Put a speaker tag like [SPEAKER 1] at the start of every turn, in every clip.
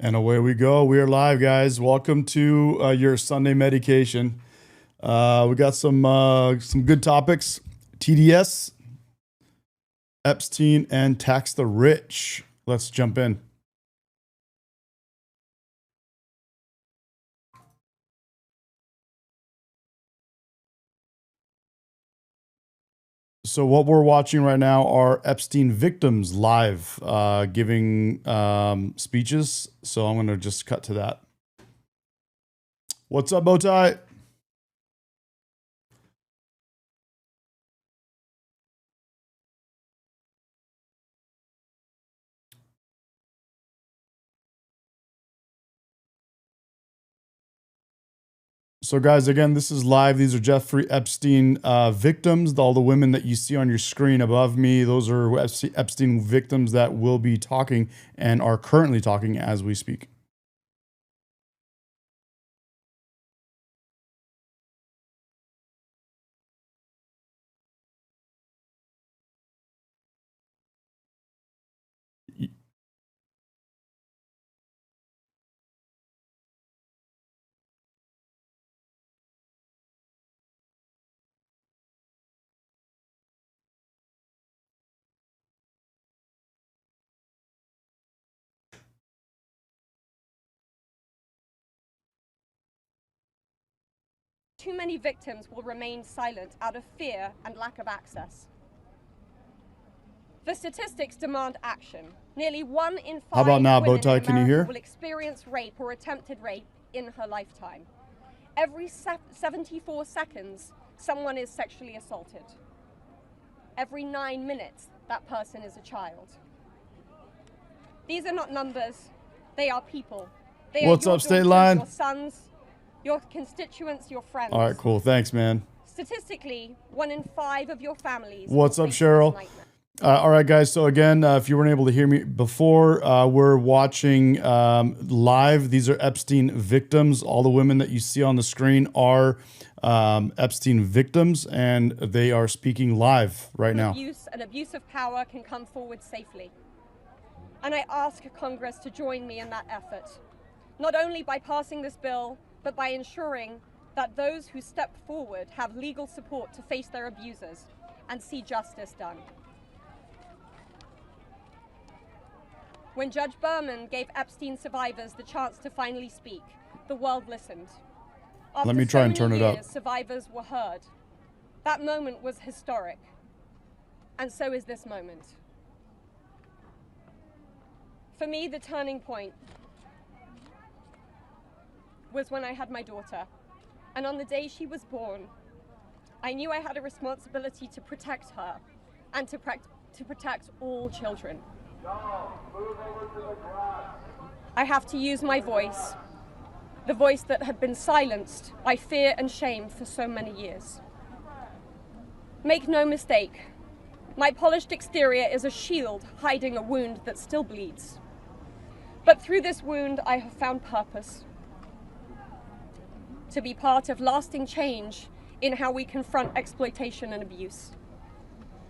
[SPEAKER 1] And away we go. We are live, guys. Welcome to your Sunday medication. We got some good topics: TDS, Epstein, and tax the rich. Let's jump in. So what we're watching right now are Epstein victims live giving speeches. So I'm going to just cut to that. What's up, Bowtie? So guys, again, this is live. These are Jeffrey Epstein victims. All the women that you see on your screen above me, those are Epstein victims that will be talking and are currently talking as we speak.
[SPEAKER 2] Too many victims will remain silent out of fear and lack of access. The statistics demand action. Nearly 1 in 5
[SPEAKER 1] How about now,
[SPEAKER 2] women
[SPEAKER 1] Bowtie?
[SPEAKER 2] in
[SPEAKER 1] Can you
[SPEAKER 2] America
[SPEAKER 1] hear?
[SPEAKER 2] will experience rape or attempted rape in her lifetime. Every 74 seconds, someone is sexually assaulted. Every 9 minutes, that person is a child. These are not numbers, they are people. They
[SPEAKER 1] What's
[SPEAKER 2] are your
[SPEAKER 1] up, State
[SPEAKER 2] daughters,
[SPEAKER 1] Line?
[SPEAKER 2] your sons, your constituents, your friends.
[SPEAKER 1] All right, cool. Thanks, man.
[SPEAKER 2] Statistically, 1 in 5 of your families.
[SPEAKER 1] What's
[SPEAKER 2] will
[SPEAKER 1] up,
[SPEAKER 2] face this
[SPEAKER 1] Cheryl?
[SPEAKER 2] nightmare.
[SPEAKER 1] All right, guys. So again, if you weren't able to hear me before, we're watching live. These are Epstein victims. All the women that you see on the screen are Epstein victims, and they are speaking live right now.
[SPEAKER 2] Abuse and abuse of power can come forward safely. And I ask Congress to join me in that effort, not only by passing this bill, but by ensuring that those who step forward have legal support to face their abusers and see justice done. When Judge Berman gave Epstein survivors the chance to finally speak, the world listened. After
[SPEAKER 1] Let me try and turn it up.
[SPEAKER 2] Survivors were heard. That moment was historic, and so is this moment. For me, the turning point was when I had my daughter, and on the day she was born, I knew I had a responsibility to protect her and to protect all children. I have to use my voice, the voice that had been silenced by fear and shame for so many years. Make no mistake, my polished exterior is a shield hiding a wound that still bleeds. But through this wound, I have found purpose. To be part of lasting change in how we confront exploitation and abuse.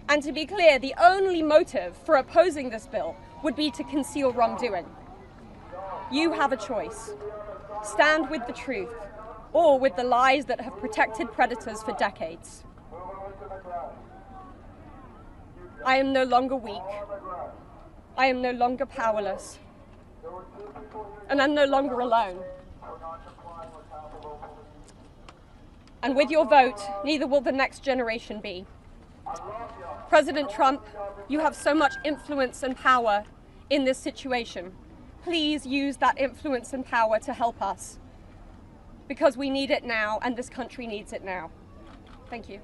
[SPEAKER 2] And to be clear, the only motive for opposing this bill would be to conceal wrongdoing. You have a choice. Stand with the truth, or with the lies that have protected predators for decades. I am no longer weak. I am no longer powerless. And I'm no longer alone. And with your vote, neither will the next generation be. President Trump, you have so much influence and power in this situation. Please use that influence and power to help us, because we need it now and this country needs it now. Thank you.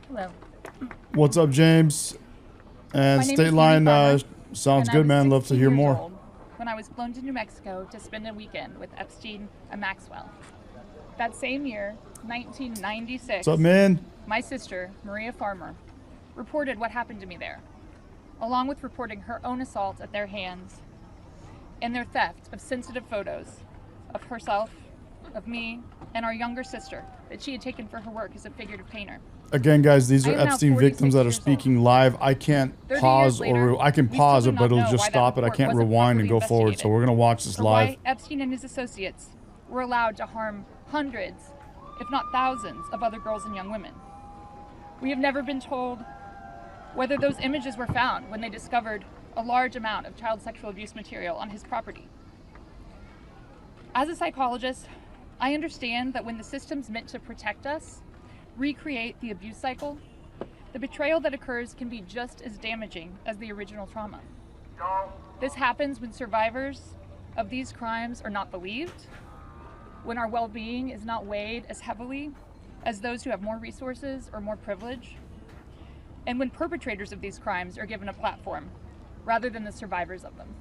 [SPEAKER 3] Hello.
[SPEAKER 1] What's up, James? And State Line sounds good, man. Love to hear more.
[SPEAKER 3] When I was flown to New Mexico to spend a weekend with Epstein and Maxwell. That same year, 1996,
[SPEAKER 1] What's up, man?
[SPEAKER 3] my sister, Maria Farmer, reported what happened to me there, along with reporting her own assault at their hands and their theft of sensitive photos of herself of me and our younger sister that she had taken for her work as a figurative painter.
[SPEAKER 1] Again, guys, these
[SPEAKER 3] I
[SPEAKER 1] are
[SPEAKER 3] am now
[SPEAKER 1] Epstein victims
[SPEAKER 3] 46
[SPEAKER 1] that are
[SPEAKER 3] years
[SPEAKER 1] speaking
[SPEAKER 3] old.
[SPEAKER 1] live. I can't
[SPEAKER 3] 30
[SPEAKER 1] pause
[SPEAKER 3] years later,
[SPEAKER 1] I can
[SPEAKER 3] we
[SPEAKER 1] pause
[SPEAKER 3] still
[SPEAKER 1] it,
[SPEAKER 3] do
[SPEAKER 1] but
[SPEAKER 3] not
[SPEAKER 1] it'll
[SPEAKER 3] know
[SPEAKER 1] just
[SPEAKER 3] why that
[SPEAKER 1] stop it. I
[SPEAKER 3] report
[SPEAKER 1] can't
[SPEAKER 3] wasn't
[SPEAKER 1] rewind and
[SPEAKER 3] properly
[SPEAKER 1] go forward. So we're gonna watch this
[SPEAKER 3] or
[SPEAKER 1] live.
[SPEAKER 3] why Epstein and his associates were allowed to harm hundreds, if not thousands, of other girls and young women. We have never been told whether those images were found when they discovered a large amount of child sexual abuse material on his property. As a psychologist, I understand that when the systems meant to protect us recreate the abuse cycle, the betrayal that occurs can be just as damaging as the original trauma. This happens when survivors of these crimes are not believed, when our well-being is not weighed as heavily as those who have more resources or more privilege, and when perpetrators of these crimes are given a platform rather than the survivors of them.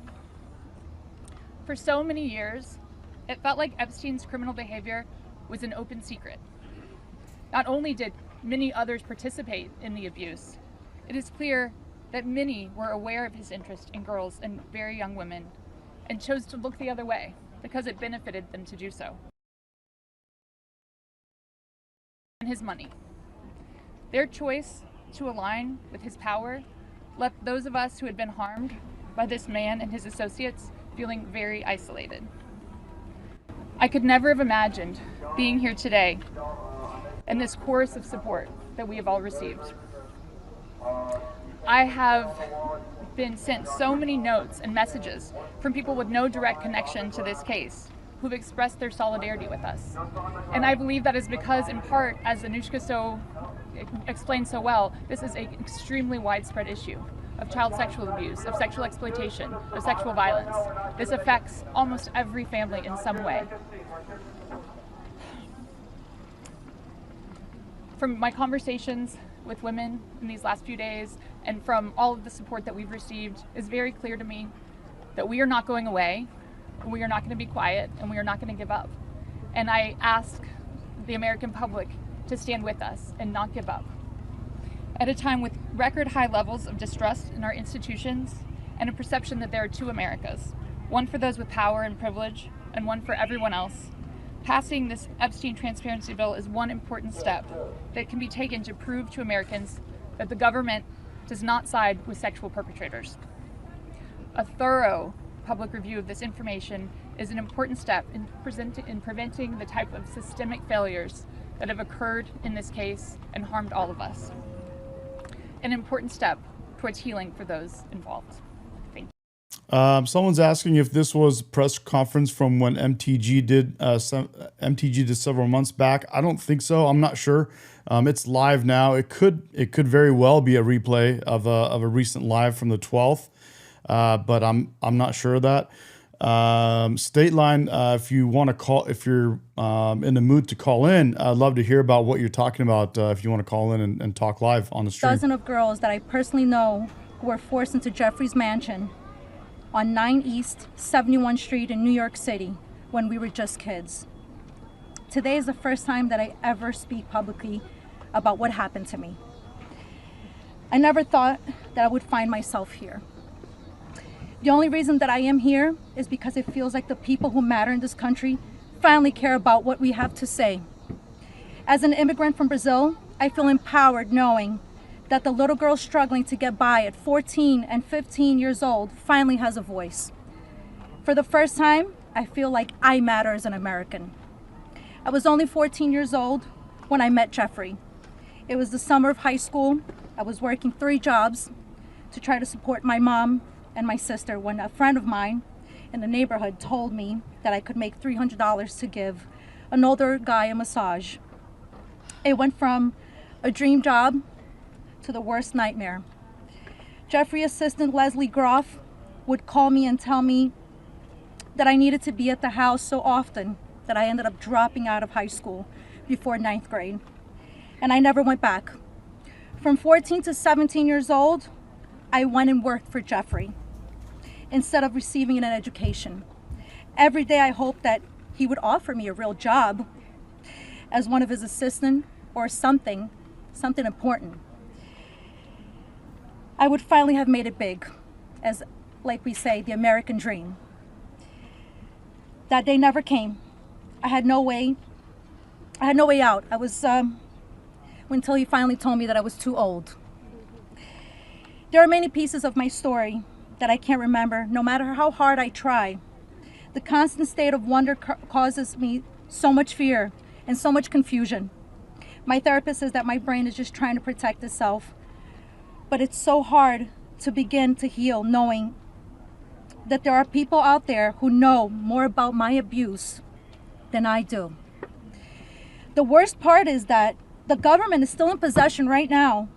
[SPEAKER 3] For so many years, it felt like Epstein's criminal behavior was an open secret. Not only did many others participate in the abuse, it is clear that many were aware of his interest in girls and very young women and chose to look the other way because it benefited them to do so. And his money. Their choice to align with his power left those of us who had been harmed by this man and his associates feeling very isolated. I could never have imagined being here today and this chorus of support that we have all received. I have been sent so many notes and messages from people with no direct connection to this case who've expressed their solidarity with us. And I believe that is because, in part, as Anushka explained so well, this is an extremely widespread issue of child sexual abuse, of sexual exploitation, of sexual violence. This affects almost every family in some way. From my conversations with women in these last few days and from all of the support that we've received, it's very clear to me that we are not going away, we are not going to be quiet, and we are not going to give up. And I ask the American public to stand with us and not give up. At a time with record high levels of distrust in our institutions and a perception that there are two Americas, one for those with power and privilege and one for everyone else, passing this Epstein transparency bill is one important step that can be taken to prove to Americans that the government does not side with sexual perpetrators. A thorough public review of this information is an important step in preventing the type of systemic failures that have occurred in this case and harmed all of us. An important step towards healing for those involved. Thank you.
[SPEAKER 1] Someone's asking if this was a press conference from when MTG did several months back. I don't think so. I'm not sure. It's live now. It could very well be a replay of a recent live from the 12th, but I'm not sure of that. State line, if you want to call, if you're in the mood to call in, I'd love to hear about what you're talking about. If you want to call in and talk live on the stream.
[SPEAKER 4] Dozen of girls that I personally know who were forced into Jeffrey's mansion on 9 East 71 Street in New York City when we were just kids. Today is the first time that I ever speak publicly about what happened to me. I never thought that I would find myself here. The only reason that I am here is because it feels like the people who matter in this country finally care about what we have to say. As an immigrant from Brazil, I feel empowered knowing that the little girl struggling to get by at 14 and 15 years old finally has a voice. For the first time, I feel like I matter as an American. I was only 14 years old when I met Jeffrey. It was the summer of high school. I was working 3 jobs to try to support my mom and my sister when a friend of mine in the neighborhood told me that I could make $300 to give an older guy a massage. It went from a dream job to the worst nightmare. Jeffrey assistant Leslie Groff would call me and tell me that I needed to be at the house so often that I ended up dropping out of high school before 9th grade. And I never went back. From 14 to 17 years old, I went and worked for Jeffrey instead of receiving an education. Every day I hoped that he would offer me a real job as one of his assistants or something important. I would finally have made it big, as, like we say, the American dream. That day never came. I had no way out. I was, until he finally told me that I was too old. There are many pieces of my story that I can't remember, no matter how hard I try. The constant state of wonder causes me so much fear and so much confusion. My therapist says that my brain is just trying to protect itself, but it's so hard to begin to heal knowing that there are people out there who know more about my abuse than I do. The worst part is that the government is still in possession right now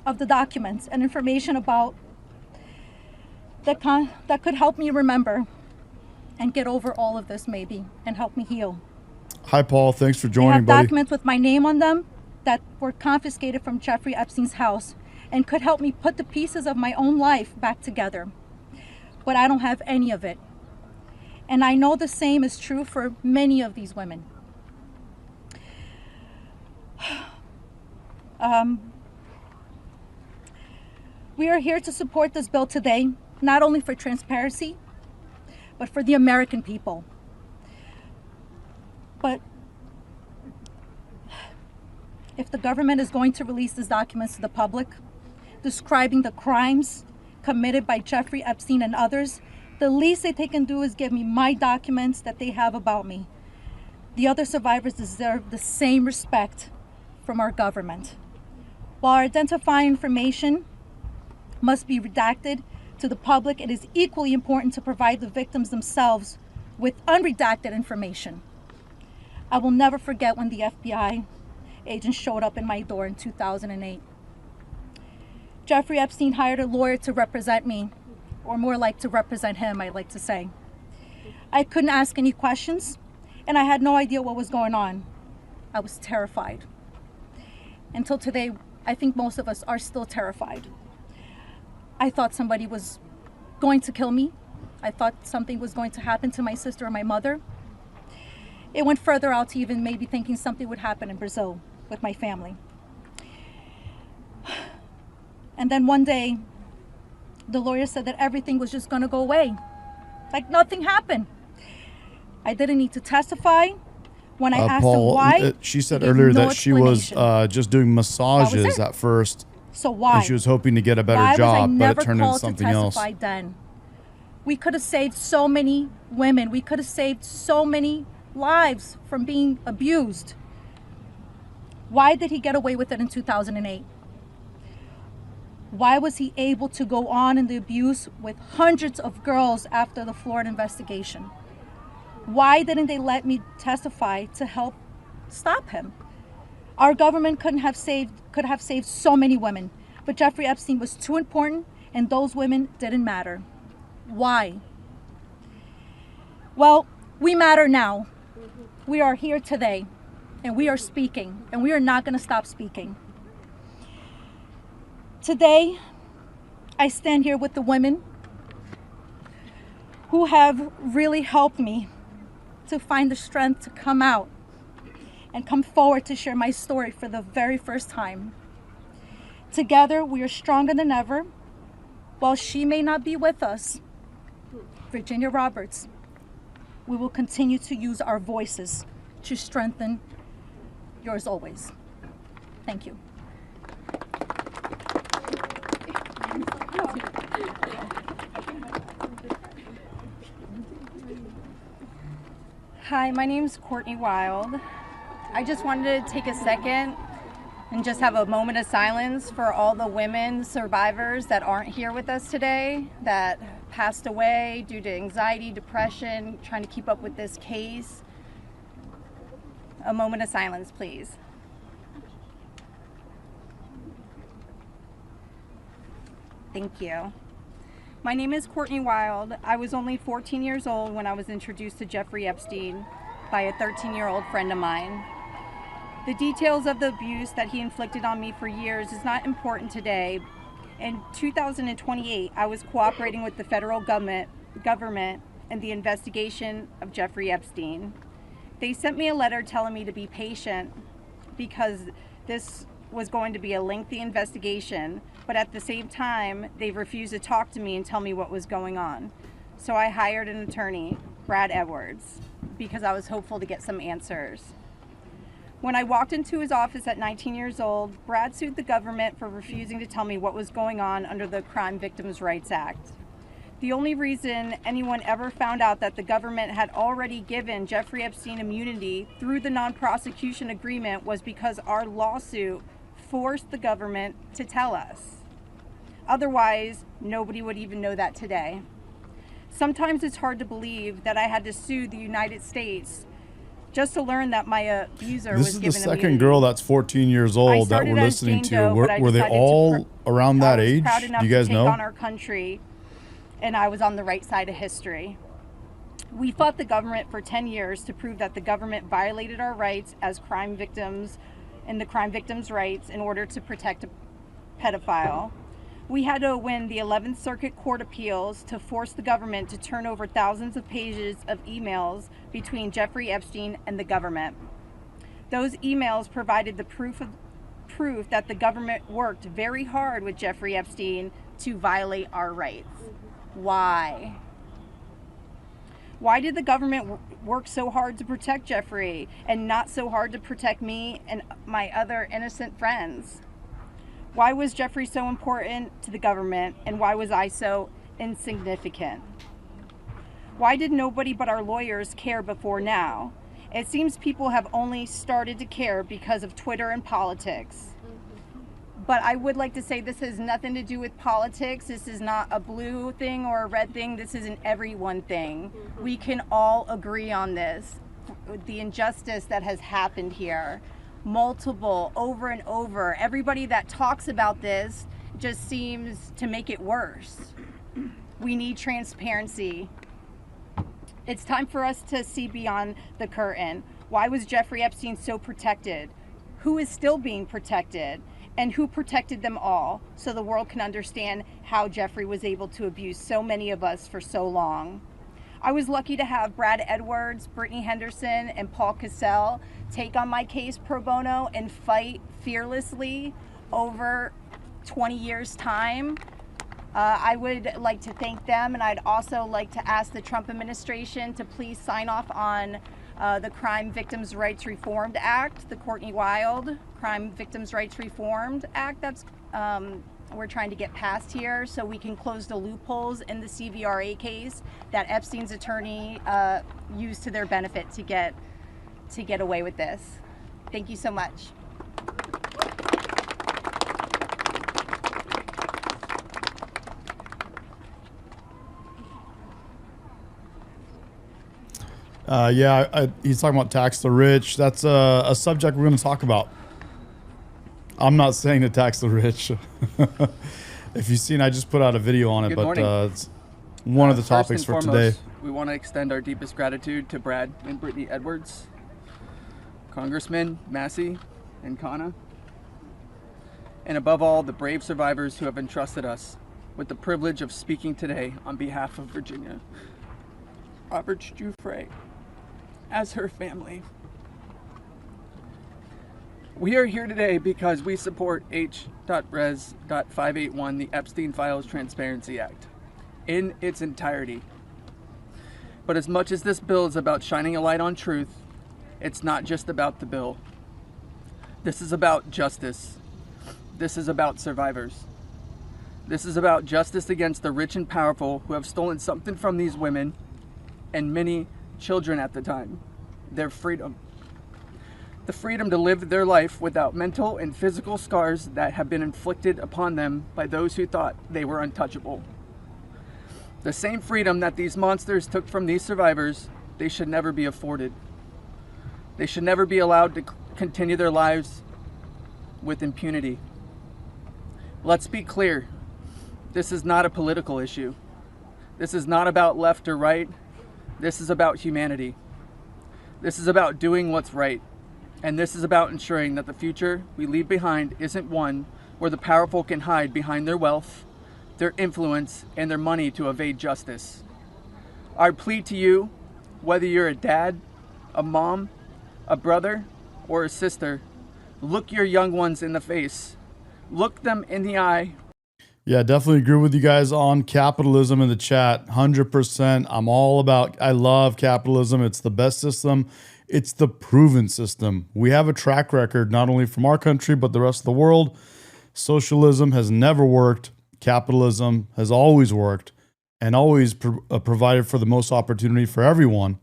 [SPEAKER 4] of the documents and information about that could help me remember and get over all of this, maybe, and help me heal.
[SPEAKER 1] Hi, Paul. Thanks for
[SPEAKER 4] They
[SPEAKER 1] joining,
[SPEAKER 4] have
[SPEAKER 1] buddy.
[SPEAKER 4] documents with my name on them that were confiscated from Jeffrey Epstein's house and could help me put the pieces of my own life back together. But I don't have any of it. And I know the same is true for many of these women. We are here to support this bill today, not only for transparency, but for the American people. But if the government is going to release these documents to the public, describing the crimes committed by Jeffrey Epstein and others, the least that they can do is give me my documents that they have about me. The other survivors deserve the same respect from our government. While identifying information must be redacted to the public, it is equally important to provide the victims themselves with unredacted information. I will never forget when the FBI agent showed up in my door in 2008. Jeffrey Epstein hired a lawyer to represent me, or more like to represent him, I like to say. I couldn't ask any questions, and I had no idea what was going on. I was terrified. Until today, I think most of us are still terrified. I thought somebody was going to kill me. I thought something was going to happen to my sister or my mother. It went further out to even maybe thinking something would happen in Brazil with my family. And then one day, the lawyer said that everything was just going to go away. Like nothing happened. I didn't need to testify. When I asked
[SPEAKER 1] Paul,
[SPEAKER 4] him why,
[SPEAKER 1] she said
[SPEAKER 4] he gave
[SPEAKER 1] earlier
[SPEAKER 4] no
[SPEAKER 1] that she was
[SPEAKER 4] explanation.
[SPEAKER 1] just doing massages
[SPEAKER 4] it.
[SPEAKER 1] at first.
[SPEAKER 4] So why?
[SPEAKER 1] And she was hoping to get a better
[SPEAKER 4] Why
[SPEAKER 1] job,
[SPEAKER 4] was I
[SPEAKER 1] but
[SPEAKER 4] never
[SPEAKER 1] it turned into
[SPEAKER 4] called
[SPEAKER 1] something
[SPEAKER 4] to
[SPEAKER 1] else.
[SPEAKER 4] testify then? We could have saved so many women. We could have saved so many lives from being abused. Why did he get away with it in 2008? Why was he able to go on in the abuse with hundreds of girls after the Florida investigation? Why didn't they let me testify to help stop him? Our government could have saved so many women, but Jeffrey Epstein was too important and those women didn't matter. Why? Well, we matter now. We are here today and we are speaking and we are not going to stop speaking. Today, I stand here with the women who have really helped me to find the strength to come out and come forward to share my story for the very first time. Together, we are stronger than ever. While she may not be with us, Virginia Roberts, we will continue to use our voices to strengthen yours always. Thank you.
[SPEAKER 5] Hi, my name's Courtney Wild. I just wanted to take a second and just have a moment of silence for all the women survivors that aren't here with us today, that passed away due to anxiety, depression, trying to keep up with this case. A moment of silence, please. Thank you. My name is Courtney Wild. I was only 14 years old when I was introduced to Jeffrey Epstein by a 13-year-old friend of mine. The details of the abuse that he inflicted on me for years is not important today. In 2028, I was cooperating with the federal government in the investigation of Jeffrey Epstein. They sent me a letter telling me to be patient because this was going to be a lengthy investigation, but at the same time, they refused to talk to me and tell me what was going on. So I hired an attorney, Brad Edwards, because I was hopeful to get some answers. When I walked into his office at 19 years old, Brad sued the government for refusing to tell me what was going on under the Crime Victims' Rights Act. The only reason anyone ever found out that the government had already given Jeffrey Epstein immunity through the non-prosecution agreement was because our lawsuit forced the government to tell us. Otherwise, nobody would even know that today. Sometimes it's hard to believe that I had to sue the United States just to learn that my abuser was given immunity.
[SPEAKER 1] This is the second girl that's 14 years old that we're listening to. Were they all around that age? Do you guys know?
[SPEAKER 5] On our country, and I was on the right side of history. We fought the government for 10 years to prove that the government violated our rights as crime victims and the crime victims' rights in order to protect a pedophile. We had to win the 11th Circuit Court Appeals to force the government to turn over thousands of pages of emails between Jeffrey Epstein and the government. Those emails provided the proof that the government worked very hard with Jeffrey Epstein to violate our rights. Why? Why did the government work so hard to protect Jeffrey and not so hard to protect me and my other innocent friends? Why was Jeffrey so important to the government, and why was I so insignificant? Why did nobody but our lawyers care before now? It seems people have only started to care because of Twitter and politics. But I would like to say this has nothing to do with politics. This is not a blue thing or a red thing. This is an everyone thing. We can all agree on this. The injustice that has happened here. Multiple, over and over. Everybody that talks about this just seems to make it worse. We need transparency. It's time for us to see beyond the curtain. Why was Jeffrey Epstein so protected? Who is still being protected? And who protected them all, so the world can understand how Jeffrey was able to abuse so many of us for so long. I was lucky to have Brad Edwards, Brittany Henderson, and Paul Cassell take on my case pro bono and fight fearlessly over 20 years' time. I would like to thank them, and I'd also like to ask the Trump administration to please sign off on the Crime Victims' Rights Reformed Act, the Courtney Wild Crime Victims' Rights Reformed Act that's we're trying to get passed here, so we can close the loopholes in the CVRA case that Epstein's attorney used to their benefit to get away with this. Thank you so much.
[SPEAKER 1] He's talking about tax the rich. That's a subject we're going to talk about. I'm not saying to tax the rich. If you've seen, I just put out a video on it,
[SPEAKER 6] Good
[SPEAKER 1] but
[SPEAKER 6] morning.
[SPEAKER 1] it's one of the topics for today.
[SPEAKER 6] We want to extend our deepest gratitude to Brad and Brittany Edwards, Congressman Massey and Kana, and above all, the brave survivors who have entrusted us with the privilege of speaking today on behalf of Virginia. Robert Giuffre, as her family. We are here today because we support H.Res.581, the Epstein Files Transparency Act, in its entirety. But as much as this bill is about shining a light on truth, it's not just about the bill. This is about justice. This is about survivors. This is about justice against the rich and powerful who have stolen something from these women and many children at the time, their freedom. The freedom to live their life without mental and physical scars that have been inflicted upon them by those who thought they were untouchable. The same freedom that these monsters took from these survivors, they should never be afforded. They should never be allowed to continue their lives with impunity. Let's be clear, this is not a political issue. This is not about left or right. This is about humanity. This is about doing what's right. And this is about ensuring that the future we leave behind isn't one where the powerful can hide behind their wealth, their influence, and their money to evade justice. Our plea to you, whether you're a dad, a mom, a brother, or a sister, Look your young ones in the face. Look them in the eye.
[SPEAKER 1] Yeah, definitely agree with you guys on capitalism in the chat. 100%. I love capitalism. It's the best system. It's the proven system. We have a track record, not only from our country, but the rest of the world. Socialism has never worked. Capitalism has always worked and always provided for the most opportunity for everyone.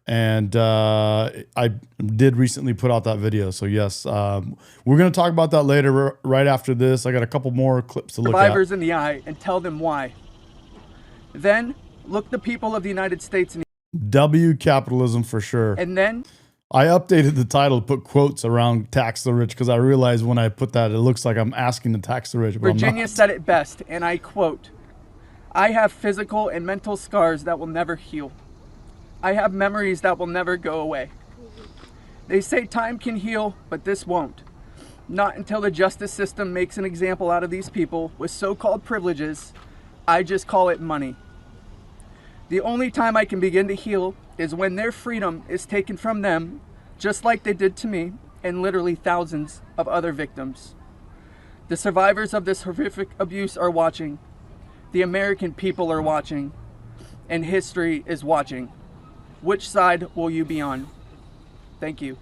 [SPEAKER 1] I did recently put out that video. So yes, we're going to talk about that later, right after this. I got a couple more clips to look at.
[SPEAKER 6] Survivors in the eye and tell them why. Then look the people of the United States in the
[SPEAKER 1] W capitalism for sure.
[SPEAKER 6] and then
[SPEAKER 1] I updated the title to put quotes around tax the rich because I realized when I put that, it looks like I'm asking to tax the rich. But
[SPEAKER 6] Virginia said it best, and I quote, "I have physical and mental scars that will never heal. I have memories that will never go away. They say time can heal, but this won't. Not until the justice system makes an example out of these people with so-called privileges. I just call it money. The only time I can begin to heal is when their freedom is taken from them, just like they did to me and literally thousands of other victims. The survivors of this horrific abuse are watching. The American people are watching. And history is watching. Which side will you be on?" Thank you.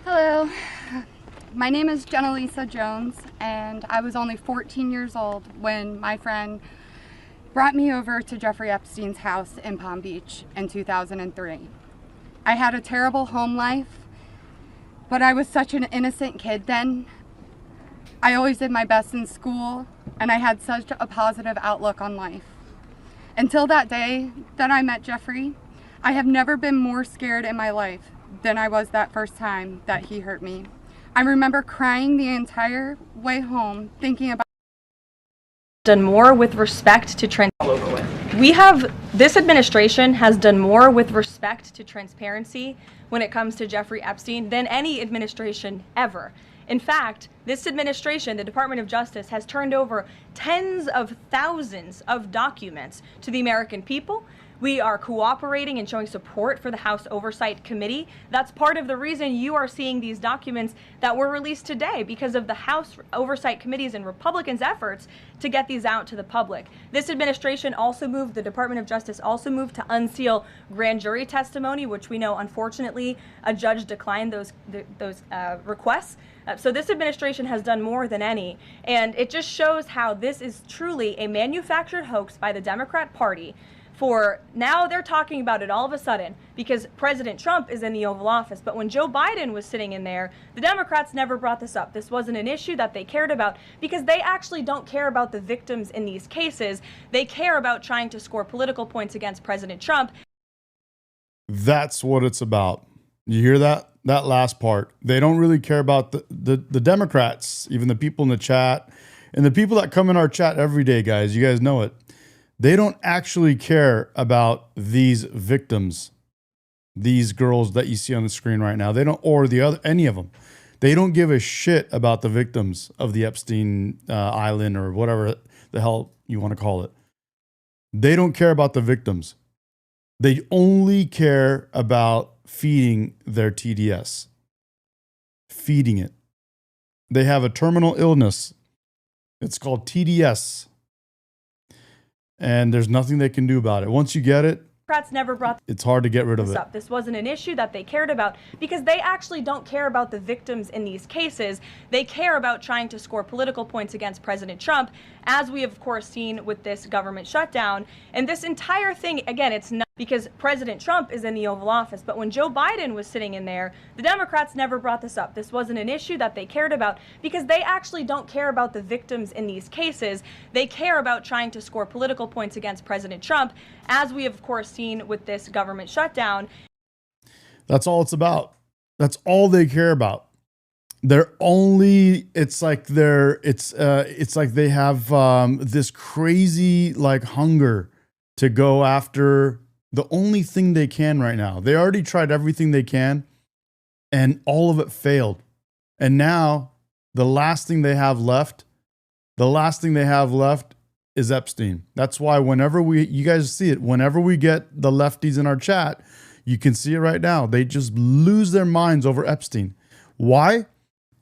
[SPEAKER 7] Hello, my name is Jenna Lisa Jones, and I was only 14 years old when my friend brought me over to Jeffrey Epstein's house in Palm Beach in 2003. I had a terrible home life, but I was such an innocent kid then. I always did my best in school, and I had such a positive outlook on life. Until that day that I met Jeffrey, I have never been more scared in my life than I was that first time that he hurt me. I remember crying the entire way home, thinking about
[SPEAKER 8] done more with respect to this administration has done more with respect to transparency when it comes to Jeffrey Epstein than any administration ever. In fact, this administration, the Department of Justice, has turned over tens of thousands of documents to the American people. We are cooperating and showing support for the House Oversight Committee. That's part of the reason you are seeing these documents that were released today, because of the House Oversight Committee's and Republicans' efforts to get these out to the public. This administration also moved, the Department of Justice also moved to unseal grand jury testimony, which we know, unfortunately, a judge declined those requests. So this administration has done more than any, and it just shows how this is truly a manufactured hoax by the Democrat Party. For now they're talking about it all of a sudden because President Trump is in the Oval Office. But when Joe Biden was sitting in there, the Democrats never brought this up. This wasn't an issue that they cared about because they actually don't care about the victims in these cases. They care about trying to score political points against President Trump.
[SPEAKER 1] That's what it's about. You hear that? That last part. They don't really care about the Democrats, even the people in the chat and the people that come in our chat every day, guys. You guys know it. They don't actually care about these victims, these girls that you see on the screen right now. They don't, or any of them. They don't give a shit about the victims of the Epstein Island or whatever the hell you want to call it. They don't care about the victims. They only care about feeding their TDS, feeding it. They have a terminal illness. It's called TDS. And there's nothing they can do about it. Once you get it,
[SPEAKER 8] Democrats never brought
[SPEAKER 1] it's hard to get rid of it.
[SPEAKER 8] This wasn't an issue that they cared about because they actually don't care about the victims in these cases. They care about trying to score political points against President Trump, as we have, of course, seen with this government shutdown. And this entire thing, again, it's not because President Trump is in the Oval Office. But when Joe Biden was sitting in there, the Democrats never brought this up. This wasn't an issue that they cared about because they actually don't care about the victims in these cases. They care about trying to score political points against President Trump, as we have, of course, seen with this government shutdown.
[SPEAKER 1] That's all it's about. That's all they care about. They're only, it's like they have this crazy like hunger to go after the only thing they can right now. They already tried everything they can and all of it failed. And now the last thing they have left, The last thing they have left is Epstein. That's why whenever you guys see it, whenever we get the lefties in our chat, you can see it right now. They just lose their minds over Epstein. Why?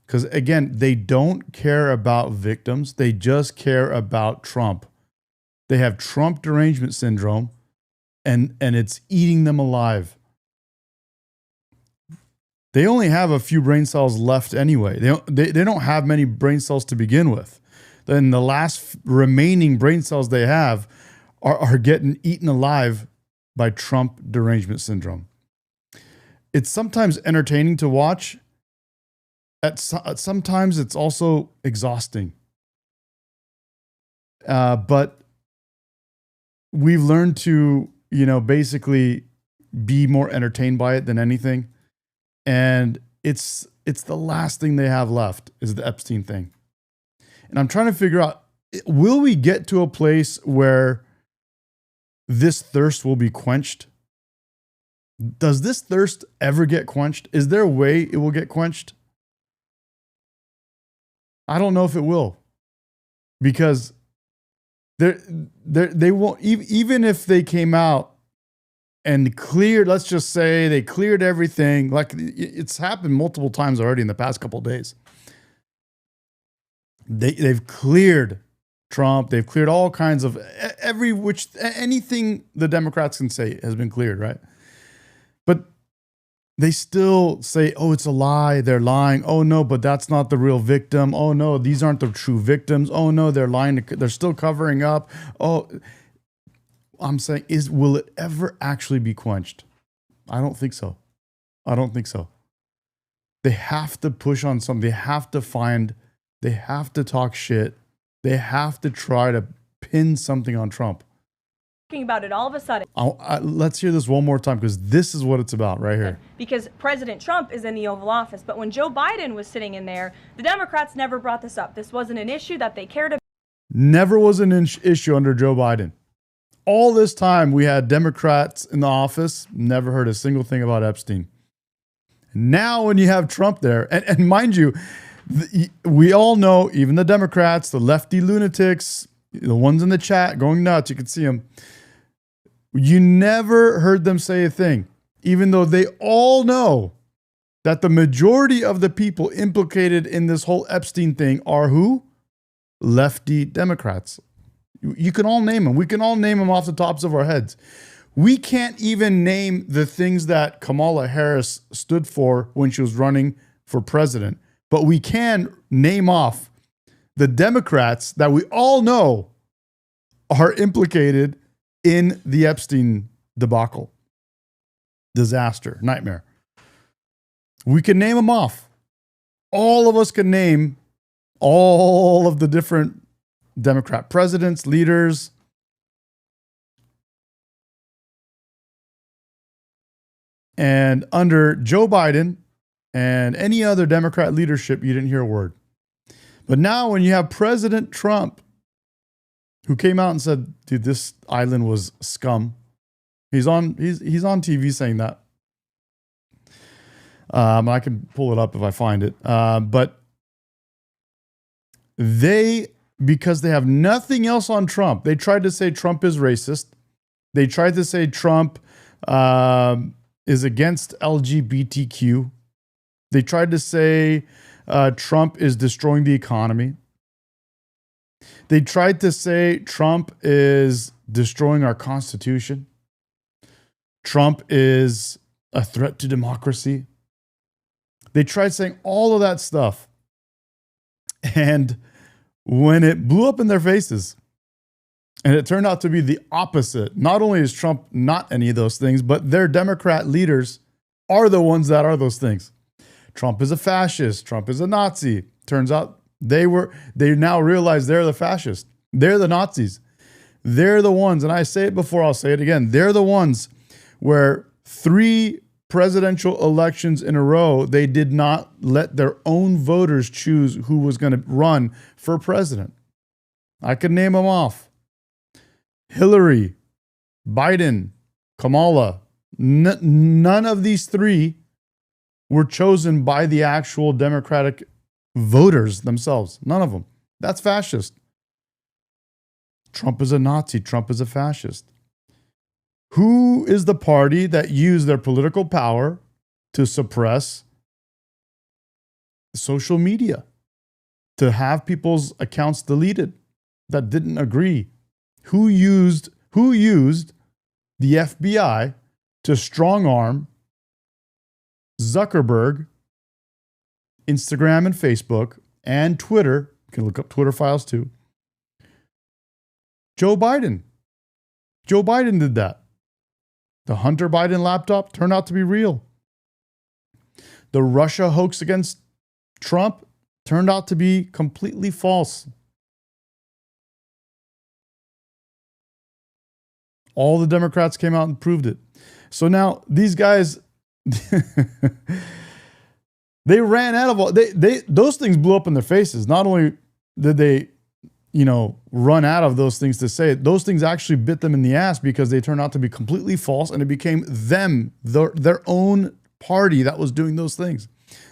[SPEAKER 1] Because again, they don't care about victims. They just care about Trump. They have Trump derangement syndrome, and it's eating them alive. They only have a few brain cells left anyway. They don't have many brain cells to begin with. Then the last remaining brain cells they have are getting eaten alive by Trump derangement syndrome. It's sometimes entertaining to watch. Sometimes it's also exhausting. But we've learned to, basically be more entertained by it than anything. And it's the last thing they have left is the Epstein thing. And I'm trying to figure out, will we get to a place where this thirst will be quenched? Does this thirst ever get quenched? Is there a way it will get quenched? I don't know if it will. Because they won't, even if they came out and cleared, let's just say they cleared everything, like it's happened multiple times already in the past couple of days. They've cleared Trump. They've cleared all kinds of anything the Democrats can say has been cleared, right? But they still say, oh, it's a lie. They're lying. Oh, no, but that's not the real victim. Oh, no, these aren't the true victims. Oh, no, they're lying. They're still covering up. Oh, I'm saying, will it ever actually be quenched? I don't think so. I don't think so. They have to push on something. They have to talk shit. They have to try to pin something on Trump.
[SPEAKER 8] Talking about it all of a sudden.
[SPEAKER 1] Let's hear this one more time, because this is what it's about right here.
[SPEAKER 8] Because President Trump is in the Oval Office, but when Joe Biden was sitting in there, the Democrats never brought this up. This wasn't an issue that they cared about.
[SPEAKER 1] Never was an issue under Joe Biden. All this time we had Democrats in the office, never heard a single thing about Epstein. Now when you have Trump there, and mind you, we all know, even the Democrats, the lefty lunatics, the ones in the chat going nuts, you can see them. You never heard them say a thing, even though they all know that the majority of the people implicated in this whole Epstein thing are who? Lefty Democrats. You can all name them. We can all name them off the tops of our heads. We can't even name the things that Kamala Harris stood for when she was running for president, but we can name off the Democrats that we all know are implicated in the Epstein debacle, disaster, nightmare. We can name them off. All of us can name all of the different Democrat presidents, leaders. And under Joe Biden and any other Democrat leadership, you didn't hear a word. But now when you have President Trump, who came out and said, dude, this island was scum. He's on TV saying that. I can pull it up if I find it. But because they have nothing else on Trump, they tried to say Trump is racist. They tried to say Trump is against LGBTQ. They tried to say Trump is destroying the economy. They tried to say Trump is destroying our Constitution. Trump is a threat to democracy. They tried saying all of that stuff. And when it blew up in their faces, and it turned out to be the opposite, not only is Trump not any of those things, but their Democrat leaders are the ones that are those things. Trump is a fascist. Trump is a Nazi. Turns out they now realize they're the fascists. They're the Nazis. They're the ones, and I say it before, I'll say it again. They're the ones where 3 presidential elections in a row, they did not let their own voters choose who was going to run for president. I could name them off. Hillary, Biden, Kamala. None of these 3 were chosen by the actual Democratic voters themselves. None of them. That's fascist. Trump is a Nazi. Trump is a fascist. Who is the party that used their political power to suppress social media, to have people's accounts deleted that didn't agree? Who used the FBI to strong arm Zuckerberg, Instagram and Facebook, and Twitter? You can look up Twitter files too. Joe Biden. Joe Biden did that. The Hunter Biden laptop turned out to be real. The Russia hoax against Trump turned out to be completely false. All the Democrats came out and proved it. So now these guys, they ran out of all, those things blew up in their faces. Not only did they, run out of those things to say it, those things actually bit them in the ass because they turned out to be completely false, and it became them, their own party that was doing those things.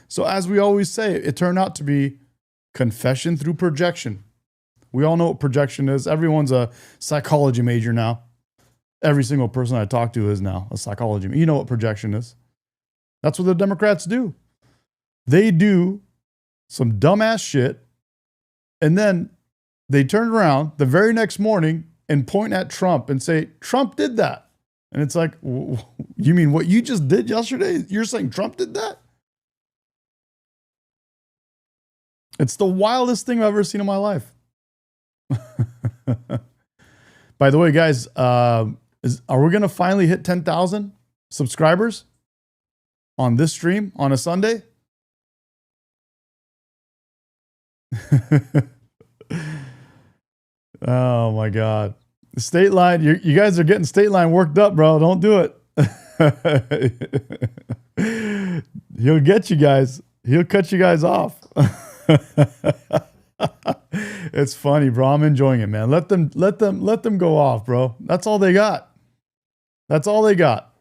[SPEAKER 1] So as we always say, it turned out to be confession through projection. We all know what projection is. Everyone's a psychology major now. Every single person I talk to is now a psychology major. You know what projection is. That's what the Democrats do. They do some dumbass shit, and then they turn around the very next morning and point at Trump and say, Trump did that. And it's like, you mean what you just did yesterday? You're saying Trump did that? It's the wildest thing I've ever seen in my life. By the way, guys, are we going to finally hit 10,000 subscribers on this stream on a Sunday? Oh my God. State line, you guys are getting state line worked up, bro. Don't do it. He'll get you guys. He'll cut you guys off. It's funny, bro. I'm enjoying it, man. Let them go off, bro. That's all they got. That's all they got.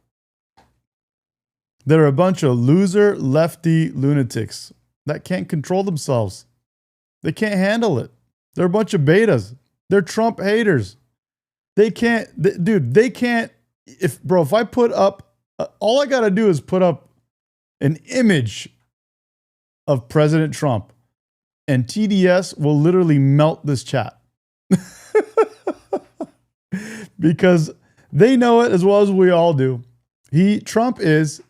[SPEAKER 1] They're a bunch of loser lefty lunatics that can't control themselves. They can't handle it. They're a bunch of betas. They're Trump haters. They can't, they can't, if I put up, all I got to do is put up an image of President Trump, and TDS will literally melt this chat. Because they know it as well as we all do. Trump is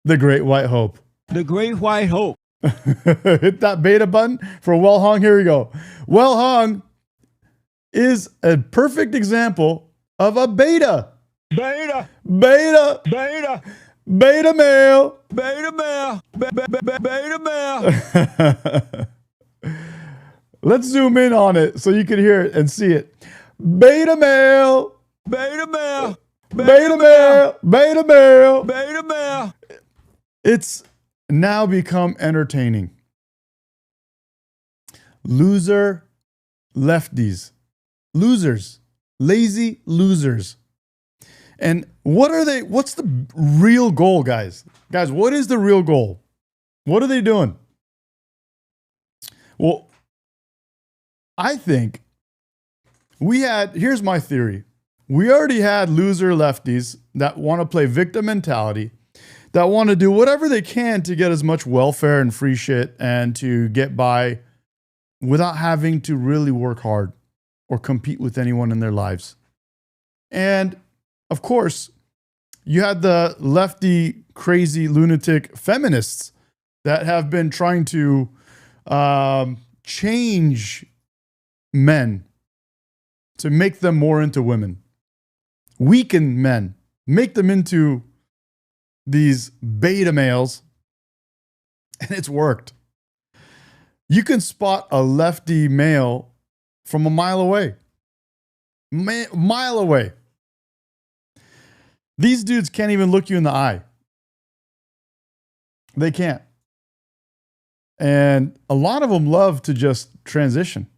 [SPEAKER 1] the great white hope.
[SPEAKER 9] The great white hope.
[SPEAKER 1] Hit that beta button for Well Hung. Here we go. Well Hung is a perfect example of a beta.
[SPEAKER 9] Beta.
[SPEAKER 1] Beta.
[SPEAKER 9] Beta.
[SPEAKER 1] Beta male.
[SPEAKER 9] Beta male. Beta male.
[SPEAKER 1] Let's zoom in on it so you can hear it and see it. Beta male.
[SPEAKER 9] Beta male.
[SPEAKER 1] Beta male. Beta male.
[SPEAKER 9] Beta male.
[SPEAKER 1] It's now become entertaining. Loser lefties. Losers. Lazy losers. And what are they? What's the real goal, guys? Guys, what is the real goal? What are they doing? Well, I think here's my theory. We already had loser lefties that want to play victim mentality, that want to do whatever they can to get as much welfare and free shit and to get by without having to really work hard or compete with anyone in their lives. And of course, you had the lefty, crazy, lunatic feminists that have been trying to change men to make them more into women, weaken men, make them into these beta males, and it's worked. You can spot a lefty male from a mile away. Mile away. These dudes can't even look you in the eye. They can't. And a lot of them love to just transition.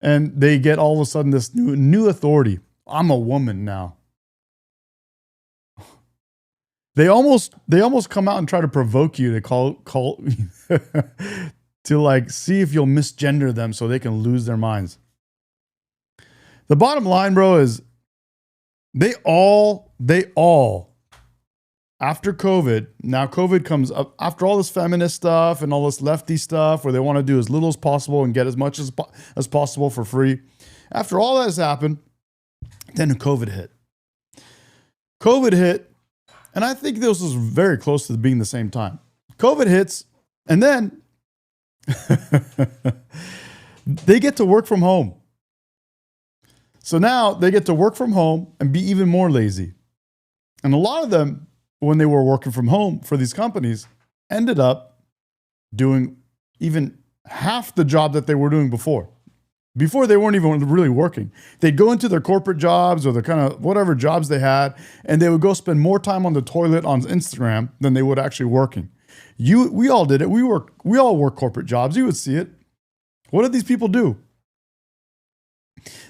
[SPEAKER 1] And they get all of a sudden this new authority. I'm a woman now. They almost come out and try to provoke you to call to like see if you'll misgender them so they can lose their minds. The bottom line, bro, is they all, after COVID, now COVID comes up after all this feminist stuff and all this lefty stuff where they want to do as little as possible and get as much as possible for free. After all that has happened, then COVID hit. COVID hit, and I think this was very close to being the same time. COVID hits, and then they get to work from home. So now they get to work from home and be even more lazy. And a lot of them, when they were working from home for these companies, ended up doing even half the job that they were doing before. Before they weren't even really working. They'd go into their corporate jobs or their kind of whatever jobs they had, and they would go spend more time on the toilet on Instagram than they would actually working. We all did it. We all work corporate jobs. You would see it. What did these people do?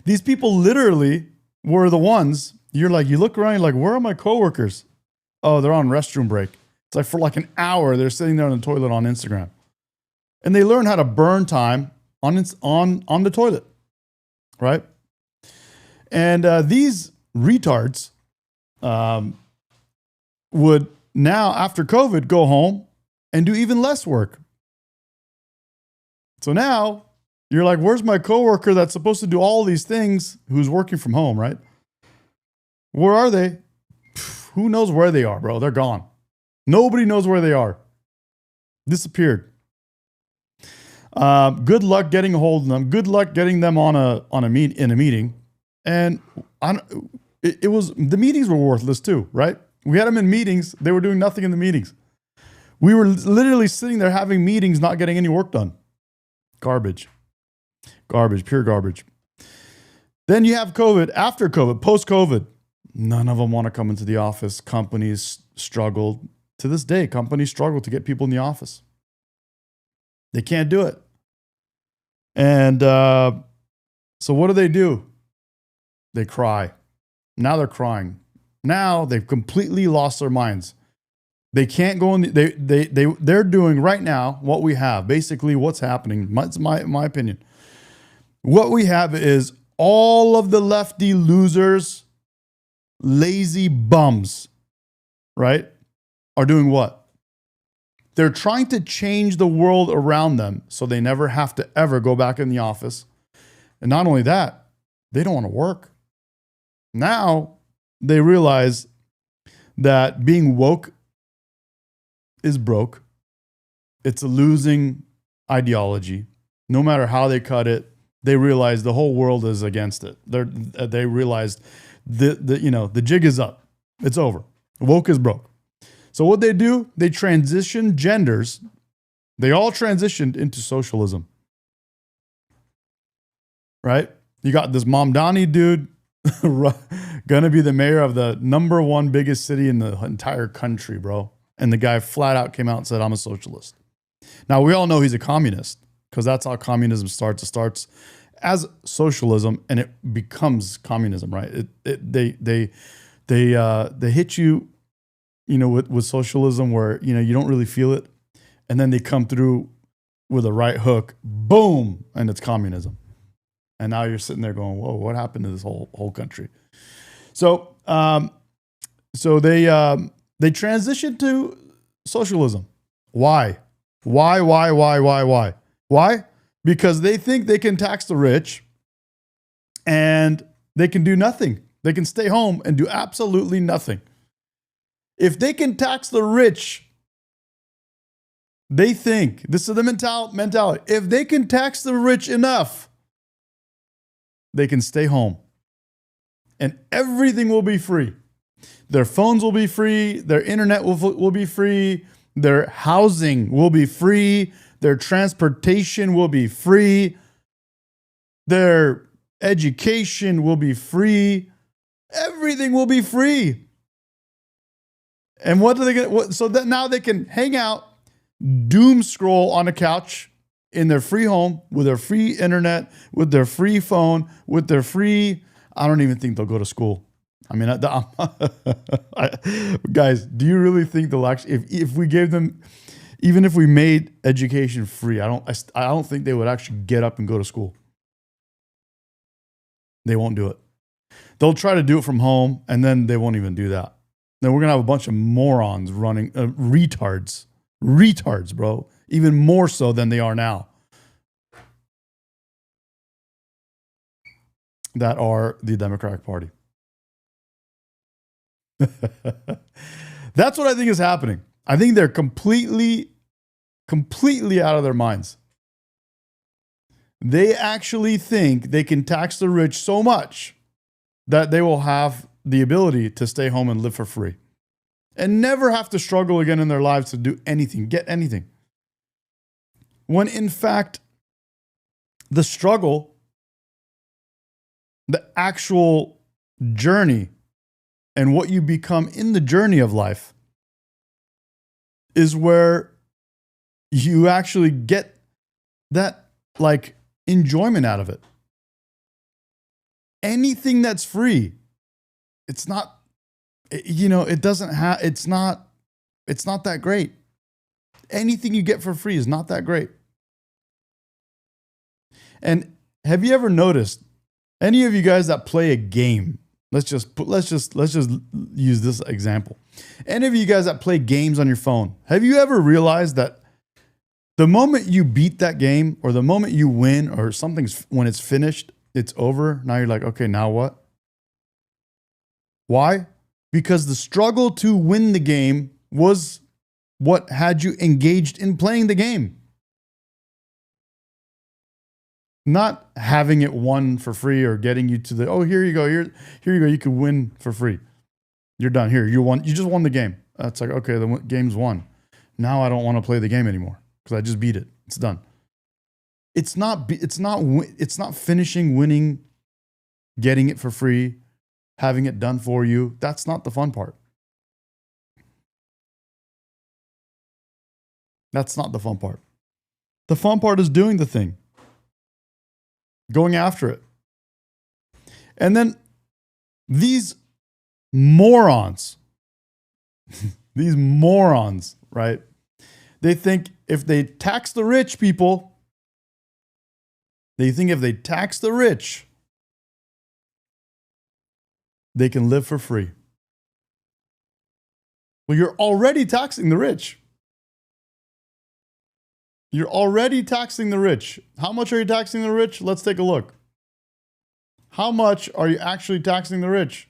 [SPEAKER 1] These people literally were the ones, you look around, you're like, where are my coworkers? Oh, they're on restroom break. It's like for like an hour, they're sitting there on the toilet on Instagram. And they learn how to burn time on the toilet, right? And these retards would now, after COVID, go home and do even less work. So now you're like, where's my coworker that's supposed to do all these things who's working from home, right? Where are they? Who knows where they are, bro? They're gone. Nobody knows where they are. Disappeared. Good luck getting a hold of them. Good luck getting them in a meeting. And the meetings were worthless too, right? We had them in meetings. They were doing nothing in the meetings. We were literally sitting there having meetings, not getting any work done. Garbage, pure garbage. Then you have COVID, after COVID, post-COVID. None of them want to come into the office. Companies struggled. To this day, companies struggle to get people in the office. They can't do it. And so what do? They cry. Now they're crying. Now they've completely lost their minds. They can't go in. They're doing right now what we have. Basically, what's happening? It's my opinion. What we have is all of the lefty losers, lazy bums, right, are doing what? They're trying to change the world around them so they never have to ever go back in the office. And not only that, they don't want to work. Now they realize that being woke is broke. It's a losing ideology. No matter how they cut it, they realize the whole world is against it. They realized the jig is up. It's over. Woke is broke. So what they do, they transition genders. They all transitioned into socialism. Right? You got this Mamdani dude gonna be the mayor of the #1 biggest city in the entire country, bro. And the guy flat out came out and said, I'm a socialist. Now, we all know he's a communist because that's how communism starts. It starts as socialism and it becomes communism, right? They hit you, with socialism where, you don't really feel it. And then they come through with a right hook, boom, and it's communism. And now you're sitting there going, whoa, what happened to this whole country? So they transitioned to socialism. Why? Why? Because they think they can tax the rich and they can do nothing. They can stay home and do absolutely nothing. If they can tax the rich, they think, this is the mentality. If they can tax the rich enough, they can stay home and everything will be free. Their phones will be free. Their internet will be free. Their housing will be free. Their transportation will be free. Their education will be free. Everything will be free. And what do they get? So that now they can hang out, doom scroll on a couch in their free home with their free internet, with their free phone, with their free, I don't even think they'll go to school. I mean, guys, do you really think they'll actually, if we gave them, Even if we made education free, I don't think they would actually get up and go to school. They won't do it. They'll try to do it from home, and then they won't even do that. Then we're going to have a bunch of morons running, retards, bro, even more so than they are now, that are the Democratic Party. That's what I think is happening. I think they're completely out of their minds. They actually think they can tax the rich so much that they will have the ability to stay home and live for free and never have to struggle again in their lives to do anything, get anything. When in fact, the struggle, the actual journey, and what you become in the journey of life is where you actually get that like enjoyment out of it. Anything that's free, it's not, it doesn't have, it's not that great. Anything you get for free is not that great. And have you ever noticed any of you guys that play a game? Let's just use this example. Any of you guys that play games on your phone, have you ever realized that the moment you beat that game or the moment you win or something's, when it's finished, it's over. Now you're like, okay, now what? Why? Because the struggle to win the game was what had you engaged in playing the game. Not having it won for free or getting you to the, oh, here you go, here you go, you can win for free. You're done. Here, you just won the game. That's like, okay, the game's won. Now I don't want to play the game anymore because I just beat it. It's done. It's not finishing, winning, getting it for free, having it done for you. That's not the fun part. That's not the fun part. The fun part is doing the thing, going after it. And then these morons, right? They think if they tax the rich people, they can live for free. Well, you're already taxing the rich. You're already taxing the rich. How much are you taxing the rich? Let's take a look. How much are you actually taxing the rich?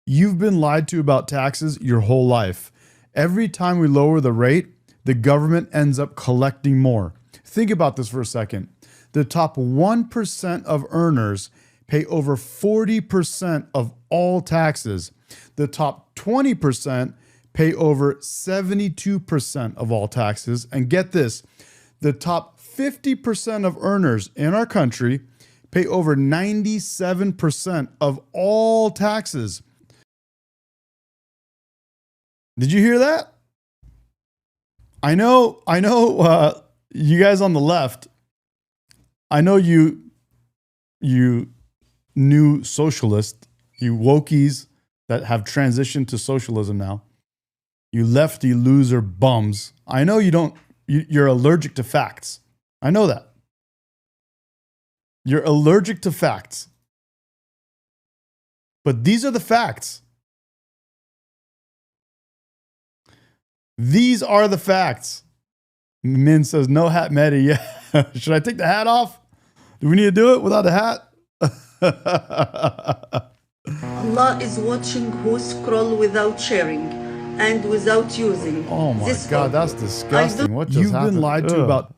[SPEAKER 1] You've been lied to about taxes your whole life. Every time we lower the rate, the government ends up collecting more. Think about this for a second. The top 1% of earners pay over 40% of all taxes. The top 20% pay over 72% of all taxes. And get this, the top 50% of earners in our country pay over 97% of all taxes. Did you hear that? I know, you guys on the left, I know you new socialists, you wokies that have transitioned to socialism now, you lefty loser bums. I know you're allergic to facts. I know that. You're allergic to facts. But these are the facts. These are the facts. Min says, no hat, Medi. Yeah. Should I take the hat off? Do we need to do it without a hat?
[SPEAKER 10] Allah is watching who scroll without sharing and without using.
[SPEAKER 1] Oh my
[SPEAKER 10] this
[SPEAKER 1] God,
[SPEAKER 10] phone.
[SPEAKER 1] that's disgusting. What just happened? You've been lied to about.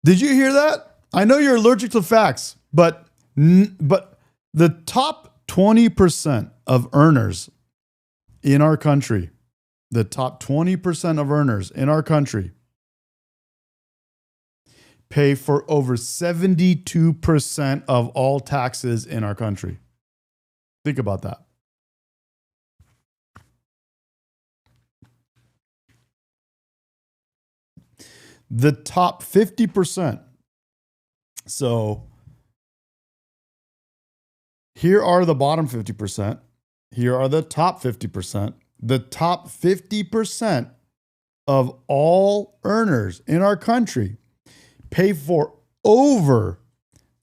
[SPEAKER 1] Did you hear that? I know you're allergic to facts, but the top 20% of earners in our country, the top 20% of earners in our country pay for over 72% of all taxes in our country. Think about that. The top 50%. So Here are the bottom 50%. Here are the top 50%. The top 50% of all earners in our country pay for over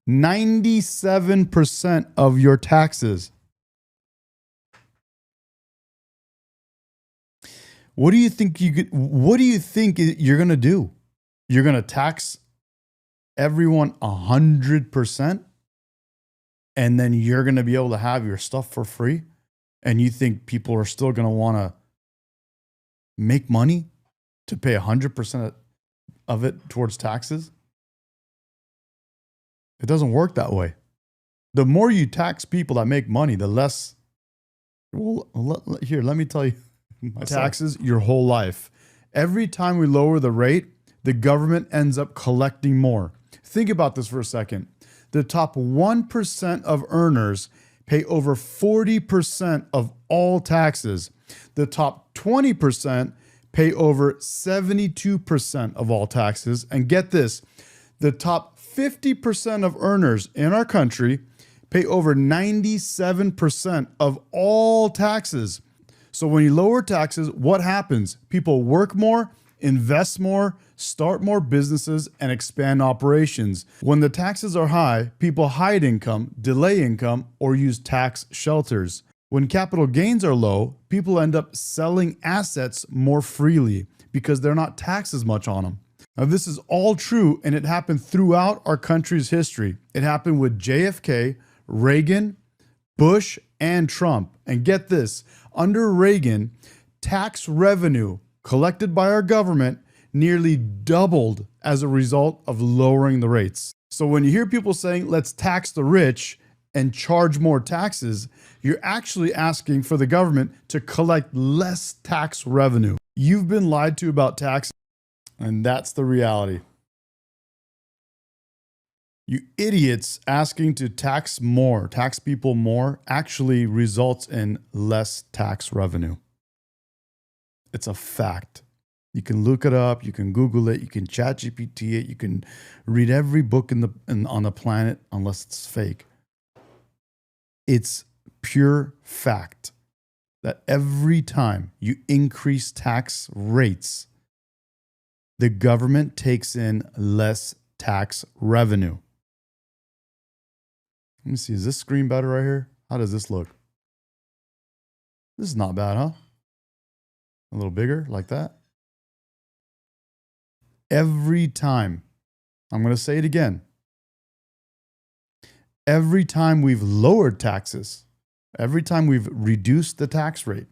[SPEAKER 1] 97% of your taxes. What do you think you're going to do? You're going to tax everyone 100%, and then you're going to be able to have your stuff for free? And you think people are still going to want to make money to pay 100% of it towards taxes? It doesn't work that way. The more you tax people that make money, the less. Well, here, let me tell you. Taxes your whole life. Every time we lower the rate, the government ends up collecting more. Think about this for a second. The top 1% of earners pay over 40% of all taxes. The top 20% pay over 72% of all taxes. And get this, the top 50% of earners in our country pay over 97% of all taxes. So when you lower taxes, what happens? People work more, invest more, start more businesses, and expand operations. When the taxes are high, people hide income, delay income, or use tax shelters. When capital gains are low, people end up selling assets more freely because they're not taxed as much on them. Now, this is all true, and it happened throughout our country's history. It happened with JFK, Reagan, Bush, and Trump. And get this, under Reagan, tax revenue collected by our government nearly doubled as a result of lowering the rates. So when you hear people saying, let's tax the rich and charge more taxes, you're actually asking for the government to collect less tax revenue. You've been lied to about taxes, and that's the reality. You idiots asking to tax people more, actually results in less tax revenue. It's a fact. You can look it up, you can Google it, you can ChatGPT it, you can read every book on the planet, unless it's fake. It's pure fact that every time you increase tax rates, the government takes in less tax revenue. Let me see, is this screen better right here? How does this look? This is not bad, huh? A little bigger, like that. Every time, I'm going to say it again. Every time we've lowered taxes, every time we've reduced the tax rate,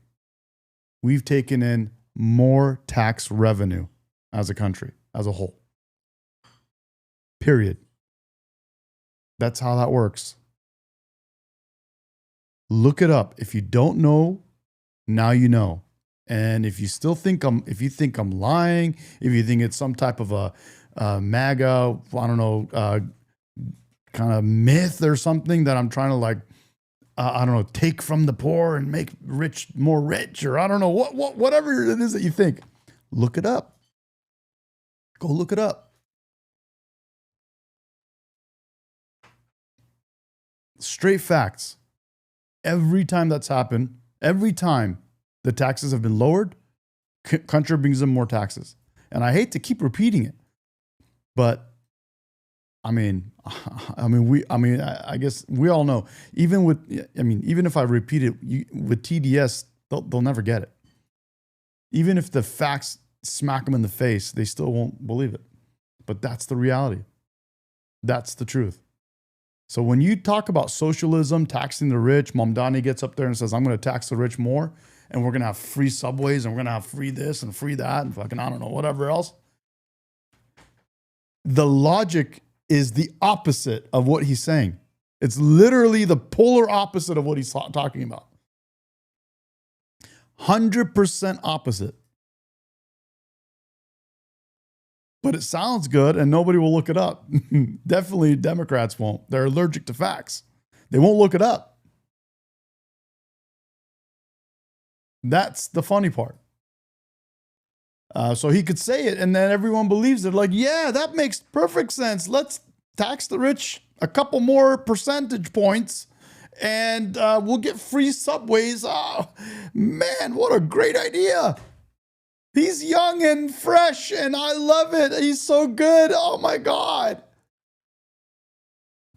[SPEAKER 1] we've taken in more tax revenue as a country, as a whole. Period. That's how that works. Look it up. If you don't know, now you know. And if you still think I'm lying, if you think it's some type of a MAGA, I don't know, kind of myth or something that I'm trying to take from the poor and make rich more rich, or I don't know whatever it is that you think, look it up. Go look it up. Straight facts. Every time that's happened, every time the taxes have been lowered, country brings in more taxes. And I hate to keep repeating it, but I guess we all know, even if I repeat it with TDS, they'll never get it. Even if the facts smack them in the face, they still won't believe it. But that's the reality. That's the truth. So when you talk about socialism, taxing the rich, Mamdani gets up there and says, I'm going to tax the rich more, and we're going to have free subways, and we're going to have free this and free that, and fucking, I don't know, whatever else. The logic is the opposite of what he's saying. It's literally the polar opposite of what he's talking about. 100% opposite. But it sounds good, and nobody will look it up. Definitely Democrats won't. They're allergic to facts. They won't look it up. That's the funny part. So he could say it, and then everyone believes it. Like, yeah, that makes perfect sense. Let's tax the rich a couple more percentage points, and we'll get free subways. Oh, man, what a great idea. He's young and fresh, and I love it. He's so good. Oh, my God.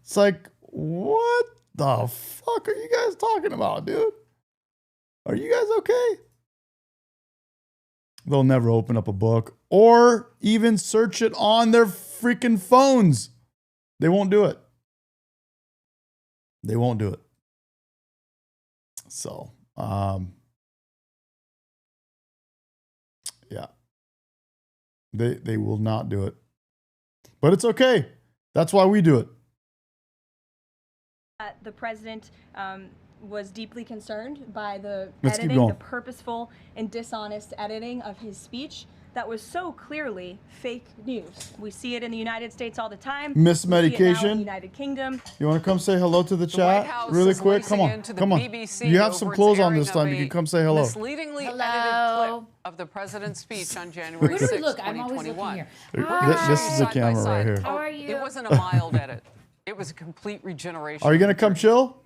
[SPEAKER 1] It's like, what the fuck are you guys talking about, dude? Are you guys okay? They'll never open up a book or even search it on their freaking phones. They won't do it. They won't do it. So, yeah. They will not do it. But it's okay. That's why we do it.
[SPEAKER 8] The president was deeply concerned by the
[SPEAKER 1] Let's keep
[SPEAKER 8] editing,
[SPEAKER 1] going.
[SPEAKER 8] the purposeful and dishonest editing of his speech that was so clearly fake news. We see it in the United States all the time.
[SPEAKER 1] Miss
[SPEAKER 8] We see it now in
[SPEAKER 1] Medication?
[SPEAKER 8] the United Kingdom.
[SPEAKER 1] You want to come say hello to the chat
[SPEAKER 11] House
[SPEAKER 1] really
[SPEAKER 11] is
[SPEAKER 1] quick? Come
[SPEAKER 11] lacing
[SPEAKER 1] on.
[SPEAKER 11] into the
[SPEAKER 1] Come on.
[SPEAKER 11] BBC
[SPEAKER 1] You have some
[SPEAKER 11] over its
[SPEAKER 1] clothes on
[SPEAKER 11] airing
[SPEAKER 1] this time.
[SPEAKER 11] of
[SPEAKER 1] You
[SPEAKER 11] a
[SPEAKER 1] can come say hello.
[SPEAKER 11] Misleadingly edited clip of the president's speech on January 6, 2021.
[SPEAKER 1] This is the camera right here.
[SPEAKER 11] How are you? It wasn't a mild edit. It was a complete regeneration.
[SPEAKER 1] Are you going to come chill?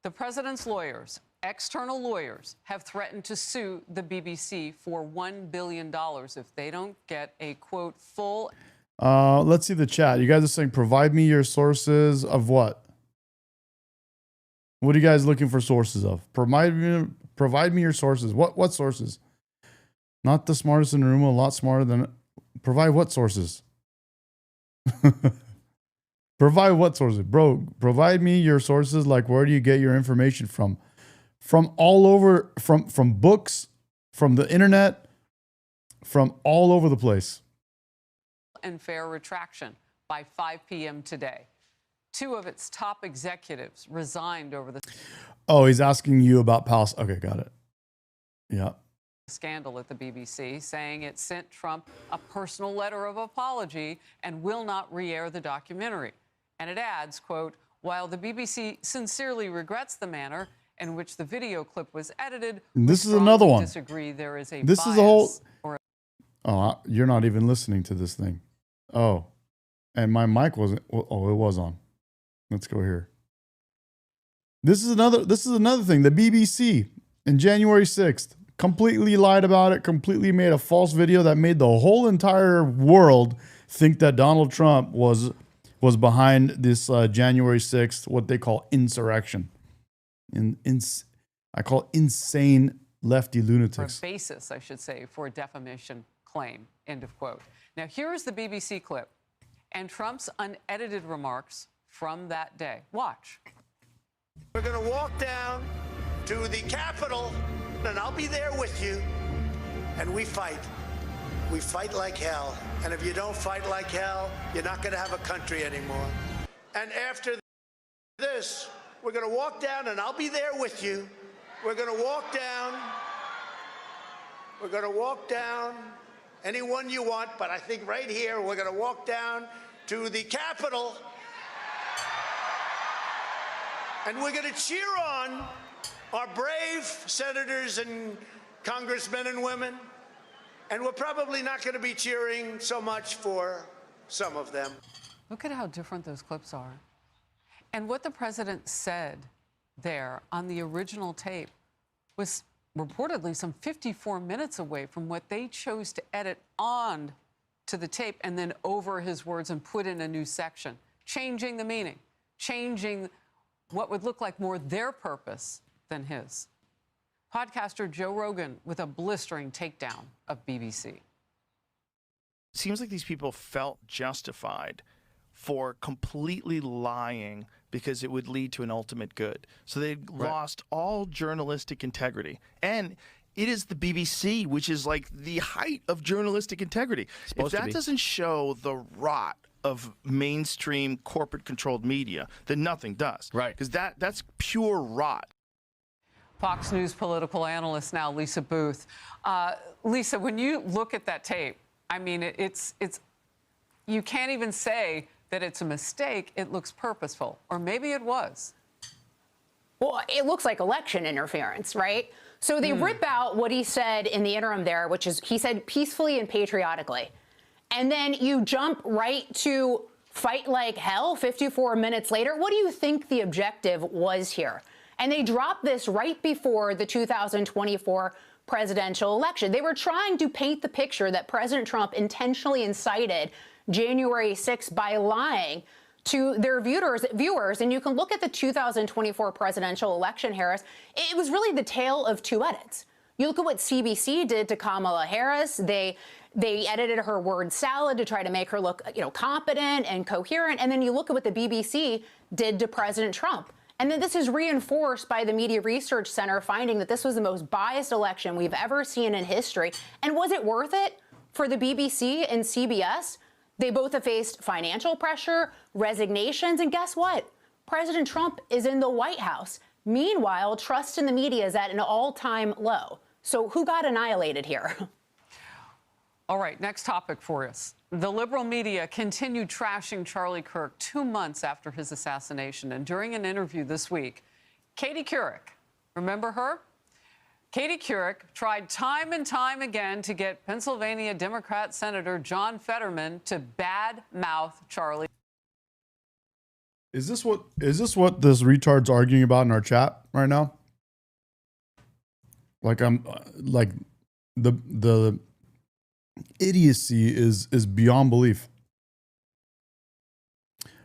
[SPEAKER 11] The president's lawyers, external lawyers, have threatened to sue the BBC for $1 billion if they don't get a, quote, full...
[SPEAKER 1] Let's see the chat. You guys are saying, provide me your sources of what? What are you guys looking for sources of? Provide me your sources. What sources? Not the smartest in the room, a lot smarter than... Provide what sources? Provide what sources? Bro, provide me your sources. Like, where do you get your information from? From all over, from books, from the internet, from all over the place.
[SPEAKER 11] ...and fair retraction by 5 p.m. today. 2 of its top executives resigned over the...
[SPEAKER 1] Oh, he's asking you about Palestine. Okay, got it. Yeah.
[SPEAKER 11] ...scandal at the BBC, saying it sent Trump a personal letter of apology and will not re-air the documentary. And it adds, quote, while the BBC sincerely regrets the manner in which the video clip was edited,
[SPEAKER 1] this is another one.
[SPEAKER 11] Disagree there is a
[SPEAKER 1] this
[SPEAKER 11] bias
[SPEAKER 1] is a whole...
[SPEAKER 11] or
[SPEAKER 1] Oh, you're not even listening to this thing. Oh, and my mic wasn't... Oh, it was on. Let's go here. This is another thing. The BBC in January 6th completely lied about it, completely made a false video that made the whole entire world think that Donald Trump was behind this January 6th, what they call insurrection. I call insane lefty lunatics.
[SPEAKER 11] or basis, I should say, for a defamation claim, end of quote. Now, here is the BBC clip and Trump's unedited remarks from that day. Watch.
[SPEAKER 12] We're going to walk down to the Capitol, and I'll be there with you, and we fight. We fight like hell, and if you don't fight like hell, you're not going to have a country anymore. And after this, we're going to walk down, and I'll be there with you. We're going to walk down. We're going to walk down anyone you want, but I think right here, we're going to walk down to the Capitol, and we're going to cheer on our brave senators and congressmen and women. And we're probably not going to be cheering so much for some of them.
[SPEAKER 11] Look at how different those clips are. And what the president said there on the original tape was reportedly some 54 minutes away from what they chose to edit on to the tape and then over his words and put in a new section, changing the meaning, changing what would look like more their purpose than his. Podcaster Joe Rogan with a blistering takedown of BBC.
[SPEAKER 13] It seems like these people felt justified for completely lying because it would lead to an ultimate good. So they lost all journalistic integrity. And it is the BBC, which is like the height of journalistic integrity. If that doesn't show the rot of mainstream corporate-controlled media, then nothing does. Right. Because that's pure rot.
[SPEAKER 11] Fox News political analyst now, Lisa Booth. Lisa, when you look at that tape, I mean, it's you can't even say that it's a mistake. It looks purposeful, or maybe it was.
[SPEAKER 14] Well, it looks like election interference, right? So they rip out what he said in the interim there, which is he said peacefully and patriotically. And then you jump right to fight like hell 54 minutes later? What do you think the objective was here? And they dropped this right before the 2024 presidential election. They were trying to paint the picture that President Trump intentionally incited January 6th by lying to their viewers. And you can look at the 2024 presidential election, Harris. It was really the tale of two edits. You look at what CBC did to Kamala Harris. They edited her word salad to try to make her look, competent and coherent. And then you look at what the BBC did to President Trump. And then this is reinforced by the Media Research Center finding that this was the most biased election we've ever seen in history. And was it worth it for the BBC and CBS? They both have faced financial pressure, resignations, and guess what? President Trump is in the White House. Meanwhile, trust in the media is at an all-time low. So who got annihilated here?
[SPEAKER 11] All right, next topic for us. The liberal media continued trashing Charlie Kirk 2 months after his assassination. And during an interview this week, Katie Couric, remember her? Katie Couric tried time and time again to get Pennsylvania Democrat Senator John Fetterman to badmouth Charlie.
[SPEAKER 1] Is this what this retard's arguing about in our chat right now? Like the idiocy is beyond belief.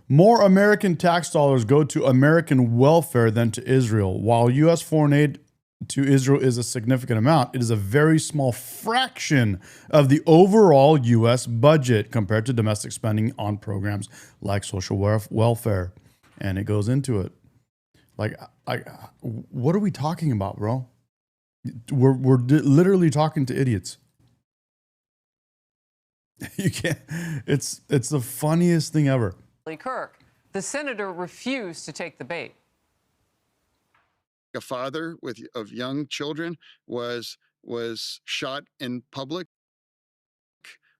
[SPEAKER 1] More American tax dollars go to American welfare than to Israel. While U.S. foreign aid to Israel is a significant amount, it is a very small fraction of the overall U.S. budget compared to domestic spending on programs like social welfare. And it goes into it. What are we talking about, bro? We're literally talking to idiots. You can't. It's the funniest thing ever.
[SPEAKER 11] Kirk, the senator refused to take the bait.
[SPEAKER 15] A father of young children was shot in public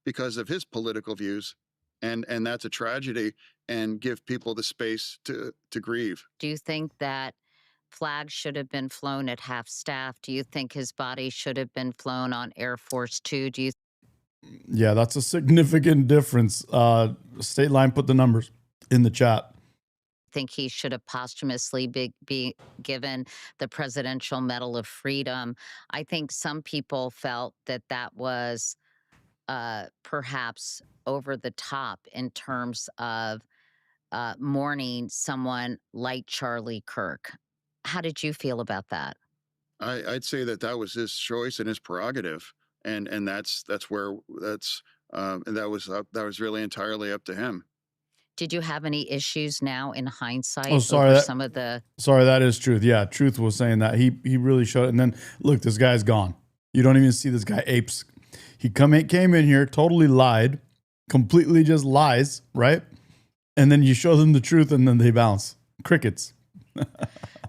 [SPEAKER 15] because of his political views, and that's a tragedy. And give people the space to grieve.
[SPEAKER 16] Do you think that flags should have been flown at half staff? Do you think his body should have been flown on Air Force Two? Do you?
[SPEAKER 1] Yeah, that's a significant difference. State Line put the numbers in the chat.
[SPEAKER 16] Think he should have posthumously be given the Presidential Medal of Freedom. I think some people felt that was perhaps over the top in terms of mourning someone like Charlie Kirk. How did you feel about that?
[SPEAKER 15] I'd say that was his choice and his prerogative, and that was really entirely up to him.
[SPEAKER 16] Did you have any issues now in hindsight?
[SPEAKER 1] Oh, sorry. Sorry, that is Truth. Yeah, Truth was saying that he really showed it. And then look, this guy's gone. You don't even see this guy apes. He came in here, totally lied, completely just lies, right? And then you show them the truth and then they bounce. Crickets.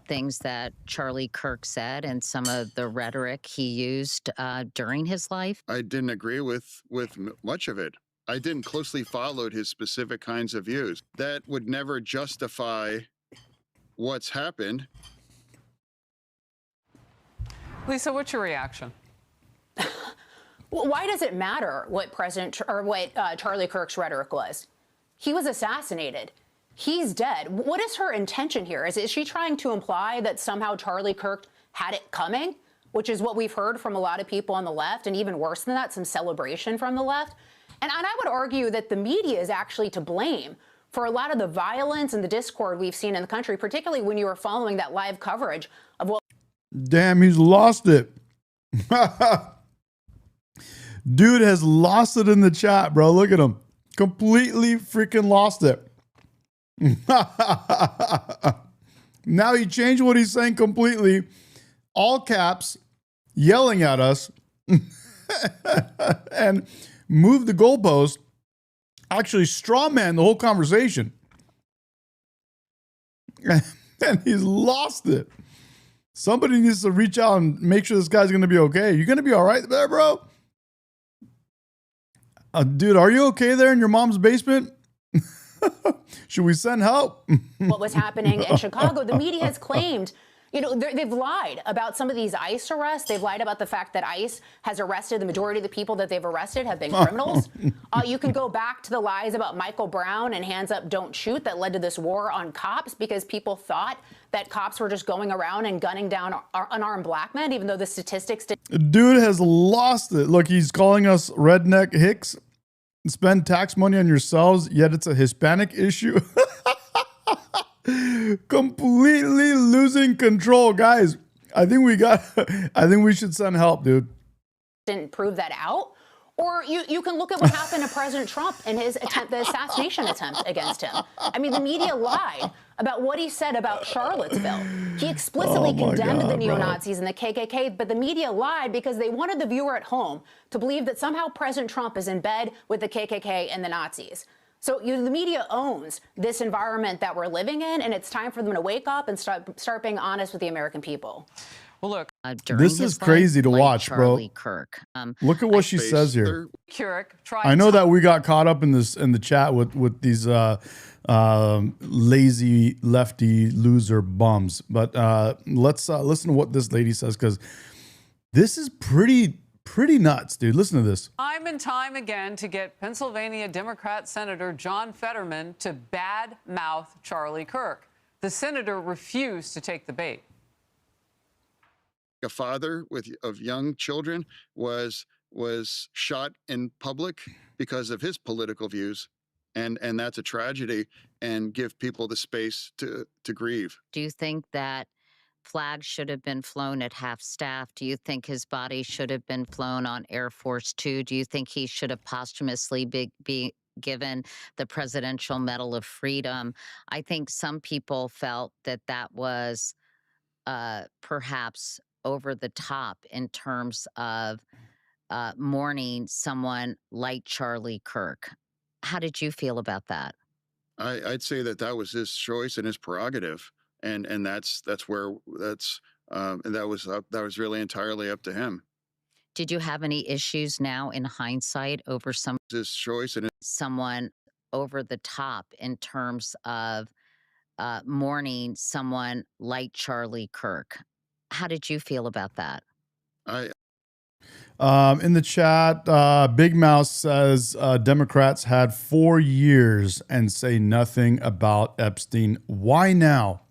[SPEAKER 16] Things that Charlie Kirk said and some of the rhetoric he used during his life?
[SPEAKER 15] I didn't agree with much of it. I didn't closely follow his specific kinds of views. That would never justify what's happened.
[SPEAKER 11] Lisa, what's your reaction?
[SPEAKER 14] Well, why does it matter what Charlie Kirk's rhetoric was? He was assassinated. He's dead. What is her intention here? Is she trying to imply that somehow Charlie Kirk had it coming, which is what we've heard from a lot of people on the left, and even worse than that, some celebration from the left? And I would argue that the media is actually to blame for a lot of the violence and the discord we've seen in the country, particularly when you were following that live coverage of what...
[SPEAKER 1] Damn, he's lost it. Dude has lost it in the chat, bro. Look at him. Completely freaking lost it. Now he changed what he's saying completely. All caps, yelling at us. And moved the goalpost. Actually strawman the whole conversation. And he's lost it. Somebody needs to reach out and make sure this guy's going to be okay. You going to be all right there, bro? Dude, are you okay there in your mom's basement? Should we send help?
[SPEAKER 14] What was happening in Chicago? The media has claimed You know, they've lied about some of these ICE arrests. They've lied about the fact that ICE has arrested the majority of the people that they've arrested have been criminals. You can go back to the lies about Michael Brown and hands up, don't shoot that led to this war on cops because people thought that cops were just going around and gunning down unarmed black men, even though the statistics didn't.
[SPEAKER 1] Dude has lost it. Look, he's calling us redneck hicks. Spend tax money on yourselves, yet it's a Hispanic issue. Completely losing control, guys. I think we should send help, dude.
[SPEAKER 14] Didn't prove that out. Or you can look at what happened to President Trump and his attempt, the assassination attempt against him. I mean, the media lied about what he said about Charlottesville. He explicitly condemned the neo-Nazis and the KKK, but the media lied because they wanted the viewer at home to believe that somehow President Trump is in bed with the KKK and the Nazis. So the media owns this environment that we're living in, and it's time for them to wake up and start being honest with the American people.
[SPEAKER 11] Well, look,
[SPEAKER 1] this is crazy to watch, bro.
[SPEAKER 16] Kirk.
[SPEAKER 1] Look at what she says here.
[SPEAKER 11] I
[SPEAKER 1] know that we got caught up in the chat with these lazy lefty loser bums, but let's listen to what this lady says, because this is pretty nuts, dude. Listen to this.
[SPEAKER 11] Time and time again to get Pennsylvania Democrat Senator John Fetterman to badmouth Charlie Kirk. The senator refused to take the bait.
[SPEAKER 15] A father of young children was shot in public because of his political views, and that's a tragedy, and give people the space to grieve.
[SPEAKER 16] Do you think that flags should have been flown at half staff? Do you think his body should have been flown on Air Force 2? Do you think he should have posthumously be given the Presidential Medal of Freedom? I think some people felt that that was perhaps over the top in terms of mourning someone like Charlie Kirk. How did you feel about that?
[SPEAKER 15] I'd say that was his choice and his prerogative, and that was really entirely up to him.
[SPEAKER 16] Did you have any issues now in hindsight over
[SPEAKER 15] his choice and
[SPEAKER 16] someone over the top in terms of mourning someone like Charlie Kirk? How did you feel about that?
[SPEAKER 1] In the chat, Big Mouse says Democrats had 4 years and say nothing about Epstein. Why now?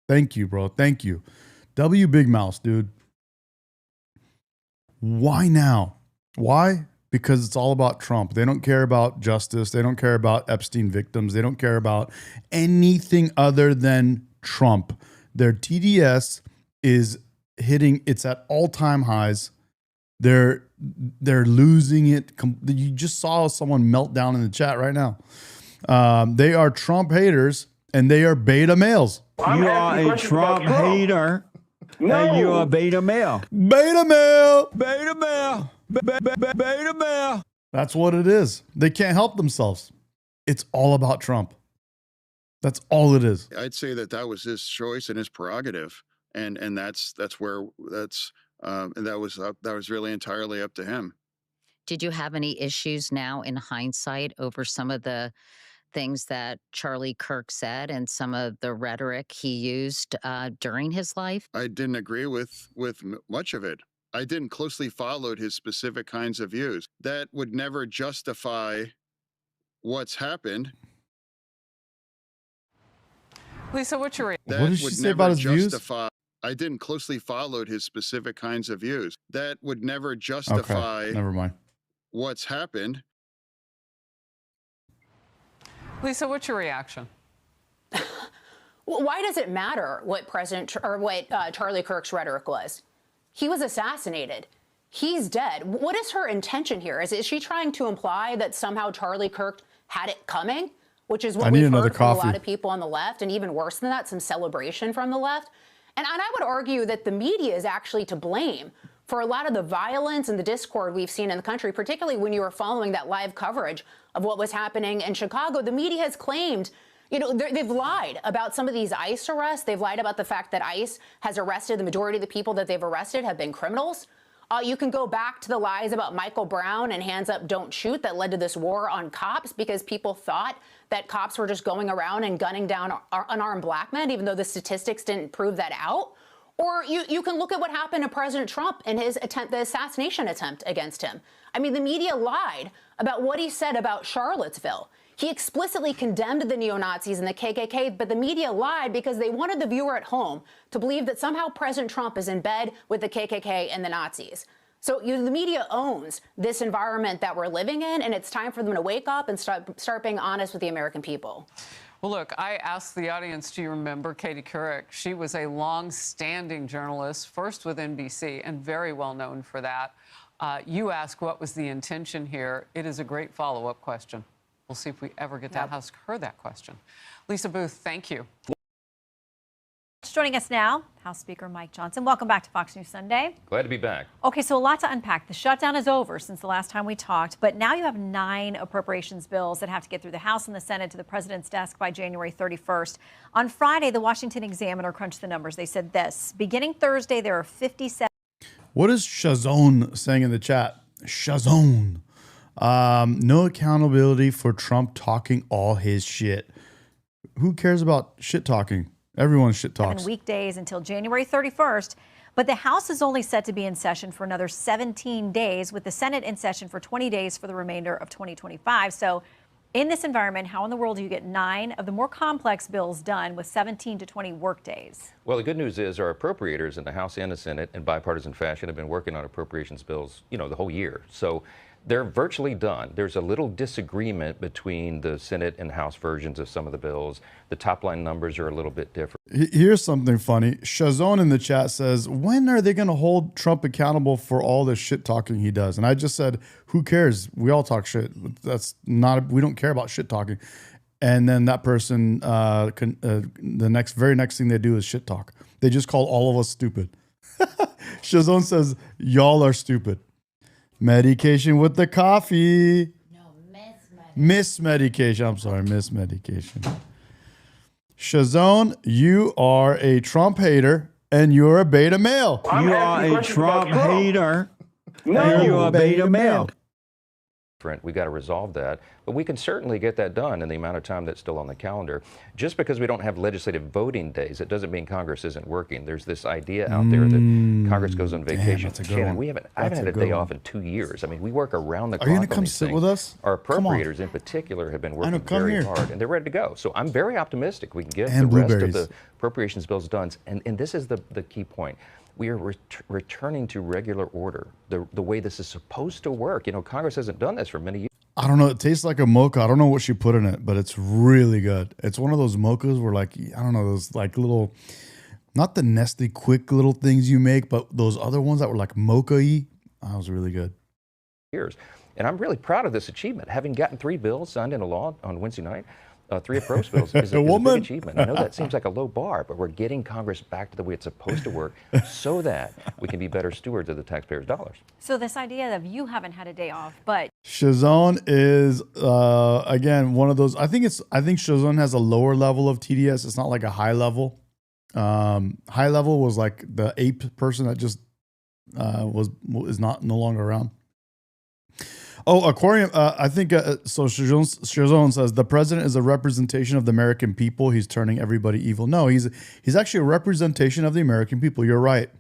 [SPEAKER 1] Thank you, bro. Thank you. W Big Mouse, dude. Why now? Why? Because it's all about Trump. They don't care about justice. They don't care about Epstein victims. They don't care about anything other than Trump. Their TDS is it's at all-time highs. They're losing it. You just saw someone melt down in the chat right now. They are Trump haters, and they are beta males.
[SPEAKER 9] You are a Trump hater, and you are a beta male.
[SPEAKER 1] Beta male.
[SPEAKER 9] Beta male. Beta male.
[SPEAKER 1] That's what it is. They can't help themselves. It's all about Trump. That's all it is.
[SPEAKER 15] I'd say that was his choice and his prerogative, and that was really entirely up to him.
[SPEAKER 16] Did you have any issues now in hindsight over some of the things that Charlie Kirk said and some of the rhetoric he used during his life?
[SPEAKER 15] I didn't agree with much of it. I didn't closely follow his specific kinds of views. That would never justify what's happened.
[SPEAKER 11] Lisa, what's your
[SPEAKER 1] What did she say about his views?
[SPEAKER 15] I didn't closely follow his specific kinds of views. That would never justify
[SPEAKER 1] never mind.
[SPEAKER 15] What's happened.
[SPEAKER 11] Lisa, what's your reaction?
[SPEAKER 14] Why does it matter what Charlie Kirk's rhetoric was? He was assassinated. He's dead. What is her intention here? Is she trying to imply that somehow Charlie Kirk had it coming? Which is what we've heard from a lot of people on the left, and even worse than that, some celebration from the left. And I would argue that the media is actually to blame for a lot of the violence and the discord we've seen in the country, particularly when you were following that live coverage of what was happening in Chicago. The media has claimed, they've lied about some of these ICE arrests. They've lied about the fact that ICE has arrested the majority of the people that they've arrested have been criminals. You can go back to the lies about Michael Brown and hands up, don't shoot that led to this war on cops because people thought that cops were just going around and gunning down unarmed black men, even though the statistics didn't prove that out. Or you can look at what happened to President Trump and his the assassination attempt against him. I mean, the media lied about what he said about Charlottesville. He explicitly condemned the neo-Nazis and the KKK, but the media lied because they wanted the viewer at home to believe that somehow President Trump is in bed with the KKK and the Nazis. So the media owns this environment that we're living in, and it's time for them to wake up and start being honest with the American people.
[SPEAKER 11] Well, look, I asked the audience, do you remember Katie Couric? She was a long-standing journalist, first with NBC, and very well known for that. You ask what was the intention here. It is a great follow-up question. We'll see if we ever get to ask her that question. Lisa Booth, thank you.
[SPEAKER 17] Joining us now, House Speaker Mike Johnson. Welcome back to Fox News Sunday.
[SPEAKER 18] Glad to be back.
[SPEAKER 17] Okay, so a lot to unpack. The shutdown is over since the last time we talked, but now you have 9 appropriations bills that have to get through the House and the Senate to the president's desk by January 31st. On Friday, the Washington Examiner crunched the numbers. They said this: beginning Thursday, there are 57.
[SPEAKER 1] What is Shazone saying in the chat? Shazone. No accountability for Trump talking all his shit. Who cares about shit talking? Everyone shit talks.
[SPEAKER 17] Weekdays until January 31st. But the House is only set to be in session for another 17 days, with the Senate in session for 20 days for the remainder of 2025. So in this environment, how in the world do you get 9 of the more complex bills done with 17 to 20 work days?
[SPEAKER 18] Well, the good news is our appropriators in the House and the Senate in bipartisan fashion have been working on appropriations bills, the whole year. So they're virtually done. There's a little disagreement between the Senate and House versions of some of the bills. The top line numbers are a little bit different.
[SPEAKER 1] Here's something funny. Shazone in the chat says, when are they going to hold Trump accountable for all the shit talking he does? And I just said, who cares? We all talk shit. We don't care about shit talking. And then that person, the very next thing they do is shit talk. They just call all of us stupid. Shazone says, y'all are stupid. Medication with the coffee. No, Miss Medication. I'm sorry, Miss Medication. Shazone, you are a Trump hater and you're a beta male.
[SPEAKER 9] You are a Trump hater and you're a beta male.
[SPEAKER 18] We got to resolve that, but we can certainly get that done in the amount of time that's still on the calendar. Just because we don't have legislative voting days, it doesn't mean Congress isn't working. There's this idea out there that Congress goes on vacation.
[SPEAKER 1] Damn,
[SPEAKER 18] I haven't had a day off in 2 years. I mean, we work around the clock.
[SPEAKER 1] Are you going to come sit with us?
[SPEAKER 18] Our appropriators in particular have been working very hard, and they're ready to go. So I'm very optimistic we can get the rest of the appropriations bills done. And this is the key point. We are returning to regular order, the way this is supposed to work. Congress hasn't done this for many years.
[SPEAKER 1] I don't know. It tastes like a mocha. I don't know what she put in it, but it's really good. It's one of those mochas where, those little, not the Nestle quick little things you make, but those other ones that were like mocha-y. That was really good.
[SPEAKER 18] And I'm really proud of this achievement. Having gotten 3 bills signed into law on Wednesday night, 3 approach bills is a big achievement. I know that seems like a low bar, but we're getting Congress back to the way it's supposed to work so that we can be better stewards of the taxpayers' dollars.
[SPEAKER 17] So this idea of you haven't had a day off, but
[SPEAKER 1] Shazone is again one of those. I think Shazone has a lower level of TDS. It's not like a high level. High level was like the ape person that just is no longer around. Oh, Aquarium, I think, so Shazone says, the president is a representation of the American people. He's turning everybody evil. No, he's actually a representation of the American people. You're right.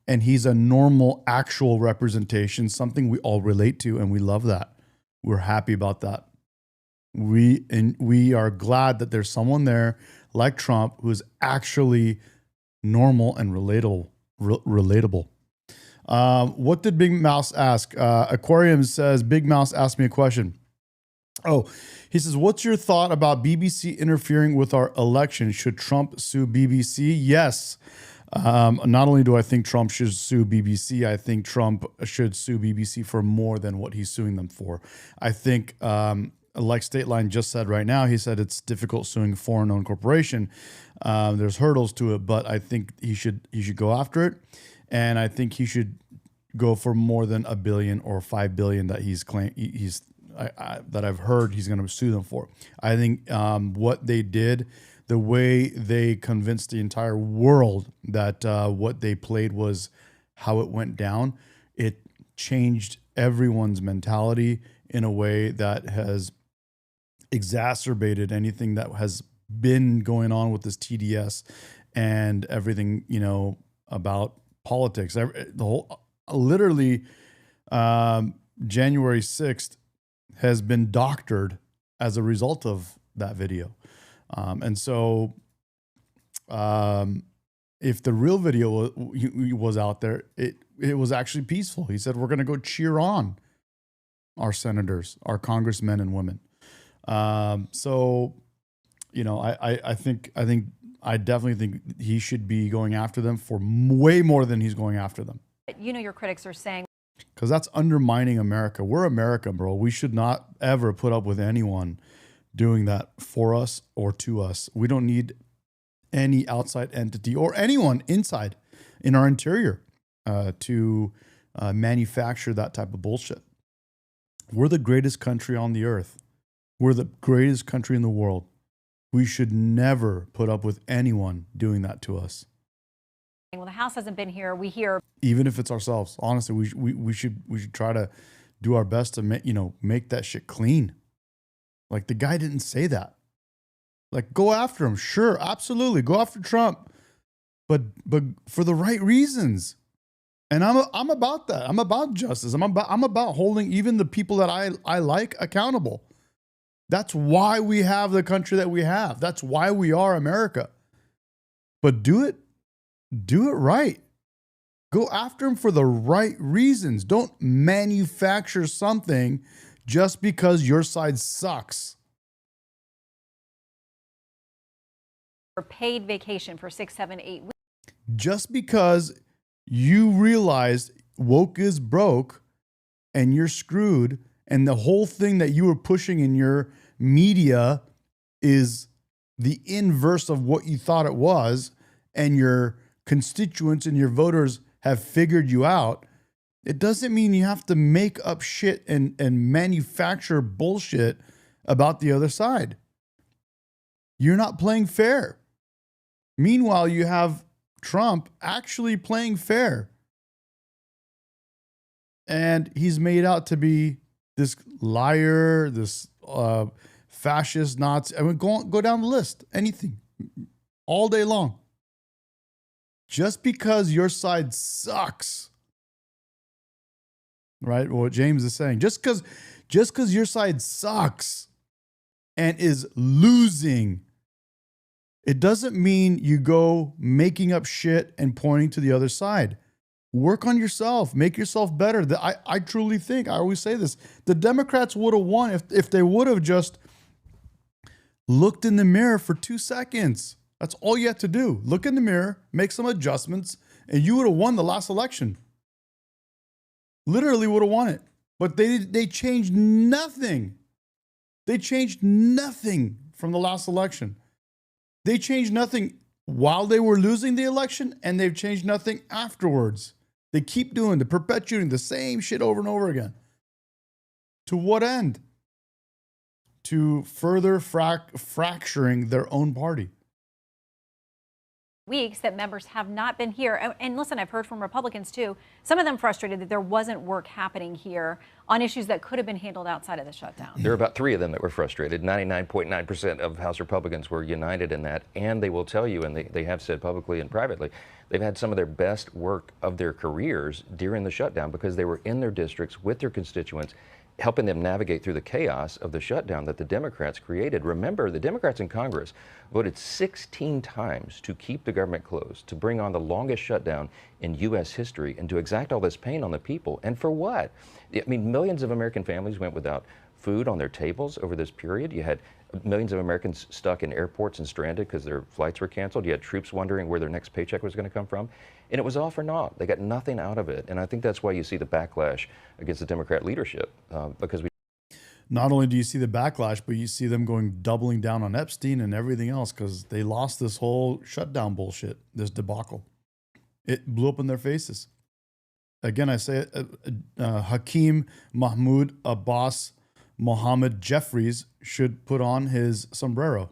[SPEAKER 1] And he's a normal, actual representation, something we all relate to, and we love that. We're happy about that. We are glad that there's someone there like Trump who is actually normal and relatable. What did Big Mouse ask? Aquarium says, Big Mouse asked me a question. Oh, he says, what's your thought about BBC interfering with our election? Should Trump sue BBC? Yes. Not only do I think Trump should sue BBC, I think Trump should sue BBC for more than what he's suing them for. I think, like State Line just said right now, he said it's difficult suing a foreign-owned corporation. There's hurdles to it, but I think he should go after it. And I think he should go for more than $1 billion or $5 billion that that I've heard he's going to sue them for. I think what they did, the way they convinced the entire world that what they played was how it went down, it changed everyone's mentality in a way that has exacerbated anything that has been going on with this TDS and everything, about politics. The whole, literally, January 6th has been doctored as a result of that video. And so if the real video was out there, it was actually peaceful. He said, we're going to go cheer on our senators, our congressmen and women. So, you know, I definitely think he should be going after them for way more than he's going after them.
[SPEAKER 17] You know, your critics are saying,
[SPEAKER 1] because that's undermining America. We're America, bro. We should not ever put up with anyone doing that for us or to us. We don't need any outside entity or anyone inside in our interior to manufacture that type of bullshit. We're the greatest country on the earth. We're the greatest country in the world. We should never put up with anyone doing that to us.
[SPEAKER 17] well, the House hasn't been here. We hear,
[SPEAKER 1] Even if it's ourselves, honestly, we should try to do our best to make that shit clean. Like, the guy didn't say that. Like, go after him, sure, absolutely, go after Trump, but for the right reasons. And I'm about that. I'm about justice. I'm about holding even the people that I like accountable. That's why we have the country that we have. That's why we are America. But do it right. Go after him for the right reasons. Don't manufacture something just because your side sucks.
[SPEAKER 17] for paid vacation for 6, 7, 8 weeks.
[SPEAKER 1] Just because you realized woke is broke and you're screwed, and the whole thing that you were pushing in your media is the inverse of what you thought it was, and your constituents and your voters have figured you out, it doesn't mean you have to make up shit and manufacture bullshit about the other side. You're not playing fair. Meanwhile, you have Trump actually playing fair. And he's made out to be this liar, this fascist Nazi. I mean, go down the list. Anything. All day long. Just because your side sucks. Right? What James is saying. Just because your side sucks and is losing, it doesn't mean you go making up shit and pointing to the other side. Work on yourself. Make yourself better. I truly think, I always say this, the Democrats would have won if they would have just looked in the mirror for 2 seconds. That's all you had to do. Look in the mirror, make some adjustments, and you would have won the last election. Literally would have won it. But they changed nothing. They changed nothing from the last election. They changed nothing while they were losing the election, and they've changed nothing afterwards. They keep perpetuating the same shit over and over again. To what end? To further fracturing their own party.
[SPEAKER 17] Weeks that members have not been here. And listen, I've heard from Republicans too, some of them frustrated that there wasn't work happening here on issues that could have been handled outside of the shutdown.
[SPEAKER 18] There were about 3 of them that were frustrated. 99.9% of House Republicans were united in that. And they will tell you, and they have said publicly and privately, they've had some of their best work of their careers during the shutdown because they were in their districts with their constituents, helping them navigate through the chaos of the shutdown that the Democrats created. Remember, the Democrats in Congress voted 16 times to keep the government closed, to bring on the longest shutdown in U.S. history, and to exact all this pain on the people. And for what? I mean, millions of American families went without food on their tables over this period. You had millions of Americans stuck in airports and stranded because their flights were canceled. You had troops wondering where their next paycheck was going to come from. And it was all for naught. They got nothing out of it. And I think that's why you see the backlash against the Democrat leadership, because we...
[SPEAKER 1] Not only do you see the backlash, but you see them doubling down on Epstein and everything else because they lost this whole shutdown bullshit, this debacle. It blew up in their faces. Again, I say it, Hakeem Mahmoud Abbas Mohammed Jeffries should put on his sombrero.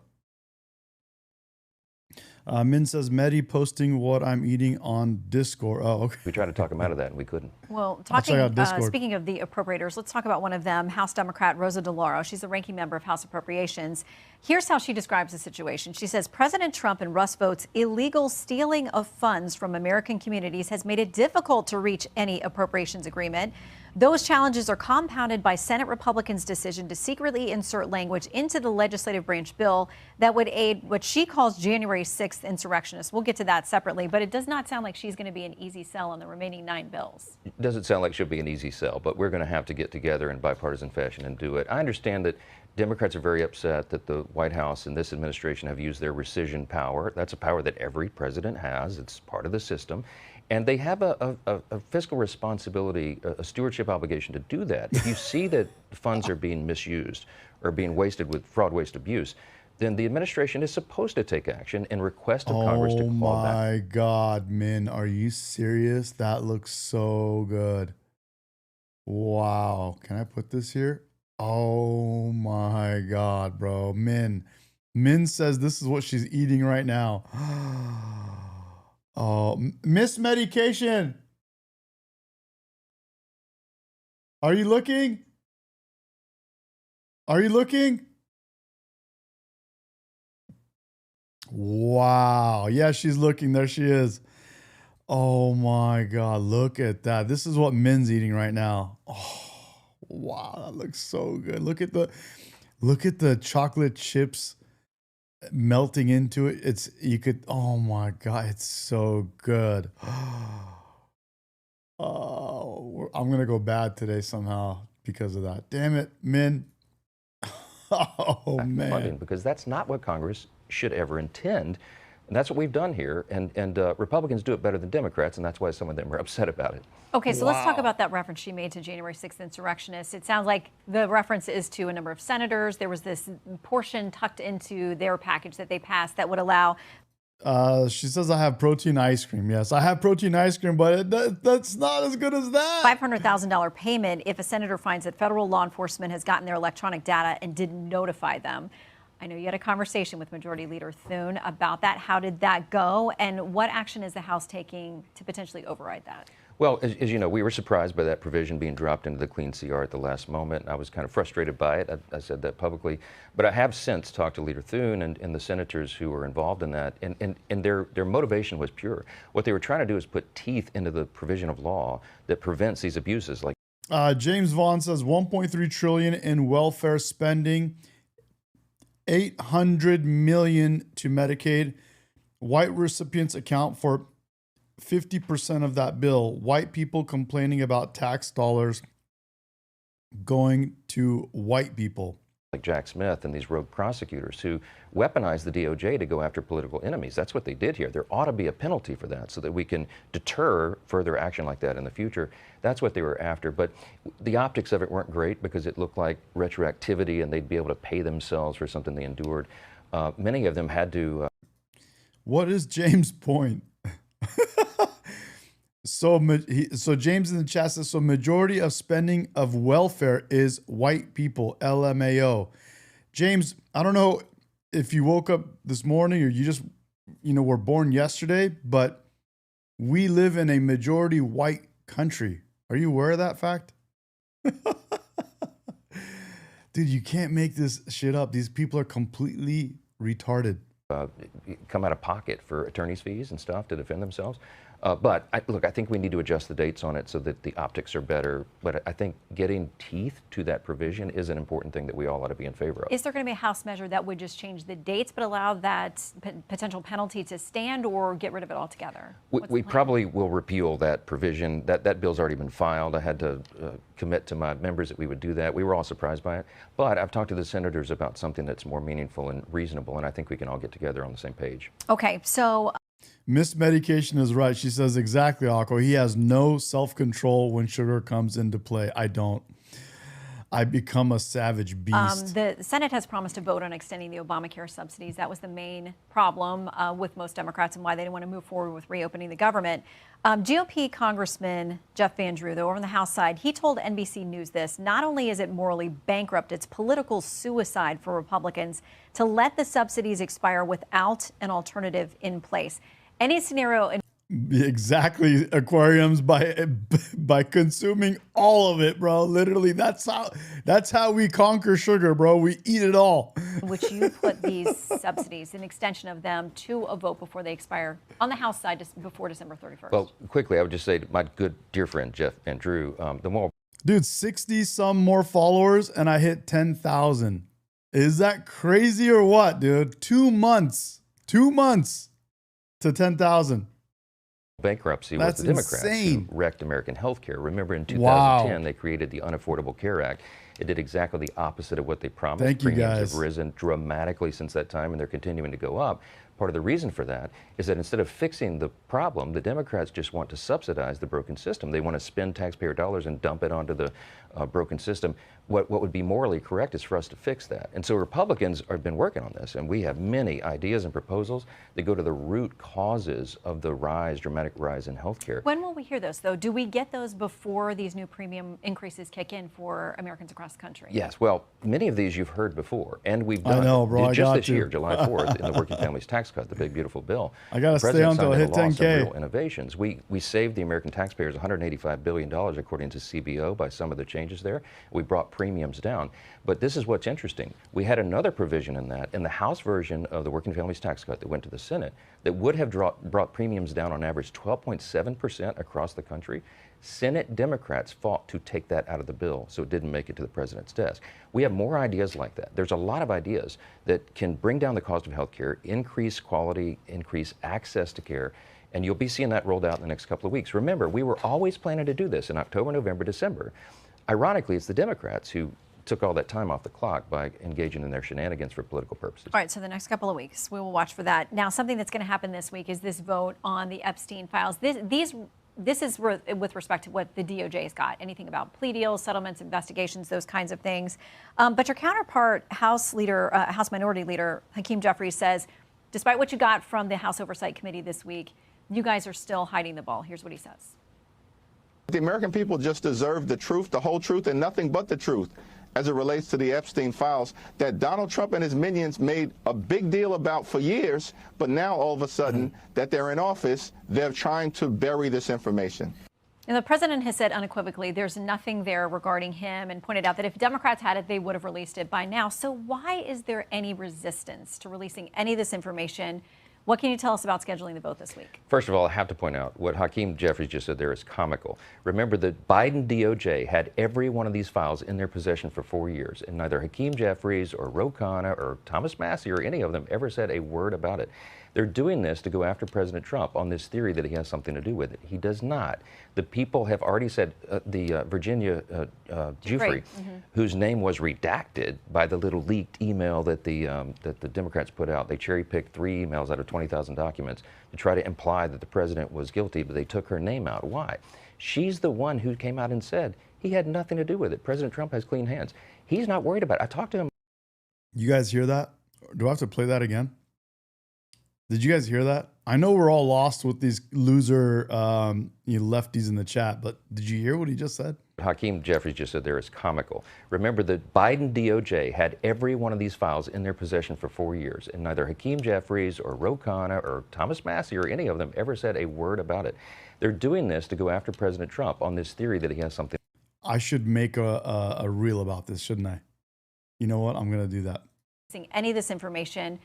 [SPEAKER 1] Min says, Medi posting what I'm eating on Discord. Oh, okay.
[SPEAKER 18] We tried to talk him out of that and we couldn't.
[SPEAKER 17] Well, speaking of the appropriators, let's talk about one of them, House Democrat Rosa DeLauro. She's the ranking member of House Appropriations. Here's how she describes the situation. She says President Trump and Russ Vought's illegal stealing of funds from American communities has made it difficult to reach any appropriations agreement. Those challenges are compounded by Senate Republicans' decision to secretly insert language into the legislative branch bill that would aid what she calls January 6th insurrectionists. We'll get to that separately, but it does not sound like she's going to be an easy sell on the remaining 9 bills.
[SPEAKER 18] It doesn't sound like she'll be an easy sell, but we're going to have to get together in bipartisan fashion and do it. I understand that Democrats are very upset that the White House and this administration have used their rescission power. That's a power that every president has. It's part of the system. And they have a fiscal responsibility, a stewardship obligation to do that. If you see that funds are being misused or being wasted with fraud, waste, abuse, then the administration is supposed to take action and request of Congress to claw back.
[SPEAKER 1] Oh my God, Min, are you serious? That looks so good. Wow. Can I put this here? Oh my God, bro. Min says this is what she's eating right now. Oh, Miss Medication. Are you looking? Are you looking? Wow. Yeah, she's looking. There she is. Oh my God. Look at that. This is what Min's eating right now. Oh, wow. That looks so good. Look at the chocolate chips melting into it. Oh my God, it's so good. Oh, I'm gonna go bad today somehow because of that. Damn it, Min. Oh man.
[SPEAKER 18] Because that's not what Congress should ever intend. And that's what we've done here. And Republicans do it better than Democrats, and that's why some of them are upset about it.
[SPEAKER 17] Okay, so let's talk about that reference she made to January 6th insurrectionists. It sounds like the reference is to a number of senators. There was this portion tucked into their package that they passed that would allow.
[SPEAKER 1] She says I have protein ice cream. Yes, I have protein ice cream, but that's not as good as that.
[SPEAKER 17] $500,000 payment if a senator finds that federal law enforcement has gotten their electronic data and didn't notify them. I know you had a conversation with Majority Leader Thune about that. How did that go? And what action is the House taking to potentially override that?
[SPEAKER 18] Well, as you know, we were surprised by that provision being dropped into the clean CR at the last moment. I was kind of frustrated by it. I said that publicly. But I have since talked to Leader Thune and the senators who were involved in that, and their motivation was pure. What they were trying to do is put teeth into the provision of law that prevents these abuses. Like
[SPEAKER 1] James Vaughn says $1.3 trillion in welfare spending, $800 million to Medicaid. White recipients account for 50% of that bill. White people complaining about tax dollars going to white people.
[SPEAKER 18] Like Jack Smith and these rogue prosecutors who weaponize the DOJ to go after political enemies. That's what they did here. There ought to be a penalty for that so that we can deter further action like that in the future. That's what they were after. But the optics of it weren't great because it looked like retroactivity and they'd be able to pay themselves for something they endured. Many of them had to...
[SPEAKER 1] What is James' point? So James in the chat says, so majority of spending of welfare is white people, LMAO. James, I don't know if you woke up this morning or you just, were born yesterday, but we live in a majority white country. Are you aware of that fact? Dude, you can't make this shit up. These people are completely retarded.
[SPEAKER 18] Come out of pocket for attorney's fees and stuff to defend themselves. But I think we need to adjust the dates on it so that the optics are better. But I think getting teeth to that provision is an important thing that we all ought to be in favor of.
[SPEAKER 17] Is there going to be a House measure that would just change the dates but allow that potential penalty to stand or get rid of it altogether?
[SPEAKER 18] We probably will repeal that provision. That bill's already been filed. I had to commit to my members that we would do that. We were all surprised by it. But I've talked to the senators about something that's more meaningful and reasonable, and I think we can all get together on the same page.
[SPEAKER 17] Okay, so...
[SPEAKER 1] Miss Medication is right. She says exactly, Akko. He has no self-control when sugar comes into play. I don't. I become a savage beast.
[SPEAKER 17] The Senate has promised to vote on extending the Obamacare subsidies. That was the main problem with most Democrats and why they didn't want to move forward with reopening the government. GOP Congressman Jeff Van Drew, though, over on the House side, he told NBC News this: not only is it morally bankrupt, it's political suicide for Republicans to let the subsidies expire without an alternative in place. Any scenario...
[SPEAKER 1] Exactly, aquariums by consuming all of it, bro. Literally, that's how we conquer sugar, bro. We eat it all.
[SPEAKER 17] Which you put these subsidies, an extension of them, to a vote before they expire on the House side before December 31st.
[SPEAKER 18] Well, quickly, I would just say to my good dear friend Jeff and Drew, the more.
[SPEAKER 1] Dude, 60 some more followers, and I hit 10,000. Is that crazy or what, dude? 2 months to 10,000.
[SPEAKER 18] Bankruptcy
[SPEAKER 1] That's
[SPEAKER 18] was the Democrats
[SPEAKER 1] insane.
[SPEAKER 18] who wrecked American health care. Remember in 2010, they created the Unaffordable Care Act. It did exactly the opposite of what they promised.
[SPEAKER 1] Thank you,
[SPEAKER 18] Premiums
[SPEAKER 1] guys.
[SPEAKER 18] have risen dramatically since that time, and they're continuing to go up. Part of the reason for that is that instead of fixing the problem, the Democrats just want to subsidize the broken system. They want to spend taxpayer dollars and dump it onto the broken system. What would be morally correct is for us to fix that. And so Republicans have been working on this, and we have many ideas and proposals that go to the root causes of the dramatic rise in health care.
[SPEAKER 17] When will we hear those, though? Do we get those before these new premium increases kick in for Americans across the country?
[SPEAKER 18] Yes, well, many of these you've heard before, and we've done
[SPEAKER 1] I know, bro.
[SPEAKER 18] just
[SPEAKER 1] I got
[SPEAKER 18] this
[SPEAKER 1] you.
[SPEAKER 18] year, July 4th, in the Working Families Tax Cut, the big beautiful bill.
[SPEAKER 1] I gotta stay on until I hit 10K.
[SPEAKER 18] Real innovations. We saved the American taxpayers $185 billion, according to CBO, by some of the changes there. We brought premiums down. But this is what's interesting. We had another provision in that, in the House version of the Working Families Tax Cut that went to the Senate, that would have brought premiums down on average 12.7% across the country. Senate Democrats fought to take that out of the bill, so it didn't make it to the president's desk. We have more ideas like that. There's a lot of ideas that can bring down the cost of health care, increase quality, increase access to care, and you'll be seeing that rolled out in the next couple of weeks. Remember, we were always planning to do this in October, November, December. Ironically, it's the Democrats who took all that time off the clock by engaging in their shenanigans for political purposes.
[SPEAKER 17] All right, so the next couple of weeks, we will watch for that. Now, something that's going to happen this week is this vote on the Epstein files. This is with respect to what the DOJ's got, anything about plea deals, settlements, investigations, those kinds of things. But your counterpart, House Minority Leader Hakeem Jeffries, says, despite what you got from the House Oversight Committee this week, you guys are still hiding the ball. Here's what he says.
[SPEAKER 19] The American people just deserve the truth, the whole truth, and nothing but the truth as it relates to the Epstein files that Donald Trump and his minions made a big deal about for years, but now all of a sudden that they're in office, they're trying to bury this information.
[SPEAKER 17] And the president has said unequivocally there's nothing there regarding him and pointed out that if Democrats had it, they would have released it by now. So why is there any resistance to releasing any of this information? What can you tell us about scheduling the vote this week?
[SPEAKER 18] First of all, I have to point out what Hakeem Jeffries just said there is comical. Remember, the Biden DOJ had every one of these files in their possession for 4 years, and neither Hakeem Jeffries or Ro Khanna or Thomas Massie or any of them ever said a word about it. They're doing this to go after President Trump on this theory that he has something to do with it. He does not. The people have already said, Virginia Giuffre, whose name was redacted by the little leaked email that the Democrats put out. They cherry-picked 3 emails out of 20,000 documents to try to imply that the president was guilty, but they took her name out. Why? She's the one who came out and said he had nothing to do with it. President Trump has clean hands. He's not worried about it. I talked to him.
[SPEAKER 1] You guys hear that? Do I have to play that again? Did you guys hear that? I know we're all lost with these loser lefties in the chat, but did you hear what he just said?
[SPEAKER 18] Hakeem Jeffries just said there is comical. Remember, the Biden DOJ had every one of these files in their possession for 4 years, and neither Hakeem Jeffries or Ro Khanna or Thomas Massie or any of them ever said a word about it. They're doing this to go after President Trump on this theory that he has something.
[SPEAKER 1] I should make a reel about this, shouldn't I? You know what? I'm going to do that.
[SPEAKER 17] Any of this information.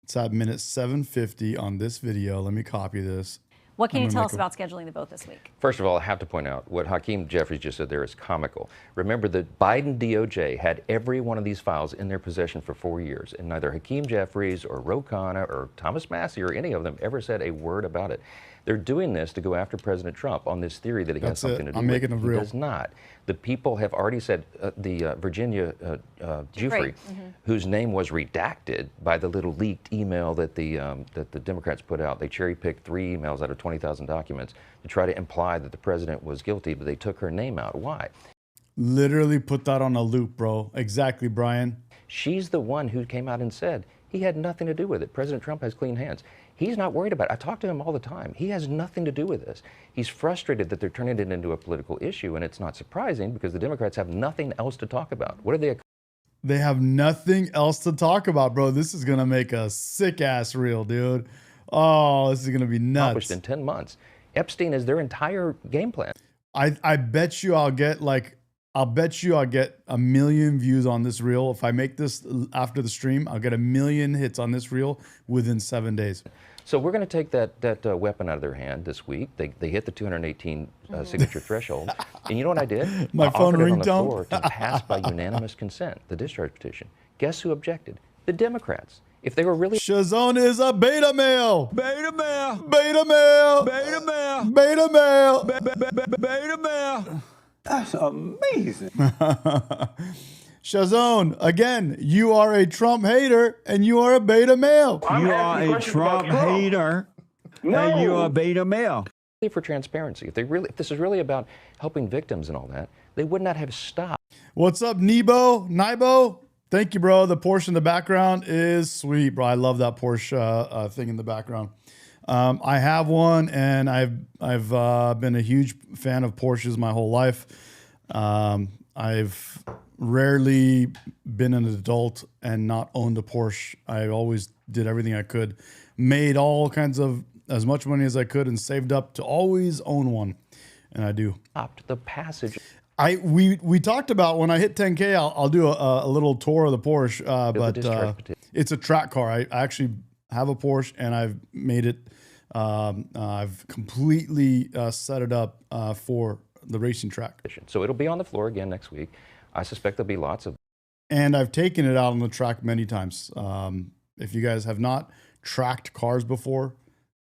[SPEAKER 1] It's at minute 750 on this video. Let me copy this.
[SPEAKER 17] What can you tell us about scheduling the vote this week?
[SPEAKER 18] First of all, I have to point out what Hakeem Jeffries just said there is comical. Remember, the Biden DOJ had every one of these files in their possession for 4 years, and neither Hakeem Jeffries or Ro Khanna or Thomas Massie or any of them ever said a word about it. They're doing this to go after President Trump on this theory that he has something to do with it. He does not. The people have already said, Virginia Giuffre, whose name was redacted by the little leaked email that the Democrats put out. They cherry-picked 3 emails out of 20,000 documents to try to imply that the president was guilty, but they took her name out. Why?
[SPEAKER 1] Literally put that on a loop, bro. Exactly, Brian.
[SPEAKER 18] She's the one who came out and said he had nothing to do with it. President Trump has clean hands. He's not worried about it. I talk to him all the time. He has nothing to do with this. He's frustrated that they're turning it into a political issue, and it's not surprising because the Democrats have nothing else to talk about. What are they?
[SPEAKER 1] They have nothing else to talk about, bro. This is going to make a sick-ass reel, dude. Oh, this is going to be
[SPEAKER 18] accomplished
[SPEAKER 1] nuts.
[SPEAKER 18] in 10 months. Epstein is their entire game plan.
[SPEAKER 1] I bet you I'll get a million views on this reel. If I make this after the stream, I'll get 1 million hits on this reel within 7 days.
[SPEAKER 18] So we're going to take that weapon out of their hand this week. They hit the 218 signature threshold. And you know what I did?
[SPEAKER 1] My
[SPEAKER 18] I
[SPEAKER 1] phone
[SPEAKER 18] offered it on the
[SPEAKER 1] ringtone?
[SPEAKER 18] floor to pass by unanimous consent, the discharge petition. Guess who objected? The Democrats. If they were really...
[SPEAKER 1] Shazone is a beta male.
[SPEAKER 9] Beta male.
[SPEAKER 1] Beta male.
[SPEAKER 9] Beta male.
[SPEAKER 1] Beta male.
[SPEAKER 9] Beta male. That's amazing.
[SPEAKER 1] Shazone, again, you are a Trump hater and you are a beta male.
[SPEAKER 9] You are a Trump hater and you are a beta male.
[SPEAKER 18] For transparency. If this is really about helping victims and all that, they would not have stopped.
[SPEAKER 1] What's up, Nibo? Thank you, bro. The Porsche in the background is sweet, bro. I love that Porsche thing in the background. I have one, and I've been a huge fan of Porsches my whole life. I've rarely been an adult and not owned a Porsche. I always did everything I could, made all kinds of as much money as I could, and saved up to always own one, and I do.
[SPEAKER 18] Stopped the passage.
[SPEAKER 1] We talked about when I hit 10K, I'll do a little tour of the Porsche, but it's a track car. I actually have a Porsche, and I've made it. I've completely set it up for the racing track.
[SPEAKER 18] So it'll be on the floor again next week. I suspect there'll be lots of.
[SPEAKER 1] And I've taken it out on the track many times. If you guys have not tracked cars before,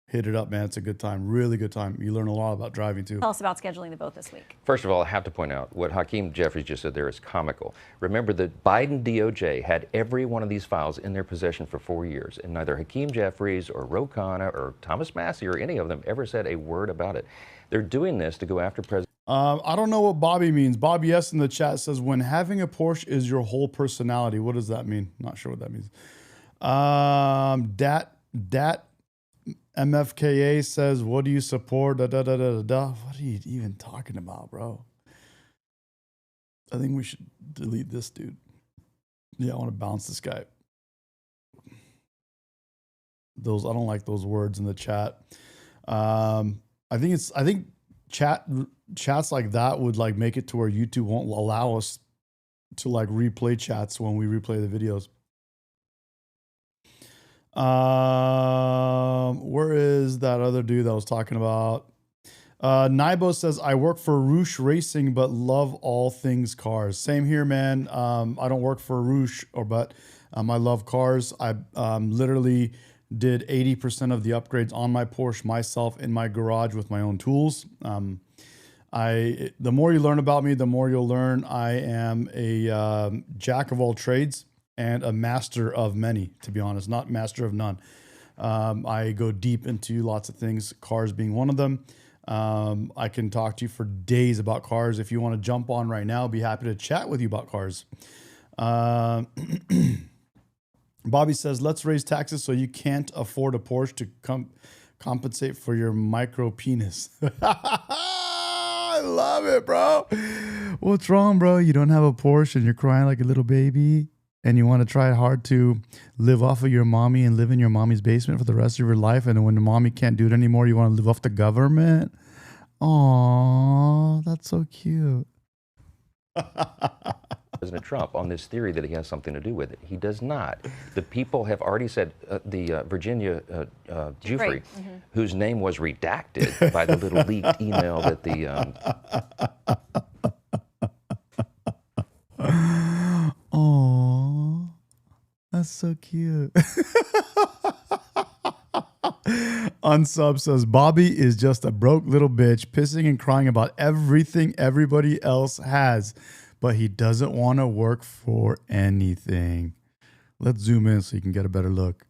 [SPEAKER 1] hit it up, man. It's a good time, really good time. You learn a lot about driving too.
[SPEAKER 17] Tell us about scheduling the vote this week.
[SPEAKER 18] First of all, I have to point out what Hakeem Jeffries just said there is comical. Remember, the Biden DOJ had every one of these files in their possession for 4 years, and neither Hakeem Jeffries or Ro Khanna or Thomas Massie or any of them ever said a word about it. They're doing this to go after President.
[SPEAKER 1] I don't know what Bobby means. Bobby S in the chat says, when having a Porsche is your whole personality. What does that mean? Not sure what that means. Dat MFKA says, what do you support? What are you even talking about, bro? I think we should delete this dude. Yeah, I want to bounce this guy. I don't like those words in the chat. I think chats like that would like make it to where YouTube won't allow us to like replay chats when we replay the videos. Where is that other dude that I was talking about? Nibo says, I work for Roosh Racing, but love all things cars. Same here, man. I don't work for Roosh, but I love cars. I literally did 80% of the upgrades on my Porsche myself in my garage with my own tools. The more you learn about me, the more you'll learn. I am a jack of all trades and a master of many, to be honest, not master of none. I go deep into lots of things, cars being one of them. I can talk to you for days about cars. If you want to jump on right now, I'll be happy to chat with you about cars. Bobby says, let's raise taxes so you can't afford a Porsche to compensate for your micro penis. I love it, bro. What's wrong, bro? You don't have a Porsche and you're crying like a little baby and you want to try hard to live off of your mommy and live in your mommy's basement for the rest of your life. And then when the mommy can't do it anymore, you want to live off the government. Aww, that's so cute.
[SPEAKER 18] President Trump on this theory that he has something to do with it. He does not. The people have already said, the Virginia Giuffre, whose name was redacted by the little leaked email that the...
[SPEAKER 1] Aww, that's so cute. Unsub says, Bobby is just a broke little bitch pissing and crying about everything everybody else has, but he doesn't want to work for anything. Let's zoom in so you can get a better look.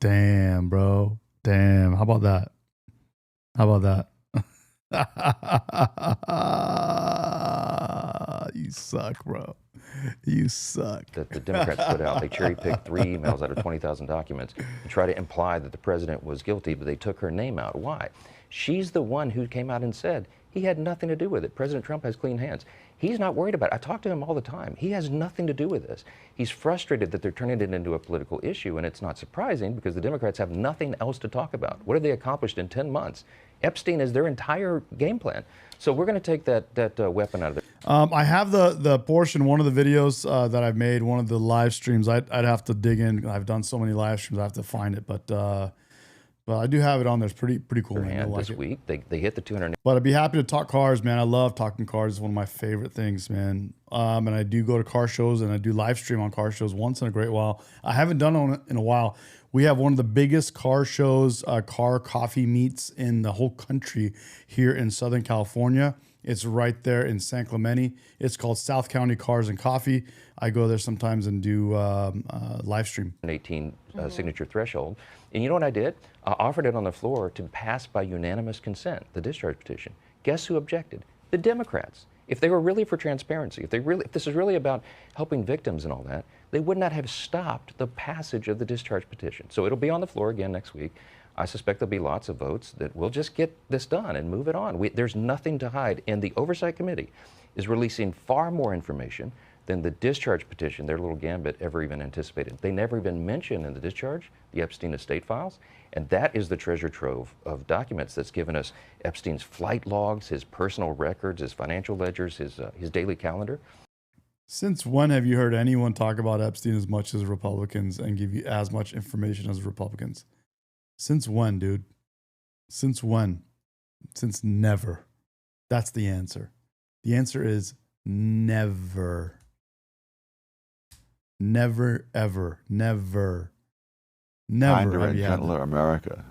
[SPEAKER 1] Damn, bro. Damn. How about that? How about that? You suck, bro. You suck.
[SPEAKER 18] That the Democrats put out. They cherry-picked 3 emails out of 20,000 documents to try to imply that the president was guilty, but they took her name out. Why? She's the one who came out and said he had nothing to do with it. President Trump has clean hands. He's not worried about it. I talk to him all the time. He has nothing to do with this. He's frustrated that they're turning it into a political issue, and it's not surprising because the Democrats have nothing else to talk about. What have they accomplished in 10 months? Epstein is their entire game plan. So we're going to take that weapon out of it. I
[SPEAKER 1] have the portion, one of the videos that I've made, one of the live streams. I'd have to dig in. I've done so many live streams, I have to find it. But I do have it on there. It's pretty cool. Man.
[SPEAKER 18] This week, they hit the 200.
[SPEAKER 1] But I'd be happy to talk cars, man. I love talking cars. It's one of my favorite things, man. And I do go to car shows, and I do live stream on car shows once in a great while. I haven't done it in a while. We have one of the biggest car shows, car coffee meets in the whole country here in Southern California. It's right there in San Clemente. It's called South County Cars and Coffee. I go there sometimes and do live stream.
[SPEAKER 18] An 18 signature threshold. And you know what I did? I offered it on the floor to pass by unanimous consent, the discharge petition. Guess who objected? The Democrats. If they were really for transparency, if this is really about helping victims and all that, they would not have stopped the passage of the discharge petition. So it'll be on the floor again next week. I suspect there'll be lots of votes that we'll just get this done and move it on. There's nothing to hide. And the Oversight Committee is releasing far more information than the discharge petition, their little gambit, ever even anticipated. They never even mentioned in the discharge the Epstein estate files. And that is the treasure trove of documents that's given us Epstein's flight logs, his personal records, his financial ledgers, his daily calendar.
[SPEAKER 1] Since when have you heard anyone talk about Epstein as much as Republicans and give you as much information as Republicans? Since when, dude? Since when? Since never. That's the answer. The answer is never. Never, ever, never. Never.
[SPEAKER 20] Kinder and gentler America.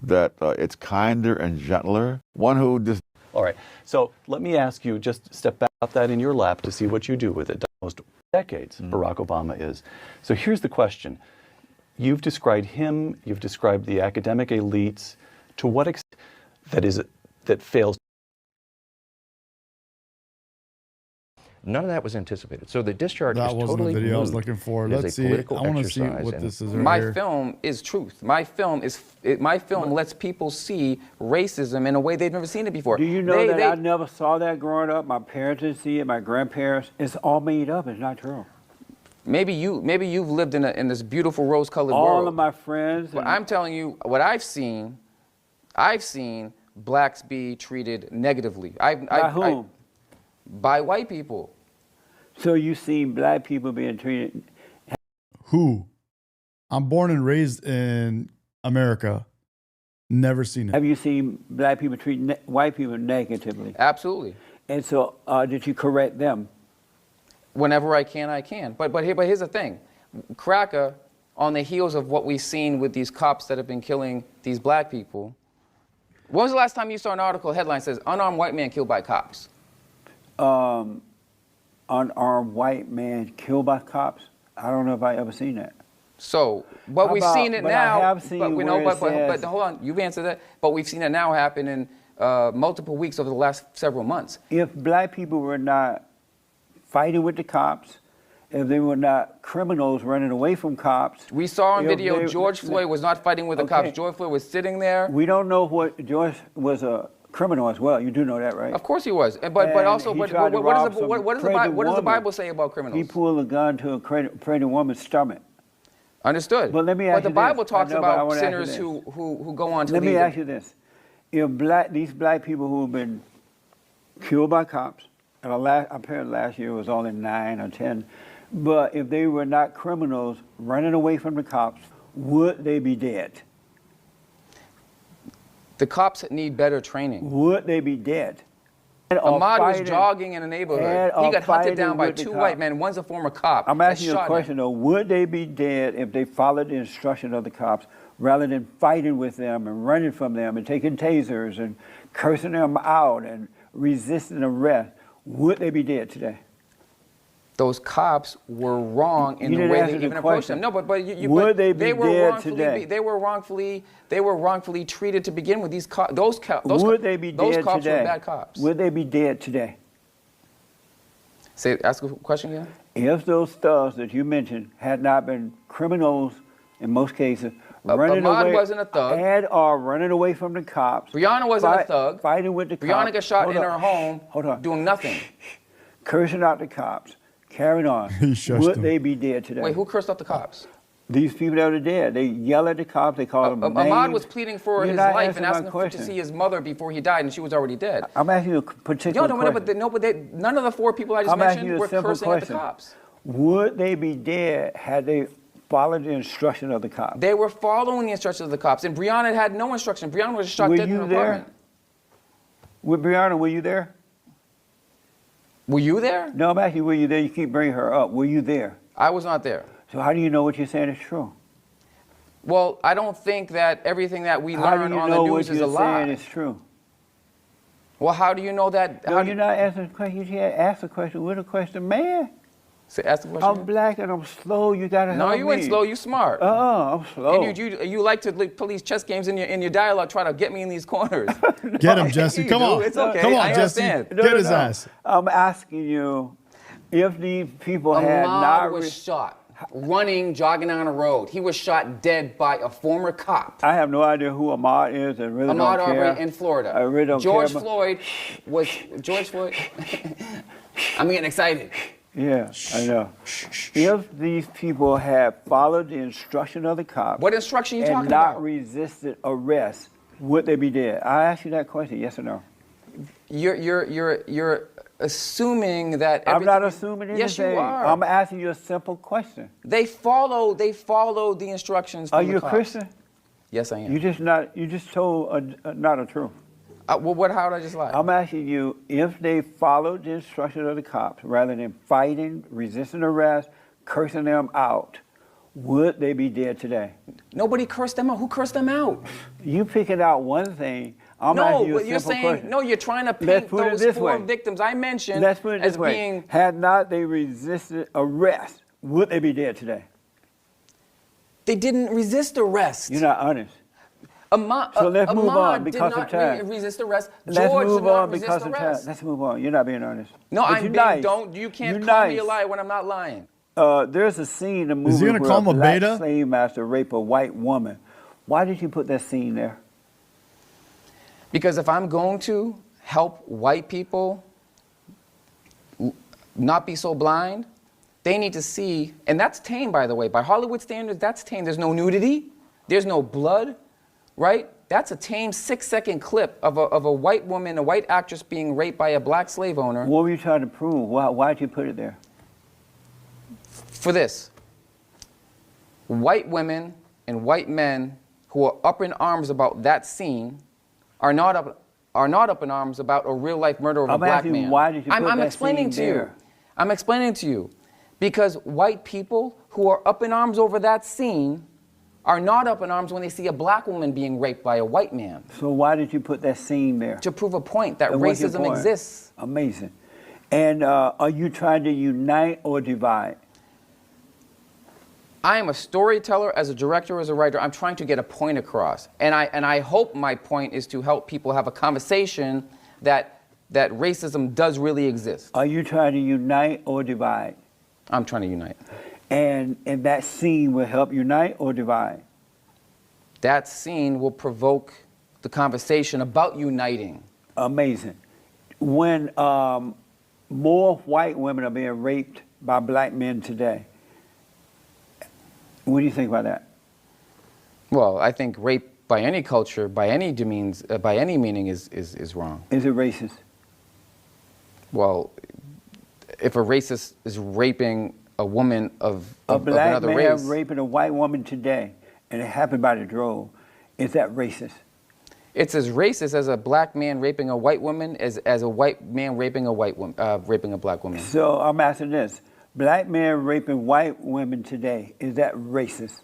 [SPEAKER 20] That it's kinder and gentler. One who just.
[SPEAKER 21] All right. So let me ask you, just step back out that in your lap to see what you do with it. Almost decades, Barack Obama is. So here's the question. You've described him, you've described the academic elites. To what extent that fails?
[SPEAKER 18] None of that was anticipated. So the discharge
[SPEAKER 1] that
[SPEAKER 18] is
[SPEAKER 1] wasn't
[SPEAKER 18] totally
[SPEAKER 1] the video I was
[SPEAKER 18] moot.
[SPEAKER 1] looking for.
[SPEAKER 18] It is
[SPEAKER 1] Let's
[SPEAKER 18] a
[SPEAKER 1] see.
[SPEAKER 18] political
[SPEAKER 1] I want to see
[SPEAKER 18] exercise,
[SPEAKER 1] what
[SPEAKER 18] and
[SPEAKER 1] this is right
[SPEAKER 22] My
[SPEAKER 1] here.
[SPEAKER 22] film is truth. My film lets people see racism in a way they've never seen it before.
[SPEAKER 9] Do you know that I never saw that growing up? My parents didn't see it. My grandparents. It's all made up. It's not true.
[SPEAKER 22] Maybe you've lived in this beautiful rose-colored world.
[SPEAKER 9] All of my friends.
[SPEAKER 22] But I'm telling you, what I've seen blacks be treated negatively.
[SPEAKER 9] By whom?
[SPEAKER 22] By white people.
[SPEAKER 9] So you've seen black people being treated.
[SPEAKER 1] Who? I'm born and raised in America. Never seen it.
[SPEAKER 9] Have you seen black people treat white people negatively?
[SPEAKER 22] Absolutely.
[SPEAKER 9] And so did you correct them?
[SPEAKER 22] Whenever I can, I can. But here's the thing. Cracker, on the heels of what we've seen with these cops that have been killing these black people, when was the last time you saw an article headline says, unarmed white man killed by cops?
[SPEAKER 9] Unarmed white man killed by cops? I don't know if I ever seen that.
[SPEAKER 22] So, but we've seen it now.
[SPEAKER 9] I have seen
[SPEAKER 22] but we know, but hold on, you've answered that. But we've seen it now happen in multiple weeks over the last several months.
[SPEAKER 9] If black people were not fighting with the cops, if they were not criminals running away from cops.
[SPEAKER 22] We saw on video George Floyd was not fighting with the cops. George Floyd was sitting there.
[SPEAKER 9] We don't know what George was a criminal as well. You do know that, right?
[SPEAKER 22] Of course he was. But also, what does the Bible say about criminals?
[SPEAKER 9] He pulled a gun to a pregnant woman's stomach.
[SPEAKER 22] Understood.
[SPEAKER 9] But let me ask you
[SPEAKER 22] the
[SPEAKER 9] this.
[SPEAKER 22] Bible talks about
[SPEAKER 9] sinners
[SPEAKER 22] sinners who go on to
[SPEAKER 9] Let me ask you this. If these black people who have been killed by cops, and apparently last year was only 9 or 10, but if they were not criminals running away from the cops, would they be dead?
[SPEAKER 22] The cops need better training.
[SPEAKER 9] Would they be dead?
[SPEAKER 22] Ahmad was jogging in a neighborhood. He got hunted down by 2 white men. One's a former cop.
[SPEAKER 9] I'm asking you a question though. Would they be dead if they followed the instruction of the cops rather than fighting with them and running from them and taking tasers and cursing them out and resisting arrest? Would they be dead today?
[SPEAKER 22] Those cops were wrong in the way they even approached them. No, but
[SPEAKER 9] would they be dead today?
[SPEAKER 22] They were wrongfully treated to begin with. Those cops
[SPEAKER 9] were bad
[SPEAKER 22] cops.
[SPEAKER 9] Would they be dead today?
[SPEAKER 22] Ask a question again.
[SPEAKER 9] If those thugs that you mentioned had not been criminals in most cases, running
[SPEAKER 22] Ahmaud
[SPEAKER 9] away,
[SPEAKER 22] wasn't a thug.
[SPEAKER 9] and are running away from the cops.
[SPEAKER 22] Breonna wasn't a thug.
[SPEAKER 9] Fighting with the cops.
[SPEAKER 22] Breonna got shot
[SPEAKER 9] Hold
[SPEAKER 22] in
[SPEAKER 9] on.
[SPEAKER 22] her home
[SPEAKER 9] Hold on.
[SPEAKER 22] doing nothing.
[SPEAKER 9] Cursing out the cops, carrying on.
[SPEAKER 1] He shushed
[SPEAKER 9] Would
[SPEAKER 1] them.
[SPEAKER 9] they be dead today?
[SPEAKER 22] Wait, who cursed out the cops?
[SPEAKER 9] These people that are dead, they yell at the cops, they call them names.
[SPEAKER 22] Ahmaud was pleading for
[SPEAKER 9] You're
[SPEAKER 22] his
[SPEAKER 9] not
[SPEAKER 22] life
[SPEAKER 9] answering
[SPEAKER 22] and
[SPEAKER 9] my
[SPEAKER 22] asking to
[SPEAKER 9] question.
[SPEAKER 22] see his mother before he died, and she was already dead.
[SPEAKER 9] I'm asking you a particular question.
[SPEAKER 22] None of the 4 people I just
[SPEAKER 9] I'm asking
[SPEAKER 22] mentioned
[SPEAKER 9] you a
[SPEAKER 22] were
[SPEAKER 9] simple
[SPEAKER 22] cursing at the
[SPEAKER 9] question.
[SPEAKER 22] cops.
[SPEAKER 9] Would they be dead had they followed the instruction of the cops?
[SPEAKER 22] They were following the instructions of the cops, and Breonna had no instruction. Breonna was shot dead in her apartment.
[SPEAKER 9] With Breonna, were you there?
[SPEAKER 22] Were you there?
[SPEAKER 9] No, I'm asking you, were you there? You keep bringing her up. Were you there?
[SPEAKER 22] I was not there.
[SPEAKER 9] So how do you know what you're saying is true?
[SPEAKER 22] Well, I don't think that everything that we
[SPEAKER 9] How do
[SPEAKER 22] learn
[SPEAKER 9] you
[SPEAKER 22] on
[SPEAKER 9] know
[SPEAKER 22] the
[SPEAKER 9] what
[SPEAKER 22] news is a
[SPEAKER 9] you're
[SPEAKER 22] lie.
[SPEAKER 9] saying is true?
[SPEAKER 22] Well, how do you know that?
[SPEAKER 9] No, you're not answering the question. You can't ask the question with a question, man.
[SPEAKER 22] Say, ask the question.
[SPEAKER 9] I'm black and I'm slow. You gotta help me.
[SPEAKER 22] No, you ain't slow. You smart.
[SPEAKER 9] I'm slow.
[SPEAKER 22] And you like to play these chess games in your dialogue, try to get me in these corners.
[SPEAKER 1] Get him, Jesse. Come on.
[SPEAKER 22] It's okay.
[SPEAKER 1] Come on,
[SPEAKER 22] I
[SPEAKER 1] Jesse.
[SPEAKER 22] understand.
[SPEAKER 1] Get his ass.
[SPEAKER 9] I'm asking you, if these people had not...
[SPEAKER 22] Ahmaud was shot running, jogging down a road. He was shot dead by a former cop.
[SPEAKER 9] I have no idea who Ahmaud is. I really
[SPEAKER 22] Ahmaud
[SPEAKER 9] don't care.
[SPEAKER 22] Arbery in Florida.
[SPEAKER 9] I really don't
[SPEAKER 22] George
[SPEAKER 9] care.
[SPEAKER 22] Floyd was George Floyd. I'm getting excited.
[SPEAKER 9] Yeah, I know. If these people had followed the instruction of the cops...
[SPEAKER 22] What instruction are you
[SPEAKER 9] and
[SPEAKER 22] talking
[SPEAKER 9] not
[SPEAKER 22] about?
[SPEAKER 9] resisted arrest, would they be dead? I asked you that question, yes or no?
[SPEAKER 22] You're assuming that
[SPEAKER 9] I'm not
[SPEAKER 22] everything-
[SPEAKER 9] assuming anything.
[SPEAKER 22] Yes, you are.
[SPEAKER 9] I'm asking you a simple question.
[SPEAKER 22] They follow the instructions from
[SPEAKER 9] Are
[SPEAKER 22] the
[SPEAKER 9] you a
[SPEAKER 22] cops.
[SPEAKER 9] Christian?
[SPEAKER 22] Yes, I am.
[SPEAKER 9] You just told not a truth.
[SPEAKER 22] Well, how did I just lie?
[SPEAKER 9] I'm asking you if they followed the instructions of the cops rather than fighting, resisting arrest, cursing them out, would they be dead today?
[SPEAKER 22] Nobody cursed them out. Who cursed them out?
[SPEAKER 9] You picking out one thing. I'm
[SPEAKER 22] no,
[SPEAKER 9] asking you a
[SPEAKER 22] but you're
[SPEAKER 9] simple
[SPEAKER 22] saying
[SPEAKER 9] question.
[SPEAKER 22] no. You're trying to
[SPEAKER 9] Let's
[SPEAKER 22] paint
[SPEAKER 9] put it
[SPEAKER 22] those
[SPEAKER 9] this
[SPEAKER 22] 4
[SPEAKER 9] way.
[SPEAKER 22] victims I mentioned
[SPEAKER 9] Let's put it
[SPEAKER 22] as
[SPEAKER 9] this way.
[SPEAKER 22] being.
[SPEAKER 9] Had not they resisted arrest, would they be dead today?
[SPEAKER 22] They didn't resist arrest.
[SPEAKER 9] You're not honest.
[SPEAKER 22] So
[SPEAKER 9] let's move on because
[SPEAKER 22] did
[SPEAKER 9] of time.
[SPEAKER 22] not resist arrest.
[SPEAKER 9] Let's
[SPEAKER 22] George
[SPEAKER 9] move
[SPEAKER 22] did not
[SPEAKER 9] on
[SPEAKER 22] resist
[SPEAKER 9] because of time.
[SPEAKER 22] arrest.
[SPEAKER 9] Let's move on. You're not being honest.
[SPEAKER 22] No,
[SPEAKER 9] But
[SPEAKER 22] I'm
[SPEAKER 9] you're
[SPEAKER 22] being.
[SPEAKER 9] nice.
[SPEAKER 22] You can't
[SPEAKER 9] You're
[SPEAKER 22] call me
[SPEAKER 9] nice.
[SPEAKER 22] a liar when I'm not lying.
[SPEAKER 9] There's a scene in the movie
[SPEAKER 1] Is he gonna
[SPEAKER 9] where
[SPEAKER 1] call him a
[SPEAKER 9] black
[SPEAKER 1] beta?
[SPEAKER 9] slave master raped a white woman. Why did you put that scene there?
[SPEAKER 22] Because if I'm going to help white people not be so blind, they need to see, and that's tame, by the way. By Hollywood standards, that's tame. There's no nudity. There's no blood, right? That's a tame 6-second clip of a white woman, a white actress being raped by a black slave owner.
[SPEAKER 9] What were you trying to prove? Why'd you put it there?
[SPEAKER 22] For this, white women and white men who are up in arms about that scene are not up in arms about a real life murder of a
[SPEAKER 9] I'm
[SPEAKER 22] black
[SPEAKER 9] asking you,
[SPEAKER 22] man.
[SPEAKER 9] why did you put
[SPEAKER 22] I'm
[SPEAKER 9] that
[SPEAKER 22] explaining
[SPEAKER 9] scene
[SPEAKER 22] to
[SPEAKER 9] there?
[SPEAKER 22] you. I'm explaining to you because white people who are up in arms over that scene are not up in arms when they see a black woman being raped by a white man.
[SPEAKER 9] So why did you put that scene there?
[SPEAKER 22] To prove a point that
[SPEAKER 9] And what's your
[SPEAKER 22] racism
[SPEAKER 9] point?
[SPEAKER 22] exists.
[SPEAKER 9] Amazing. And are you trying to unite or divide?
[SPEAKER 22] I am a storyteller, as a director, as a writer. I'm trying to get a point across. And I hope my point is to help people have a conversation that racism does really exist.
[SPEAKER 9] Are you trying to unite or divide?
[SPEAKER 22] I'm trying to unite.
[SPEAKER 9] And that scene will help unite or divide?
[SPEAKER 22] That scene will provoke the conversation about uniting.
[SPEAKER 9] Amazing. When more white women are being raped by black men today, what do you think about that?
[SPEAKER 22] Well, I think rape by any culture, by any meaning is wrong.
[SPEAKER 9] Is it racist?
[SPEAKER 22] Well, if a racist is raping a woman of
[SPEAKER 9] black
[SPEAKER 22] another
[SPEAKER 9] man
[SPEAKER 22] race,
[SPEAKER 9] raping a white woman today, and it happened by the drove, is that racist?
[SPEAKER 22] it's as racist as a black man raping a white woman as a white man raping a white woman, raping a black woman.
[SPEAKER 9] So I'm asking this. Black men raping white women today, is that racist?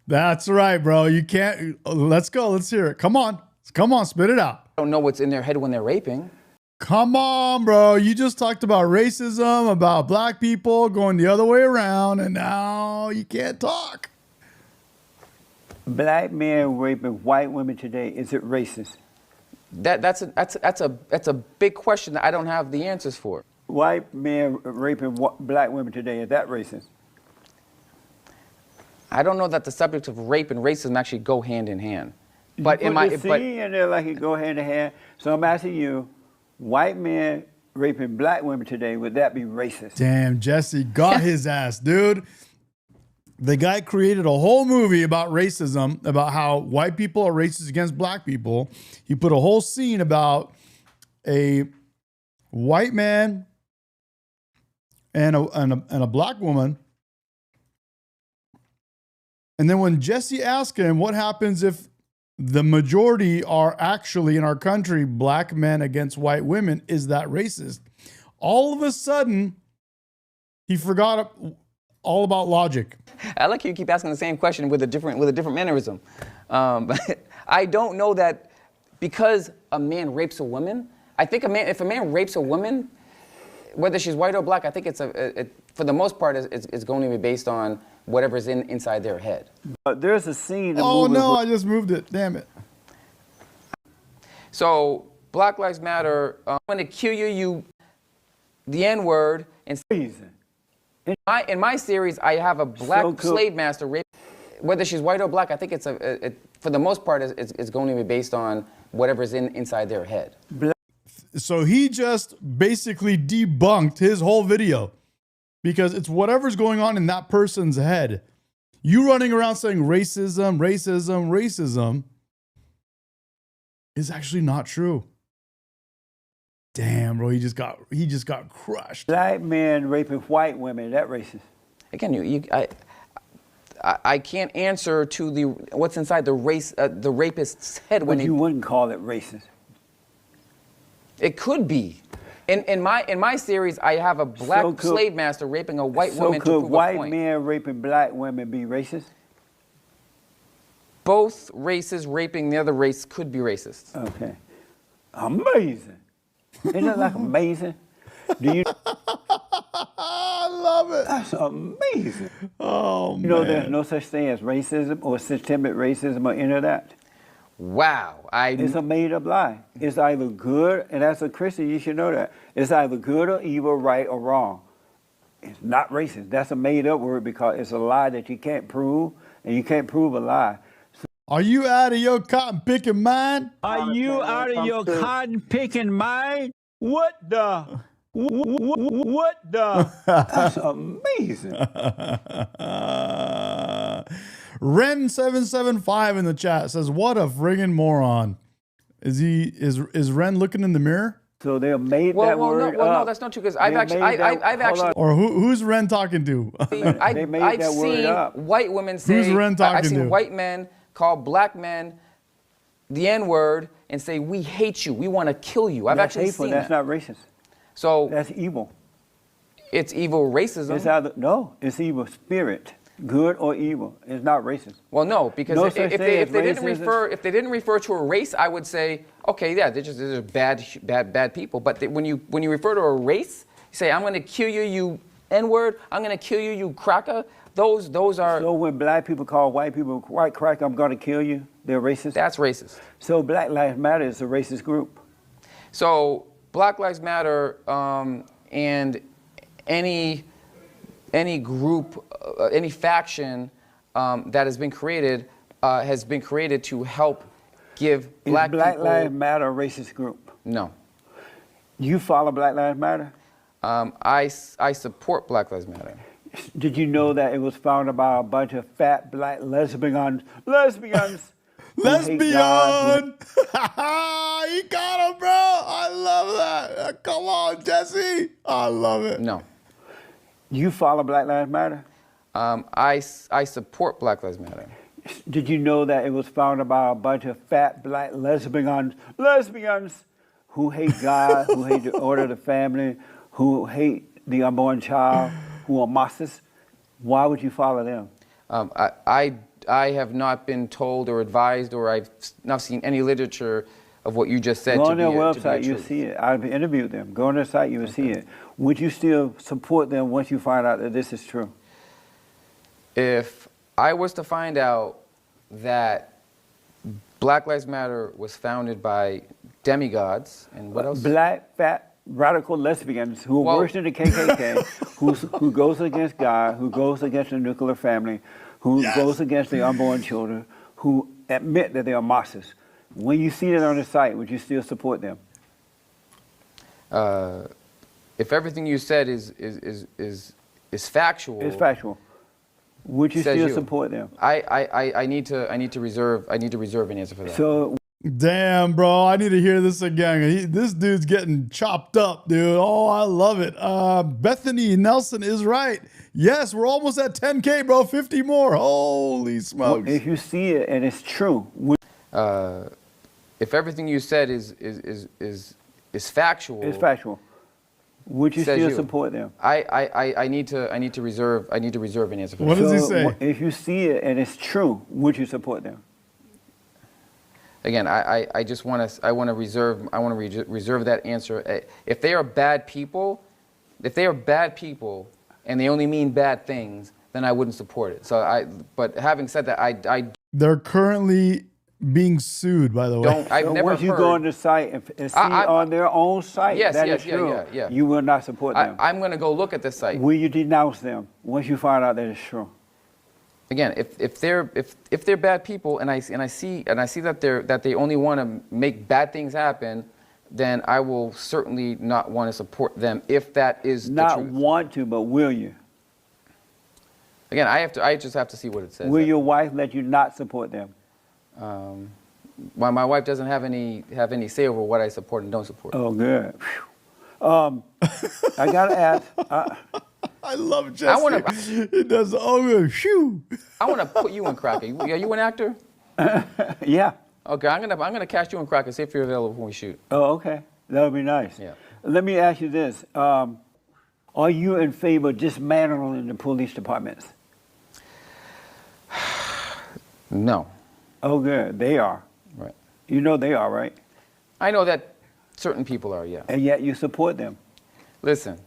[SPEAKER 1] That's right, bro. You can't. Let's go. Let's hear it. Come on. Come on. Spit it out.
[SPEAKER 22] I don't know what's in their head when they're raping.
[SPEAKER 1] Come on, bro. You just talked about racism, about black people going the other way around, and now you can't talk.
[SPEAKER 9] Black men raping white women today, is it racist?
[SPEAKER 22] That's a big question that I don't have the answers for.
[SPEAKER 9] white men raping black women today, is that racist?
[SPEAKER 22] I don't know that the subject of rape and racism actually go hand in hand. But
[SPEAKER 9] in there like it go hand in hand. So I'm asking you, white men raping black women today, would that be racist?
[SPEAKER 1] Damn, Jesse got his ass, dude. The guy created a whole movie about racism, about how white people are racist against black people. He put a whole scene about a white man and a black woman. And then when Jesse asked him what happens if the majority are actually in our country black men against white women, is that racist? All of a sudden, he forgot all about logic.
[SPEAKER 22] I like you keep asking the same question with a different mannerism. But I don't know that because a man rapes a woman. I think if a man rapes a woman, whether she's white or black, I think for the most part it's going to be based on whatever's inside their head.
[SPEAKER 9] But there's a scene.
[SPEAKER 1] Oh no! I just moved it. Damn it.
[SPEAKER 22] So Black Lives Matter. I'm going to kill you, the N-word, and in my series, I have a black slave master rape. Whether she's white or black, I think for the most part it's going to be based on whatever's inside their head.
[SPEAKER 1] So he just basically debunked his whole video because it's whatever's going on in that person's head. You running around saying racism, racism, racism is actually not true. Damn, bro, he just got crushed.
[SPEAKER 9] Black men raping white women, is that racist?
[SPEAKER 22] Again, I can't answer to what's inside the rapist's head when
[SPEAKER 9] you wouldn't call it racist.
[SPEAKER 22] It could be. In my series, I have a black slave master raping a white woman to prove a point.
[SPEAKER 9] So could white men raping black women be racist?
[SPEAKER 22] Both races raping the other race could be racist.
[SPEAKER 9] Okay. Amazing. Isn't that like amazing? Do you?
[SPEAKER 1] I love it.
[SPEAKER 9] That's amazing.
[SPEAKER 1] Oh man.
[SPEAKER 9] You know, there's no such thing as racism or systemic racism or any of that.
[SPEAKER 22] Wow.
[SPEAKER 9] It's a made-up lie. It's either good, and as a Christian, you should know that. It's either good or evil, right or wrong. It's not racist. That's a made-up word because it's a lie that you can't prove, and you can't prove a lie.
[SPEAKER 1] Are you out of your cotton-picking mind?
[SPEAKER 2] Are you out of your cotton-picking mind? What the? What the?
[SPEAKER 9] That's amazing.
[SPEAKER 1] Ren775 in the chat says, "What a friggin' moron." Is Ren looking in the mirror?
[SPEAKER 9] So they made that word up.
[SPEAKER 22] No, that's not true because I've actually.
[SPEAKER 1] Or who's Ren talking to?
[SPEAKER 22] I've seen white women say.
[SPEAKER 1] Who's Ren talking
[SPEAKER 22] I've seen
[SPEAKER 1] to?
[SPEAKER 22] white men call black men the N-word and say, "We hate you. We want to kill you." I've actually seen that.
[SPEAKER 9] That's not racist.
[SPEAKER 22] So
[SPEAKER 9] that's evil.
[SPEAKER 22] It's evil racism.
[SPEAKER 9] It's evil spirit. Good or evil. It's not racist.
[SPEAKER 22] Well, no, because if they didn't refer to a race, I would say, okay, yeah, they're just bad people. But when you refer to a race, you say, I'm going to kill you, you N-word. I'm going to kill you, you cracker. Those are.
[SPEAKER 9] So when black people call white people white cracker, I'm going to kill you. They're racist.
[SPEAKER 22] That's racist.
[SPEAKER 9] So Black Lives Matter is a racist group.
[SPEAKER 22] So Black Lives Matter and any group, any faction that has been created to help give black people.
[SPEAKER 9] Is Black Lives Matter a racist group?
[SPEAKER 22] No.
[SPEAKER 9] You follow Black Lives Matter?
[SPEAKER 22] I support Black Lives Matter.
[SPEAKER 9] Did you know that it was founded by a bunch of fat black lesbians?
[SPEAKER 1] Lesbian! He got him, bro. I love that. Come on, Jesse. I love it.
[SPEAKER 22] No.
[SPEAKER 9] You follow Black Lives Matter?
[SPEAKER 22] I support Black Lives Matter.
[SPEAKER 9] Did you know that it was founded by a bunch of fat black lesbians who hate God, who hate the order of the family, who hate the unborn child, who are Marxists? Why would you follow them?
[SPEAKER 22] I have not been told or advised, or I've not seen any literature of what you just said.
[SPEAKER 9] Go on their website, you'll see it. I've interviewed them. Go on their site, you will see it. Would you still support them once you find out that this is true?
[SPEAKER 22] If I was to find out that Black Lives Matter was founded by demigods, and what else?
[SPEAKER 9] Black, fat radical lesbians who are worse than the KKK, who goes against God, who goes against the nuclear family, who goes against the unborn children, who admit that they are Marxists. When you see that on the site, would you still support them?
[SPEAKER 22] If everything you said is factual,
[SPEAKER 9] it's factual. Would you still support them?
[SPEAKER 22] I need to reserve an answer for that.
[SPEAKER 9] So.
[SPEAKER 1] Damn, bro, I need to hear this again. This dude's getting chopped up, dude. Oh, I love it. Bethany Nelson is right. Yes, we're almost at 10K, bro. 50 more. Holy smokes.
[SPEAKER 9] Well, if you see it and it's true.
[SPEAKER 22] If everything you said is factual.
[SPEAKER 9] It's factual. Would you still support them?
[SPEAKER 22] I need to reserve an answer for that.
[SPEAKER 1] What does he say?
[SPEAKER 9] If you see it and it's true, would you support them?
[SPEAKER 22] Again, I want to reserve that answer. If they are bad people, and they only mean bad things, then I wouldn't support it. But having said that,
[SPEAKER 1] they're currently being sued, by the way.
[SPEAKER 9] Once you go on the site and see on their own site that is true, you will not support them.
[SPEAKER 22] I'm going to go look at the site.
[SPEAKER 9] Will you denounce them once you find out that it's true?
[SPEAKER 22] Again, if they're bad people, and I see that they only want to make bad things happen, then I will certainly not want to support them if that is
[SPEAKER 9] not
[SPEAKER 22] the truth.
[SPEAKER 9] Want to, but will you?
[SPEAKER 22] Again, I just have to see what it says.
[SPEAKER 9] Will your wife let you not support them?
[SPEAKER 22] Well, my wife doesn't have any say over what I support and don't support.
[SPEAKER 9] Oh, good. I gotta ask.
[SPEAKER 1] I love Jesse. He does shoo.
[SPEAKER 22] I want to put you in Cracker. Are you an actor?
[SPEAKER 9] Yeah.
[SPEAKER 22] Okay, I'm gonna cast you in Cracker. See if you're available when we shoot.
[SPEAKER 9] Oh, okay. That would be nice.
[SPEAKER 22] Yeah.
[SPEAKER 9] Let me ask you this: are you in favor of dismantling the police departments?
[SPEAKER 22] No.
[SPEAKER 9] Oh, good. They are.
[SPEAKER 22] Right.
[SPEAKER 9] You know they are, right?
[SPEAKER 22] I know that certain people are, yeah.
[SPEAKER 9] And yet you support them.
[SPEAKER 22] Listen,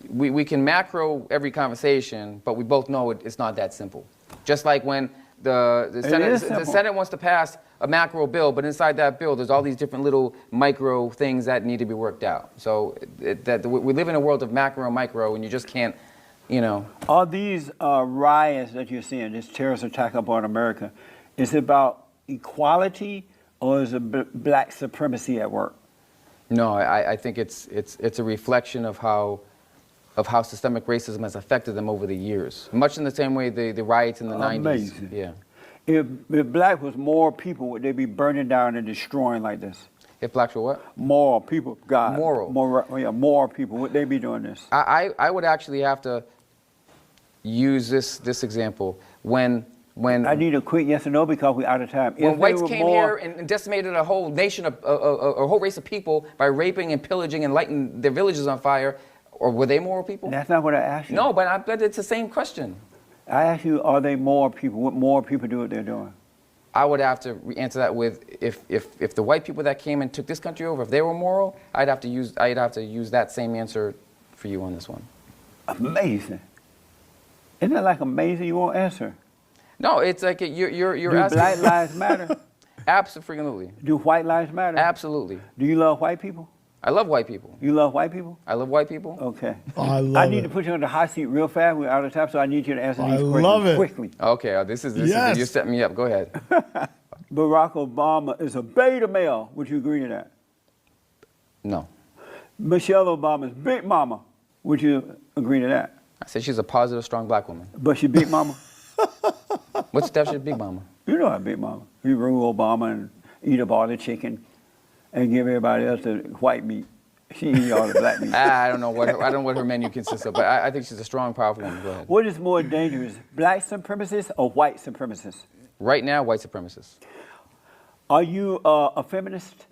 [SPEAKER 22] we can macro every conversation, but we both know it's not that simple. Just like when the Senate wants to pass a macro bill, but inside that bill, there's all these different little micro things that need to be worked out. So we live in a world of macro and micro, and you just can't,
[SPEAKER 9] Are these riots that you're seeing, this terrorist attack upon America, is it about equality or is it black supremacy at work?
[SPEAKER 22] No, I think it's a reflection of how systemic racism has affected them over the years. Much in the same way the riots in the 90s.
[SPEAKER 9] Amazing.
[SPEAKER 22] Yeah.
[SPEAKER 9] If black was more people, would they be burning down and destroying like this?
[SPEAKER 22] If blacks were what?
[SPEAKER 9] More people. God.
[SPEAKER 22] Moral.
[SPEAKER 9] More people. Would they be doing this?
[SPEAKER 22] I would actually have to use this example. When
[SPEAKER 9] I need a quick yes or no because we're out of time.
[SPEAKER 22] When whites came here and decimated a whole nation, a whole race of people by raping and pillaging and lighting their villages on fire, or were they moral people?
[SPEAKER 9] That's not what I asked you.
[SPEAKER 22] No, but it's the same question.
[SPEAKER 9] I asked you, are they more people? Would more people do what they're doing?
[SPEAKER 22] I would have to answer that with if the white people that came and took this country over, if they were moral, I'd have to use that same answer for you on this one.
[SPEAKER 9] Amazing. Isn't that like amazing? You won't answer.
[SPEAKER 22] No, it's like you're
[SPEAKER 9] Do
[SPEAKER 22] asking.
[SPEAKER 9] black lives matter?
[SPEAKER 22] Absolutely.
[SPEAKER 9] Do white lives matter?
[SPEAKER 22] Absolutely.
[SPEAKER 9] Do you love white people?
[SPEAKER 22] I love white people.
[SPEAKER 9] You love white people?
[SPEAKER 22] I love white people.
[SPEAKER 9] Okay.
[SPEAKER 1] I
[SPEAKER 9] need to put you on the hot seat real fast. We're out of time, so I need you to answer these
[SPEAKER 1] love
[SPEAKER 9] questions
[SPEAKER 1] it.
[SPEAKER 9] quickly.
[SPEAKER 22] Okay, this is you set me up. Go ahead.
[SPEAKER 9] Barack Obama is a beta male. Would you agree to that?
[SPEAKER 22] No.
[SPEAKER 9] Michelle Obama's big mama. Would you agree to that?
[SPEAKER 22] I said she's a positive, strong black woman.
[SPEAKER 9] But she big mama?
[SPEAKER 22] What's the definition of big mama?
[SPEAKER 9] You know how big mama. You rule Obama and eat up all the chicken and give everybody else the white meat. She eat all the black meat.
[SPEAKER 22] I don't know what her menu consists of, but I think she's a strong, powerful woman. Go ahead.
[SPEAKER 9] What is more dangerous, black supremacists or white supremacists?
[SPEAKER 22] Right now, white supremacists.
[SPEAKER 9] Are you a feminist?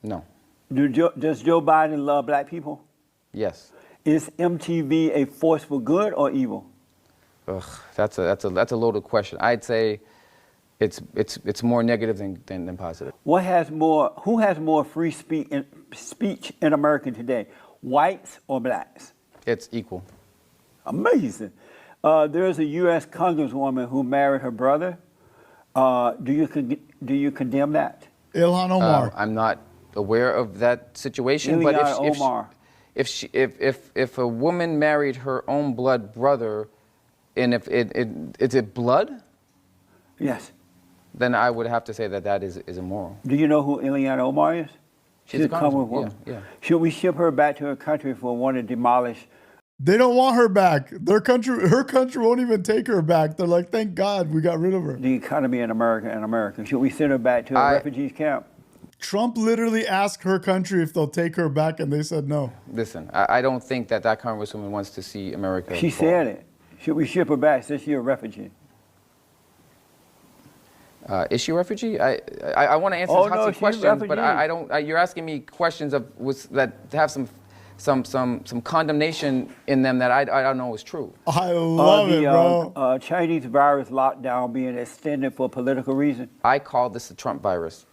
[SPEAKER 22] No.
[SPEAKER 9] Does Joe Biden love black people?
[SPEAKER 22] Yes.
[SPEAKER 9] Is MTV a force for good or evil?
[SPEAKER 22] Ugh, that's a loaded question. I'd say it's more negative than positive.
[SPEAKER 9] Who has more free speech in America today, whites or blacks?
[SPEAKER 22] It's equal.
[SPEAKER 9] Amazing. There's a U.S. Congresswoman who married her brother. Do you condemn that?
[SPEAKER 1] Ilhan Omar.
[SPEAKER 22] I'm not aware of that situation. But if a woman married her own blood brother, and if is it blood?
[SPEAKER 9] Yes.
[SPEAKER 22] Then I would have to say that is immoral.
[SPEAKER 9] Do you know who Ileana Omar is?
[SPEAKER 22] She's a congresswoman. Yeah.
[SPEAKER 9] Should we ship her back to her country for one to demolish?
[SPEAKER 1] They don't want her back. Her country won't even take her back. They're like, thank God we got rid of her.
[SPEAKER 9] The economy in America. Should we send her back to a refugees camp?
[SPEAKER 1] Trump literally asked her country if they'll take her back, and they said no.
[SPEAKER 22] Listen, I don't think that congresswoman wants to see America.
[SPEAKER 9] She said it. Should we ship her back since she's a refugee?
[SPEAKER 22] Is she a refugee? I want to answer this hot seat question, but I don't. You're asking me questions that have some condemnation in them that I don't know is true.
[SPEAKER 1] I love it, bro.
[SPEAKER 9] Chinese virus lockdown being extended for political reasons.
[SPEAKER 22] I call this the Trump virus.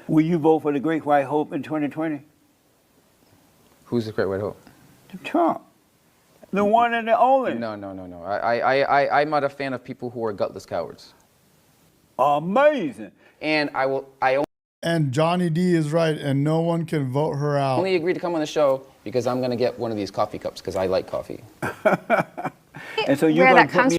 [SPEAKER 9] Will you vote for the Great White Hope in 2020?
[SPEAKER 22] Who's the Great White Hope?
[SPEAKER 9] Trump. The one and the only.
[SPEAKER 22] No. I'm not a fan of people who are gutless cowards.
[SPEAKER 9] Amazing.
[SPEAKER 22] And
[SPEAKER 1] And Johnny D is right, and no one can vote her out.
[SPEAKER 22] only agreed to come on the show because I'm going to get one of these coffee cups because I like coffee.
[SPEAKER 9] And so you're going to put me...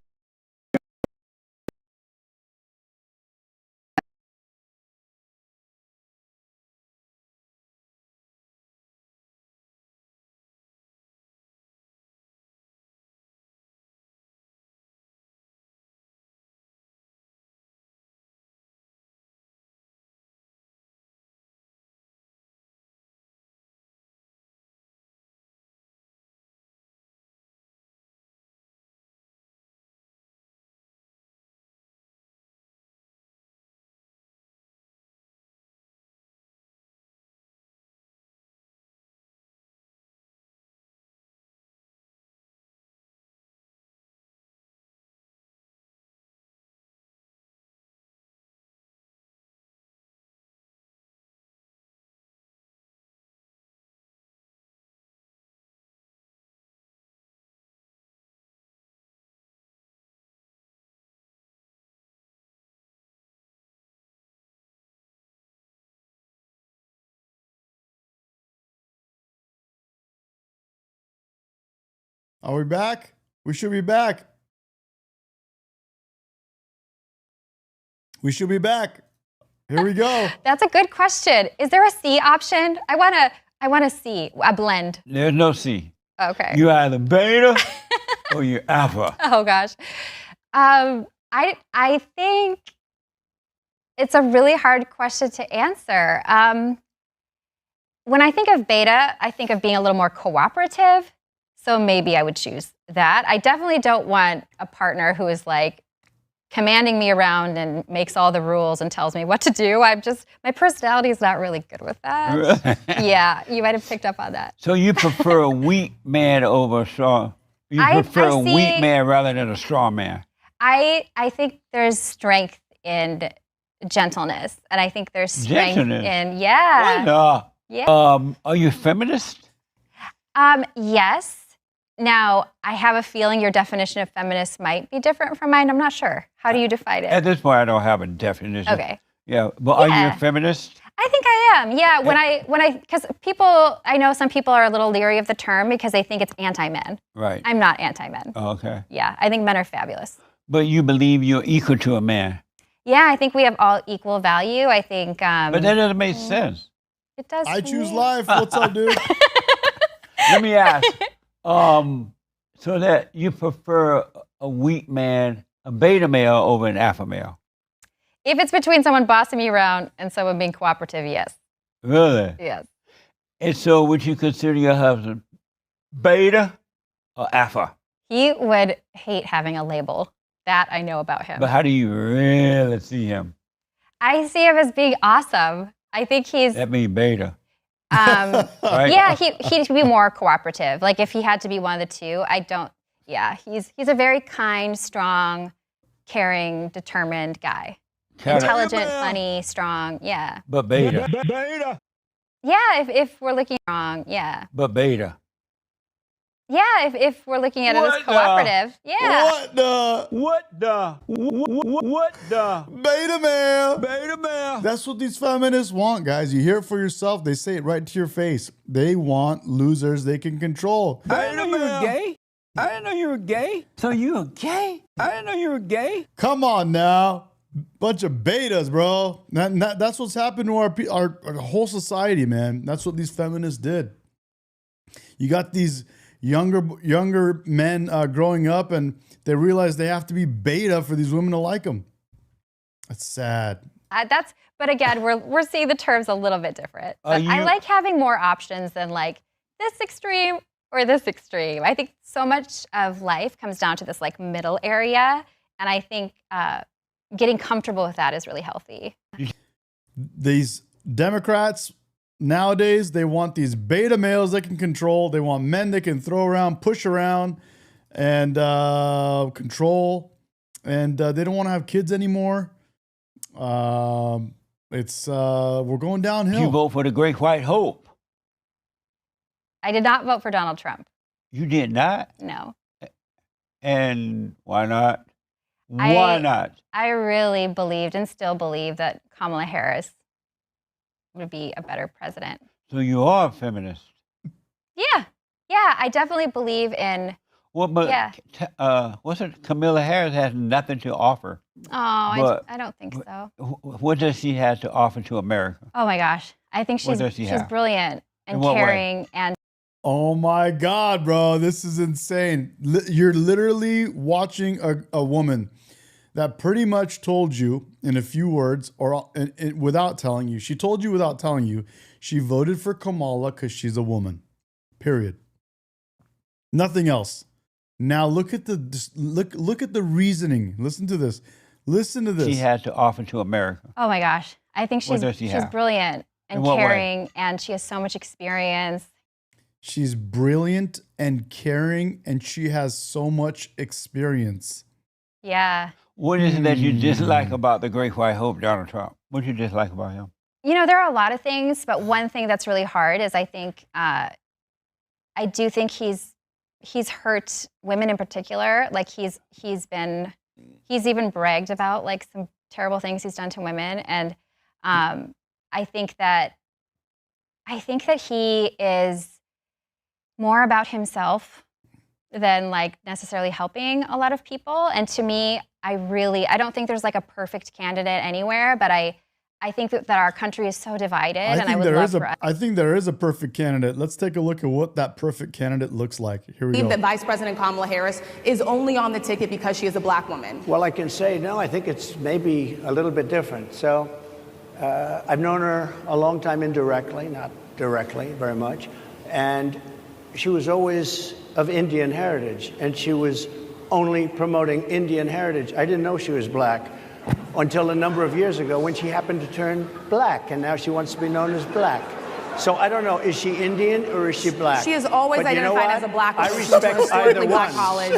[SPEAKER 1] Are we back? We should be back. We should be back. Here we go.
[SPEAKER 3] That's a good question. Is there a C option? I want a C, a blend.
[SPEAKER 2] There's no C.
[SPEAKER 3] Okay.
[SPEAKER 2] You either beta or you're alpha.
[SPEAKER 3] Oh gosh. I think it's a really hard question to answer. When I think of beta, I think of being a little more cooperative. So maybe I would choose that. I definitely don't want a partner who is like commanding me around and makes all the rules and tells me what to do. My personality is not really good with that. Yeah, you might have picked up on that.
[SPEAKER 2] So you prefer a weak man over a strong? You prefer a weak man rather than a strong man?
[SPEAKER 3] I think there's strength in gentleness, and I think there's strength in
[SPEAKER 2] Are you a feminist?
[SPEAKER 3] Yes. Now, I have a feeling your definition of feminist might be different from mine. I'm not sure. How do you define it?
[SPEAKER 2] At this point, I don't have a definition.
[SPEAKER 3] Okay.
[SPEAKER 2] Yeah, but are you a feminist?
[SPEAKER 3] I think I am. Yeah, because I know some people are a little leery of the term because they think it's anti-men.
[SPEAKER 2] Right.
[SPEAKER 3] I'm not anti-men.
[SPEAKER 2] Oh, okay.
[SPEAKER 3] Yeah, I think men are fabulous.
[SPEAKER 2] But you believe you're equal to a man?
[SPEAKER 3] Yeah, I think we have all equal value. I think.
[SPEAKER 2] But that doesn't make sense.
[SPEAKER 3] It does.
[SPEAKER 1] I choose life. What's up, dude?
[SPEAKER 2] Let me ask. So that you prefer a weak man, a beta male over an alpha male?
[SPEAKER 3] If it's between someone bossing me around and someone being cooperative, yes.
[SPEAKER 2] Really?
[SPEAKER 3] Yes.
[SPEAKER 2] And so would you consider your husband beta or alpha?
[SPEAKER 3] He would hate having a label. That I know about him.
[SPEAKER 2] But how do you really see him?
[SPEAKER 3] I see him as being awesome. I think he's...
[SPEAKER 2] That means beta.
[SPEAKER 3] Right?
[SPEAKER 2] Yeah,
[SPEAKER 3] he'd be more cooperative. Like if he had to be one of the two, he's a very kind, strong, caring, determined guy. Intelligent, funny, strong, yeah.
[SPEAKER 2] But beta.
[SPEAKER 3] Beta. Yeah, if we're looking wrong, yeah.
[SPEAKER 2] But beta.
[SPEAKER 3] Yeah, if we're looking at it as cooperative. Yeah.
[SPEAKER 2] What the?
[SPEAKER 1] Beta male.
[SPEAKER 2] Beta male.
[SPEAKER 1] That's what these feminists want, guys. You hear it for yourself. They say it right to your face. They want losers they can control.
[SPEAKER 2] I didn't know you were gay. I didn't know you were gay. So you were gay? I didn't know you were gay.
[SPEAKER 1] Come on now. Bunch of betas, bro. That's what's happened to our whole society, man. That's what these feminists did. You got these younger men growing up, and they realize they have to be beta for these women to like them. That's sad.
[SPEAKER 3] But again, we're seeing the terms a little bit different. But I like having more options than like this extreme or this extreme. I think so much of life comes down to this like middle area, and I think getting comfortable with that is really healthy.
[SPEAKER 1] These Democrats nowadays, they want these beta males they can control. They want men they can throw around, push around, and control. And they don't want to have kids anymore. We're going downhill.
[SPEAKER 2] You vote for the Great White Hope.
[SPEAKER 3] I did not vote for Donald Trump.
[SPEAKER 2] You did not?
[SPEAKER 3] No.
[SPEAKER 2] And why not? Why not?
[SPEAKER 3] I really believed and still believe that Kamala Harris would be a better president.
[SPEAKER 2] So you are a feminist?
[SPEAKER 3] Yeah. Yeah, I definitely believe in...
[SPEAKER 2] Well, but what's it? Kamala Harris has nothing to offer.
[SPEAKER 3] Oh, I don't think so.
[SPEAKER 2] What does she have to offer to America?
[SPEAKER 3] Oh my gosh. I think she's brilliant and caring and...
[SPEAKER 1] Oh my God, bro. This is insane. You're literally watching a woman that pretty much told you in a few words or without telling you. She told you without telling you. She voted for Kamala because she's a woman. Period. Nothing else. Now look at the reasoning. Listen to this. Listen to this.
[SPEAKER 2] She has to offer to America.
[SPEAKER 3] Oh my gosh. I think she's brilliant and caring, and she has so much experience.
[SPEAKER 1] She's brilliant and caring, and she has so much experience.
[SPEAKER 3] Yeah.
[SPEAKER 2] What is it that you dislike about the Great White Hope, Donald Trump? What do you dislike about him?
[SPEAKER 3] You know, there are a lot of things, but one thing that's really hard is I think, I do think he's hurt women in particular. Like he's even bragged about like some terrible things he's done to women. And I think that he is more about himself than like necessarily helping a lot of people. And to me, I don't think there's like a perfect candidate anywhere, but I think that our country is so divided, and I would love for us.
[SPEAKER 1] I think there is a perfect candidate. Let's take a look at what that perfect candidate looks like. Here we go.
[SPEAKER 4] That Vice President Kamala Harris is only on the ticket because she is a black woman.
[SPEAKER 12] Well, I can say, no, I think it's maybe a little bit different. So I've known her a long time indirectly, not directly very much. And she was always of Indian heritage, and she was only promoting Indian heritage. I didn't know she was black until a number of years ago when she happened to turn black, and now she wants to be known as black. So I don't know, is she Indian or is she black?
[SPEAKER 4] She has always identified as a black woman.
[SPEAKER 12] I respect either one.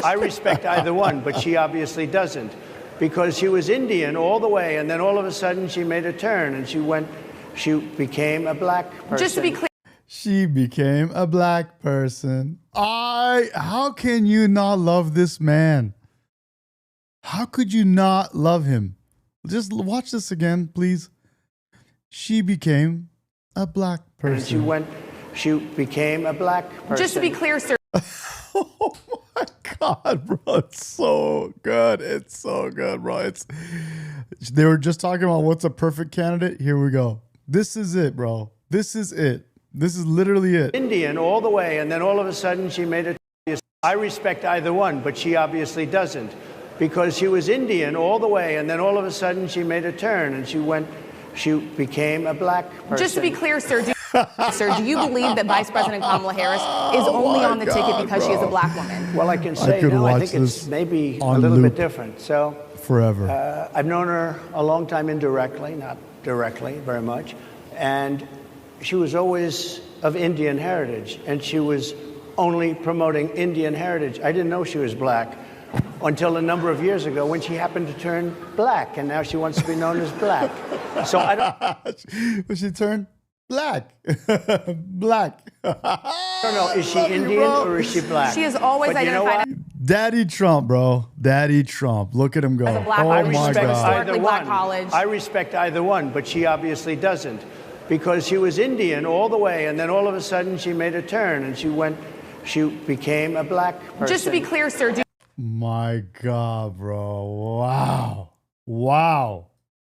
[SPEAKER 12] I respect either one, but she obviously doesn't, because she was Indian all the way, and then all of a sudden she made a turn and she became a black person.
[SPEAKER 4] Just to be clear.
[SPEAKER 1] She became a black person. How can you not love this man? How could you not love him? Just watch this again, please. She became a black person.
[SPEAKER 12] And she became a black person.
[SPEAKER 4] Just to be clear, sir.
[SPEAKER 1] Oh my God, bro. It's so good. It's so good, bro. They were just talking about what's a perfect candidate. Here we go. This is it, bro. This is it. This is literally it.
[SPEAKER 12] Indian all the way, and then all of a sudden she made a... I respect either one, but she obviously doesn't, because she was Indian all the way, and then all of a sudden she made a turn and she became a black person.
[SPEAKER 4] Just to be clear, sir, do you believe that Vice President Kamala Harris is only on the ticket because she is a black woman?
[SPEAKER 12] Well, I can say, no, I think it's maybe a little bit different. So
[SPEAKER 1] forever.
[SPEAKER 12] I've known her a long time indirectly, not directly very much, and she was always of Indian heritage, and she was only promoting Indian heritage. I didn't know she was black until a number of years ago when she happened to turn black, and now she wants to be known as black. So I don't...
[SPEAKER 1] When she turned black. Black.
[SPEAKER 5] I don't know, is she Indian or is she black?
[SPEAKER 14] She has always
[SPEAKER 5] But you know
[SPEAKER 14] identified
[SPEAKER 5] what?
[SPEAKER 1] Daddy Trump, bro. Daddy Trump. Look at him go.
[SPEAKER 14] as a black
[SPEAKER 1] Oh
[SPEAKER 14] woman.
[SPEAKER 1] my
[SPEAKER 14] She's from a
[SPEAKER 1] God.
[SPEAKER 14] historically black
[SPEAKER 5] one.
[SPEAKER 14] college.
[SPEAKER 5] I respect either one, but she obviously doesn't. Because she was Indian all the way, and then all of a sudden she made a turn and she became a black person.
[SPEAKER 14] Just to be clear, sir,
[SPEAKER 1] My God, bro. Wow. Wow.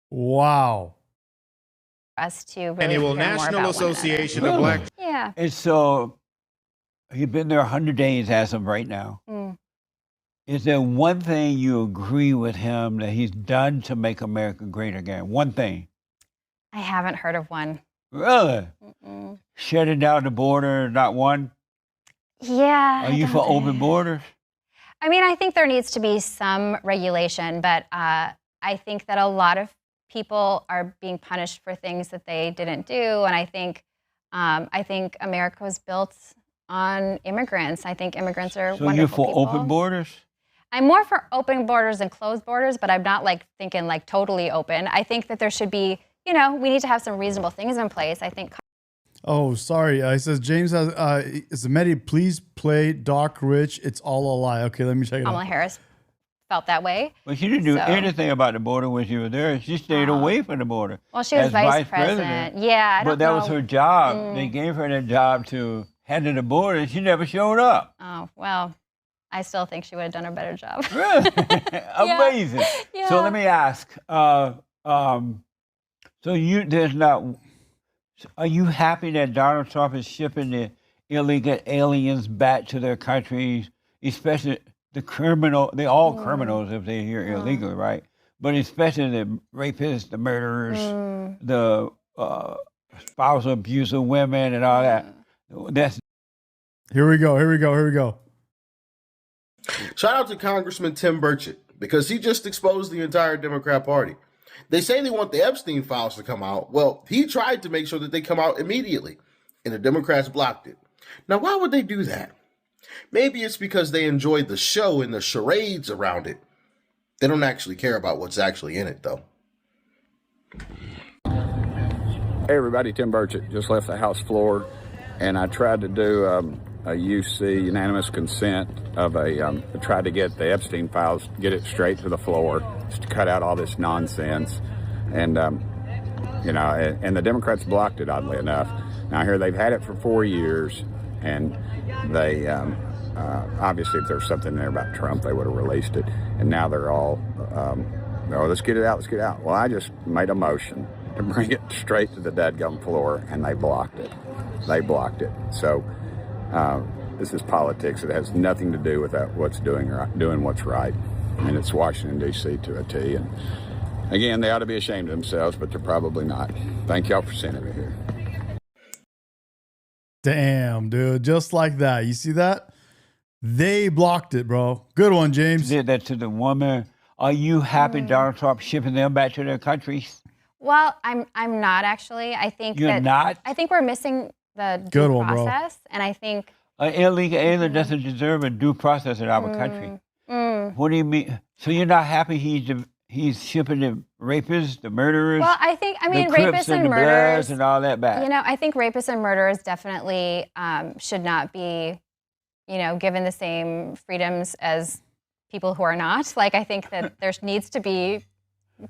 [SPEAKER 1] Wow.
[SPEAKER 3] Us to really
[SPEAKER 6] Annual
[SPEAKER 3] hear more
[SPEAKER 6] National
[SPEAKER 3] about one
[SPEAKER 6] Association
[SPEAKER 3] another.
[SPEAKER 6] of Black.
[SPEAKER 3] Yeah.
[SPEAKER 2] And so he's been there 100 days as of right now.
[SPEAKER 3] Mm.
[SPEAKER 2] Is there one thing you agree with him that he's done to make America great again? One thing.
[SPEAKER 3] I haven't heard of one.
[SPEAKER 2] Really?
[SPEAKER 3] Mm-mm.
[SPEAKER 2] Shutting down the border, not one?
[SPEAKER 3] Yeah.
[SPEAKER 2] Are you for open borders?
[SPEAKER 3] I mean, I think there needs to be some regulation, but I think that a lot of people are being punished for things that they didn't do, and I think America was built on immigrants. I think immigrants are
[SPEAKER 2] So
[SPEAKER 3] wonderful
[SPEAKER 2] you're for
[SPEAKER 3] people.
[SPEAKER 2] open borders?
[SPEAKER 3] I'm more for open borders than closed borders, but I'm not like thinking like totally open. I think that there should be, you know, we need to have some reasonable things in place. I think.
[SPEAKER 1] Oh, sorry. It says James has is Medi, please play Doc Rich. It's all a lie. Okay, let me check it
[SPEAKER 3] Kamala
[SPEAKER 1] out.
[SPEAKER 3] Harris felt that way.
[SPEAKER 2] Well, she didn't do
[SPEAKER 3] So-
[SPEAKER 2] anything about the border when she was there. She stayed away from the border.
[SPEAKER 3] Well, she was
[SPEAKER 2] as
[SPEAKER 3] vice president. Yeah, I
[SPEAKER 2] but
[SPEAKER 3] don't
[SPEAKER 2] that was
[SPEAKER 3] know.
[SPEAKER 2] her job.
[SPEAKER 3] Mm.
[SPEAKER 2] They gave her that job to handle the border, and she never showed up.
[SPEAKER 3] Oh, well, I still think she would have done a better job.
[SPEAKER 2] Really? Amazing.
[SPEAKER 3] Yeah.
[SPEAKER 2] So let me ask. Are you happy that Donald Trump is shipping the illegal aliens back to their countries, especially the criminal? They're all criminals if they're here illegally, right? But especially the rapists, the murderers, the spousal abuse of women, and all that. That's
[SPEAKER 1] Here we go. Here we go. Here we go.
[SPEAKER 23] Shout out to Congressman Tim Burchett because he just exposed the entire Democrat Party. They say they want the Epstein files to come out. Well, he tried to make sure that they come out immediately, and the Democrats blocked it. Now, why would they do that? Maybe it's because they enjoyed the show and the charades around it. They don't actually care about what's actually in it, though.
[SPEAKER 24] Hey everybody, Tim Burchett just left the House floor, and I tried to do a UC unanimous consent of tried to get the Epstein files, get it straight to the floor, just to cut out all this nonsense, and and the Democrats blocked it, oddly enough. Now here they've had it for 4 years, and they obviously if there's something there about Trump, they would have released it, and now they're all, oh, let's get it out, let's get it out. Well, I just made a motion to bring it straight to the dadgum floor, and they blocked it. They blocked it. So this is politics. It has nothing to do with what's doing what's right. And it's Washington, D.C. to a T. And again, they ought to be ashamed of themselves, but they're probably not. Thank y'all for sending me here.
[SPEAKER 1] Damn, dude. Just like that. You see that? They blocked it, bro. Good one, James.
[SPEAKER 2] did that to the woman. Are you happy Donald Trump shipping them back to their countries?
[SPEAKER 3] Well, I'm not actually. I think
[SPEAKER 2] You're not?
[SPEAKER 3] I think we're missing the due
[SPEAKER 2] Good one, bro.
[SPEAKER 3] process, and I think
[SPEAKER 2] An illegal alien doesn't deserve a due process in our country. What do you mean? So you're not happy he's shipping the rapists, the murderers?
[SPEAKER 3] Well, I mean,
[SPEAKER 2] the Crips
[SPEAKER 3] rapists
[SPEAKER 2] and
[SPEAKER 3] and
[SPEAKER 2] the
[SPEAKER 3] murderers
[SPEAKER 2] Bloods and all that back.
[SPEAKER 3] You know, I think rapists and murderers definitely should not be, given the same freedoms as people who are not. Like, I think that there needs to be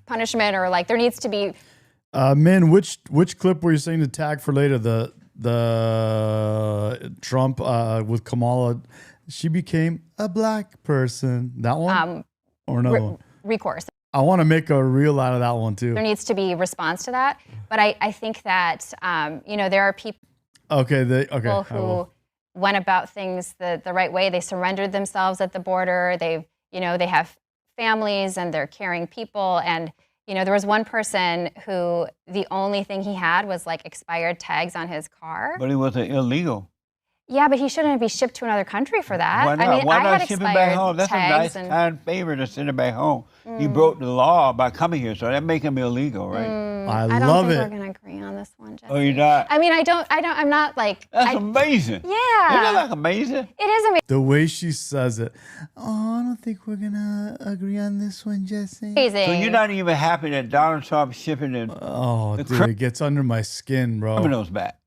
[SPEAKER 3] punishment, or like there needs to be.
[SPEAKER 1] Min, which clip were you saying to tag for later? The Trump with Kamala, she became a black person. That one or another one?
[SPEAKER 3] Recourse.
[SPEAKER 1] I want to make a reel out of that one too.
[SPEAKER 3] There needs to be response to that, but I think that there are people
[SPEAKER 1] Okay.
[SPEAKER 3] who went about things the right way. They surrendered themselves at the border. They have families and they're caring people. And there was one person who the only thing he had was like expired tags on his car.
[SPEAKER 2] But it was illegal.
[SPEAKER 3] Yeah, but he shouldn't be shipped to another country for that.
[SPEAKER 2] Why not?
[SPEAKER 3] I mean,
[SPEAKER 2] Why
[SPEAKER 3] I
[SPEAKER 2] not
[SPEAKER 3] had
[SPEAKER 2] ship him
[SPEAKER 3] expired
[SPEAKER 2] back home? That's a
[SPEAKER 3] tags
[SPEAKER 2] nice, kind favor to send him back home. He
[SPEAKER 3] Mm.
[SPEAKER 2] broke the law by coming here, so that make him illegal, right?
[SPEAKER 1] I
[SPEAKER 3] don't
[SPEAKER 1] love
[SPEAKER 3] think
[SPEAKER 1] it.
[SPEAKER 3] we're going to agree on this one, Jay.
[SPEAKER 2] Oh, you're not?
[SPEAKER 3] I mean, I'm not like.
[SPEAKER 2] That's amazing.
[SPEAKER 3] Yeah.
[SPEAKER 2] Isn't that like amazing?
[SPEAKER 3] It is amazing.
[SPEAKER 1] The way she says it. Oh, I don't think we're gonna agree on this one, Jesse.
[SPEAKER 2] So you're not even happy that Donald Trump shipping
[SPEAKER 1] Oh, dude, it gets under my skin, bro.
[SPEAKER 2] criminals back?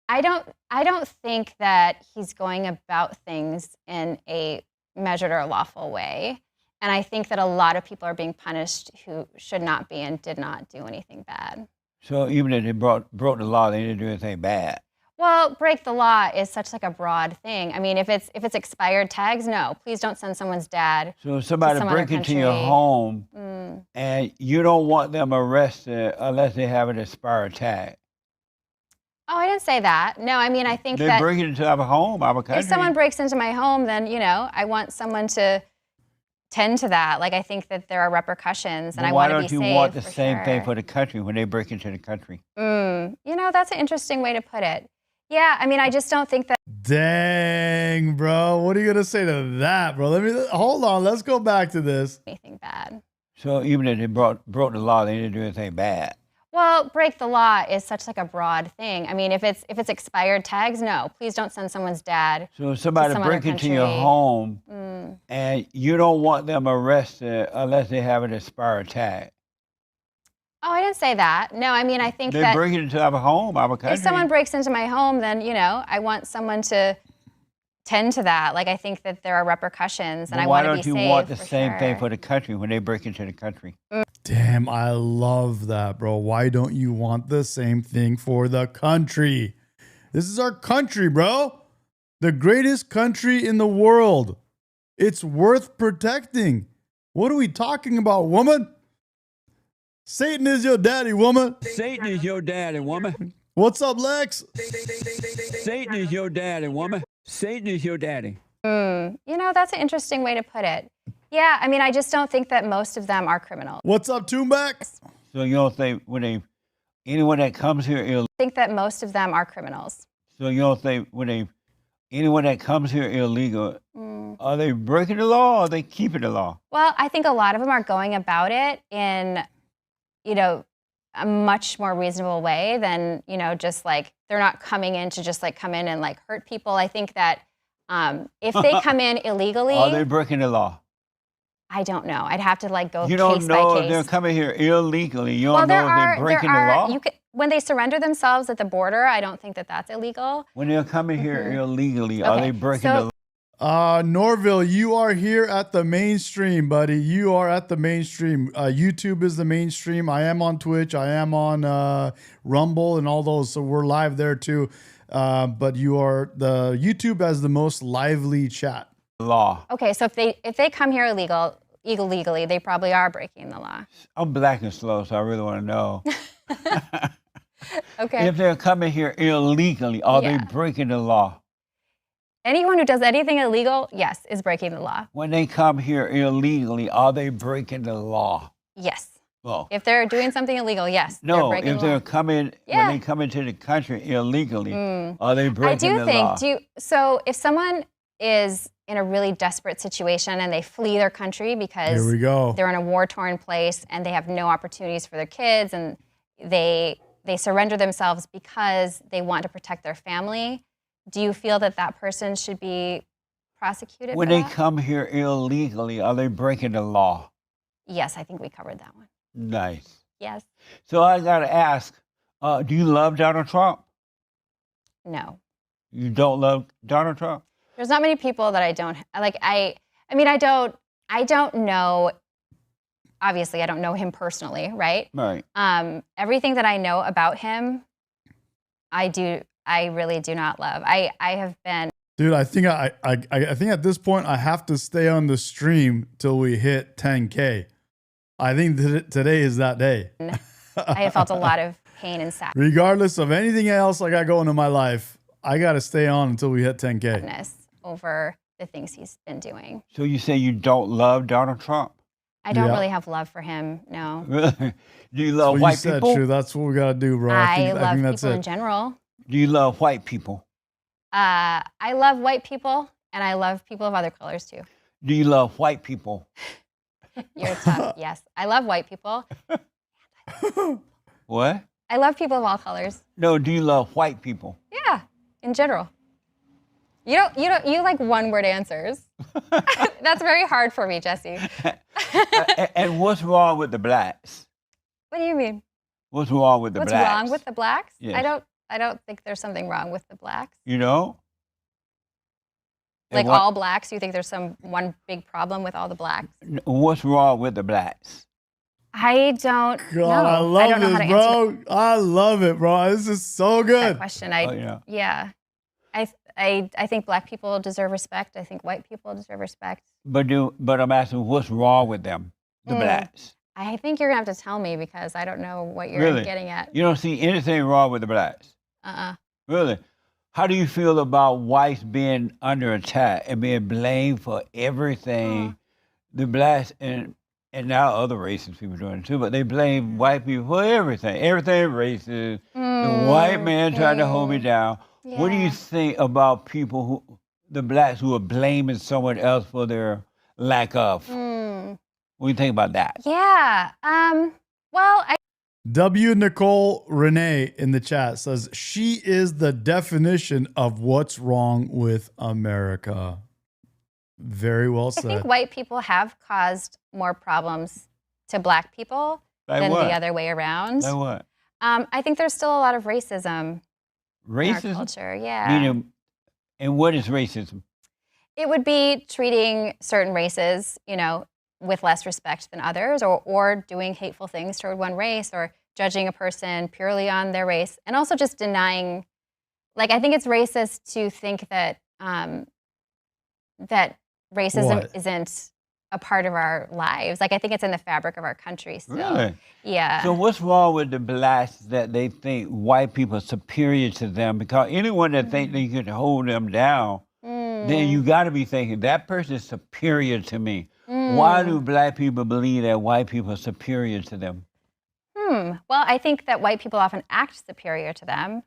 [SPEAKER 3] I don't think that he's going about things in a measured or lawful way. And I think that a lot of people are being punished who should not be and did not do anything bad.
[SPEAKER 2] So even if they broke the law, they didn't do anything bad.
[SPEAKER 3] Well, break the law is such like a broad thing. I mean, if it's expired tags, no, please don't send someone's dad.
[SPEAKER 2] So if
[SPEAKER 3] to
[SPEAKER 2] somebody
[SPEAKER 3] some
[SPEAKER 2] break
[SPEAKER 3] other
[SPEAKER 2] into your
[SPEAKER 3] country.
[SPEAKER 2] home and you don't want them arrested unless they have an expired tag.
[SPEAKER 3] Oh, I didn't say that. No, I mean, I think
[SPEAKER 2] They
[SPEAKER 3] that
[SPEAKER 2] break into our home, our country.
[SPEAKER 3] if someone breaks into my home, then, I want someone to tend to that. Like, I think that there are repercussions, and
[SPEAKER 2] But
[SPEAKER 3] I
[SPEAKER 2] why
[SPEAKER 3] want to be
[SPEAKER 2] don't
[SPEAKER 3] safe.
[SPEAKER 2] you want the
[SPEAKER 3] for
[SPEAKER 2] same thing
[SPEAKER 3] sure.
[SPEAKER 2] for the country when they break into the country?
[SPEAKER 3] That's an interesting way to put it. Yeah, I mean, I just don't think that.
[SPEAKER 1] Dang, bro. What are you gonna say to that, bro? Hold on. Let's go back to this.
[SPEAKER 3] Anything bad.
[SPEAKER 2] So even if they broke the law, they didn't do anything bad.
[SPEAKER 3] Well, break the law is such like a broad thing. I mean, if it's expired tags, no, please don't send someone's dad.
[SPEAKER 2] So if
[SPEAKER 3] to
[SPEAKER 2] somebody
[SPEAKER 3] some other
[SPEAKER 2] break into your
[SPEAKER 3] country.
[SPEAKER 2] home and you don't want them arrested unless they have an expired tag.
[SPEAKER 3] Oh, I didn't say that. No, I mean, I think
[SPEAKER 2] They
[SPEAKER 3] that
[SPEAKER 2] break into our home, our country.
[SPEAKER 3] if someone breaks into my home, then, I want someone to tend to that. Like, I think that there are repercussions, and
[SPEAKER 2] But
[SPEAKER 3] I
[SPEAKER 2] why
[SPEAKER 3] want to be
[SPEAKER 2] don't
[SPEAKER 3] safe.
[SPEAKER 2] you want the
[SPEAKER 3] for
[SPEAKER 2] same thing
[SPEAKER 3] sure.
[SPEAKER 2] for the country when they break into the country?
[SPEAKER 1] Damn, I love that, bro. Why don't you want the same thing for the country? This is our country, bro. The greatest country in the world. It's worth protecting. What are we talking about, woman? Satan is your daddy, woman.
[SPEAKER 6] Satan is your daddy, woman.
[SPEAKER 1] What's up, Lex?
[SPEAKER 6] Satan is your daddy, woman. Satan is your daddy.
[SPEAKER 3] That's an interesting way to put it. Yeah, I mean, I just don't think that most of them are criminals.
[SPEAKER 1] What's up, Toonback?
[SPEAKER 2] So you don't think anyone that comes here
[SPEAKER 3] I think that most of them are criminals.
[SPEAKER 2] So you don't think anyone that comes here illegal, are they breaking the law or are they keeping the law?
[SPEAKER 3] Well, I think a lot of them are going about it in, a much more reasonable way than, just like they're not coming in to just like come in and like hurt people. I think that if they come in illegally,
[SPEAKER 2] Are they breaking the law?
[SPEAKER 3] I don't know. I'd have to like go
[SPEAKER 2] You don't
[SPEAKER 3] case
[SPEAKER 2] know
[SPEAKER 3] by
[SPEAKER 2] if
[SPEAKER 3] case.
[SPEAKER 2] they're coming here illegally. You
[SPEAKER 3] well,
[SPEAKER 2] don't
[SPEAKER 3] there
[SPEAKER 2] know if
[SPEAKER 3] are
[SPEAKER 2] they're breaking the law.
[SPEAKER 3] when they surrender themselves at the border, I don't think that that's illegal.
[SPEAKER 2] When they're coming here illegally, are
[SPEAKER 3] Okay,
[SPEAKER 2] they breaking the law?
[SPEAKER 1] Norville, you are here at the mainstream, buddy. You are at the mainstream. YouTube is the mainstream. I am on Twitch. I am on Rumble and all those. So we're live there too. But the YouTube has the most lively chat.
[SPEAKER 2] Law.
[SPEAKER 3] Okay, so if they come here illegally, they probably are breaking the law.
[SPEAKER 2] I'm black and slow, so I really want to know.
[SPEAKER 3] Okay.
[SPEAKER 2] If they're coming here illegally, are they breaking the law?
[SPEAKER 3] Anyone who does anything illegal, yes, is breaking the law.
[SPEAKER 2] When they come here illegally, are they breaking the law?
[SPEAKER 3] Yes.
[SPEAKER 2] Well,
[SPEAKER 3] If they're doing something illegal, yes, they're
[SPEAKER 2] no,
[SPEAKER 3] breaking
[SPEAKER 2] if
[SPEAKER 3] the law.
[SPEAKER 2] they're coming,
[SPEAKER 3] Yeah.
[SPEAKER 2] when they come into the country illegally, are they breaking
[SPEAKER 3] I
[SPEAKER 2] the
[SPEAKER 3] do
[SPEAKER 2] law?
[SPEAKER 3] think, so if someone is in a really desperate situation and they flee their country because
[SPEAKER 1] Here we go.
[SPEAKER 3] they're in a war-torn place and they have no opportunities for their kids and they surrender themselves because they want to protect their family, do you feel that that person should be prosecuted
[SPEAKER 2] When
[SPEAKER 3] for
[SPEAKER 2] they
[SPEAKER 3] that?
[SPEAKER 2] come here illegally, are they breaking the law?
[SPEAKER 3] Yes, I think we covered that one.
[SPEAKER 2] Nice.
[SPEAKER 3] Yes.
[SPEAKER 2] So I got to ask, do you love Donald Trump?
[SPEAKER 3] No.
[SPEAKER 2] You don't love Donald Trump?
[SPEAKER 3] There's not many people that I don't like. I mean, I don't know. Obviously, I don't know him personally, right?
[SPEAKER 2] Right.
[SPEAKER 3] Everything that I know about him, I really do not love. I have been.
[SPEAKER 1] Dude, I think I think at this point I have to stay on the stream till we hit 10K. I think today is that day.
[SPEAKER 3] I have felt a lot of pain and sadness
[SPEAKER 1] Regardless of anything else I got going in my life, I got to stay on until we hit 10K.
[SPEAKER 3] over the things he's been doing.
[SPEAKER 2] So you say you don't love Donald Trump?
[SPEAKER 3] I don't
[SPEAKER 1] Yeah.
[SPEAKER 3] really have love for him. No.
[SPEAKER 2] Really? Do you
[SPEAKER 1] That's
[SPEAKER 2] love
[SPEAKER 1] what
[SPEAKER 2] white
[SPEAKER 1] you said,
[SPEAKER 2] people?
[SPEAKER 1] True. That's what we got to do, bro.
[SPEAKER 3] I
[SPEAKER 1] I
[SPEAKER 3] love
[SPEAKER 1] think that's
[SPEAKER 3] people in
[SPEAKER 1] it.
[SPEAKER 3] general.
[SPEAKER 2] Do you love white people?
[SPEAKER 3] I love white people, and I love people of other colors too.
[SPEAKER 2] Do you love white people?
[SPEAKER 3] You're tough. Yes, I love white people.
[SPEAKER 2] What?
[SPEAKER 3] I love people of all colors.
[SPEAKER 2] No, do you love white people?
[SPEAKER 3] Yeah, in general. You like one-word answers. That's very hard for me, Jesse.
[SPEAKER 2] And what's wrong with the blacks?
[SPEAKER 3] What do you mean?
[SPEAKER 2] What's wrong with the
[SPEAKER 3] What's
[SPEAKER 2] blacks?
[SPEAKER 3] wrong with the blacks?
[SPEAKER 2] Yes.
[SPEAKER 3] I don't think there's something wrong with the blacks.
[SPEAKER 2] You know?
[SPEAKER 3] Like all blacks, you think there's one big problem with all the blacks?
[SPEAKER 2] What's wrong with the blacks?
[SPEAKER 3] I don't know.
[SPEAKER 1] I love this, bro. I love it, bro. This is so good.
[SPEAKER 3] That question, yeah. I think black people deserve respect. I think white people deserve respect.
[SPEAKER 2] But I'm asking, what's wrong with them, the blacks?
[SPEAKER 3] I think you're gonna have to tell me because I don't know what you're getting at.
[SPEAKER 2] You don't see anything wrong with the blacks? Really? How do you feel about whites being under attack and being blamed for everything? The blacks and now other racist people doing it too, but they blame white people for everything. Everything racist. The white man tried to hold me down. Yeah. What do you think about people the blacks who are blaming someone else for their lack of? What do you think about that?
[SPEAKER 3] Yeah. Well,
[SPEAKER 1] W. Nicole Renee in the chat says she is the definition of what's wrong with America. Very well said.
[SPEAKER 3] I think white people have caused more problems to black people than the other way around.
[SPEAKER 2] Like what?
[SPEAKER 3] I think there's still a lot of racism.
[SPEAKER 2] Racism?
[SPEAKER 3] In our culture, yeah.
[SPEAKER 2] And what is racism?
[SPEAKER 3] It would be treating certain races, with less respect than others, or doing hateful things toward one race, or judging a person purely on their race, and also just denying. Like, I think it's racist to think that that racism isn't a part of our lives. Like, I think it's in the fabric of our country still.
[SPEAKER 2] Really?
[SPEAKER 3] Yeah.
[SPEAKER 2] So what's wrong with the blacks that they think white people are superior to them? Because anyone that thinks they can hold them down, then you got to be thinking, that person is superior to me. Why do black people believe that white people are superior to them?
[SPEAKER 3] Well, I think that white people often act superior to them.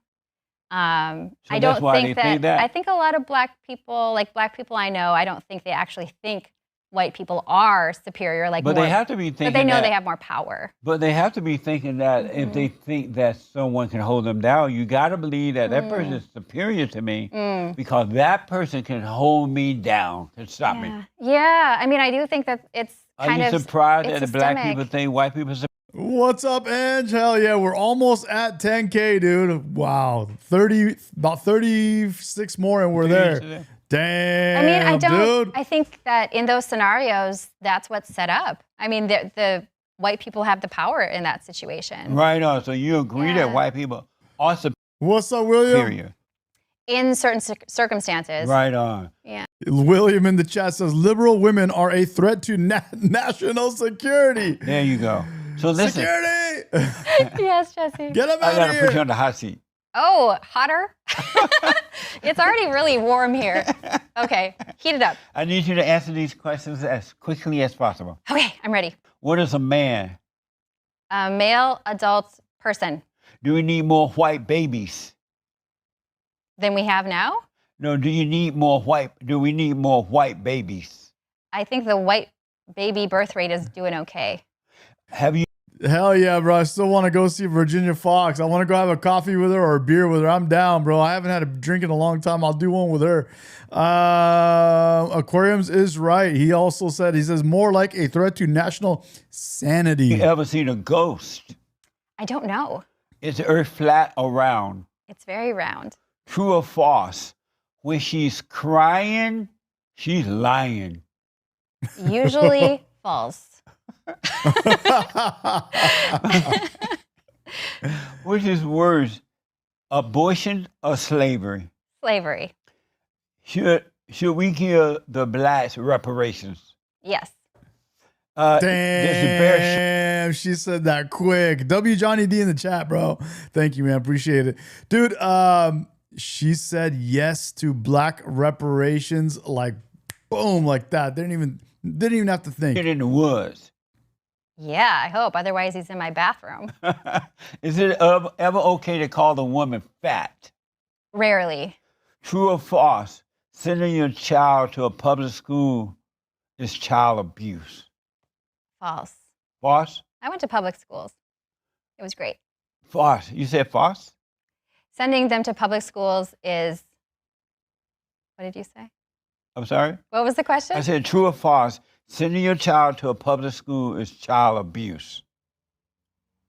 [SPEAKER 3] I
[SPEAKER 2] that's
[SPEAKER 3] don't
[SPEAKER 2] why
[SPEAKER 3] think
[SPEAKER 2] they think that?
[SPEAKER 3] I think a lot of black people I know, I don't think they actually think white people are superior.
[SPEAKER 2] But they have to be thinking
[SPEAKER 3] But they know
[SPEAKER 2] that,
[SPEAKER 3] they have more power.
[SPEAKER 2] But they have to be thinking that if they think that someone can hold them down, you got to believe that that person is superior to me because that person can hold me down, can stop me.
[SPEAKER 3] Yeah, I mean, I do think that it's kind of.
[SPEAKER 2] Are you surprised that
[SPEAKER 3] it's
[SPEAKER 2] the black
[SPEAKER 3] systemic.
[SPEAKER 2] people think white people are superior?
[SPEAKER 1] What's up, Ange? Hell yeah, we're almost at 10K, dude. Wow, about 36 more, and we're there. Damn,
[SPEAKER 3] I mean, I don't.
[SPEAKER 1] dude.
[SPEAKER 3] I think that in those scenarios, that's what's set up. I mean, the white people have the power in that situation.
[SPEAKER 2] Right on. So you agree that white people are superior?
[SPEAKER 1] What's up, William?
[SPEAKER 3] In certain circumstances.
[SPEAKER 2] Right on.
[SPEAKER 3] Yeah.
[SPEAKER 1] William in the chat says liberal women are a threat to national security.
[SPEAKER 2] There you go. So listen.
[SPEAKER 1] Security.
[SPEAKER 3] Yes, Jesse.
[SPEAKER 1] Get him
[SPEAKER 2] I
[SPEAKER 1] out
[SPEAKER 2] got
[SPEAKER 1] of
[SPEAKER 2] to
[SPEAKER 1] here.
[SPEAKER 2] put you on the hot seat.
[SPEAKER 3] Oh, hotter? It's already really warm here. Okay, heat it up.
[SPEAKER 2] I need you to answer these questions as quickly as possible.
[SPEAKER 3] Okay, I'm ready.
[SPEAKER 2] What is a man?
[SPEAKER 3] A male adult person.
[SPEAKER 2] Do we need more white babies?
[SPEAKER 3] Than we have now?
[SPEAKER 2] No, do we need more white babies?
[SPEAKER 3] I think the white baby birth rate is doing okay.
[SPEAKER 2] Have you?
[SPEAKER 1] Hell yeah, bro. I still want to go see Virginia Fox. I want to go have a coffee with her or a beer with her. I'm down, bro. I haven't had a drink in a long time. I'll do one with her. Aquariums is right. He also said, he says, more like a threat to national sanity.
[SPEAKER 2] You ever seen a ghost?
[SPEAKER 3] I don't know.
[SPEAKER 2] Is the earth flat or round?
[SPEAKER 3] It's very round.
[SPEAKER 2] True or false? When she's crying, she's lying.
[SPEAKER 3] Usually false.
[SPEAKER 2] Which is worse, abortion or slavery?
[SPEAKER 3] Slavery.
[SPEAKER 2] Should we give the blacks reparations?
[SPEAKER 3] Yes.
[SPEAKER 1] Damn, she said that quick. W Johnny D in the chat, bro. Thank you, man. Appreciate it. Dude, she said yes to black reparations, like boom, like that. Didn't even have to think.
[SPEAKER 2] Get in the woods.
[SPEAKER 3] Yeah, I hope. Otherwise, he's in my bathroom.
[SPEAKER 2] Is it ever okay to call the woman fat?
[SPEAKER 3] Rarely.
[SPEAKER 2] True or false? Sending your child to a public school is child abuse.
[SPEAKER 3] False.
[SPEAKER 2] False?
[SPEAKER 3] I went to public schools. It was great.
[SPEAKER 2] False. You said false?
[SPEAKER 3] Sending them to public schools is, what did you say?
[SPEAKER 2] I'm sorry?
[SPEAKER 3] What was the question?
[SPEAKER 2] I said true or false. Sending your child to a public school is child abuse.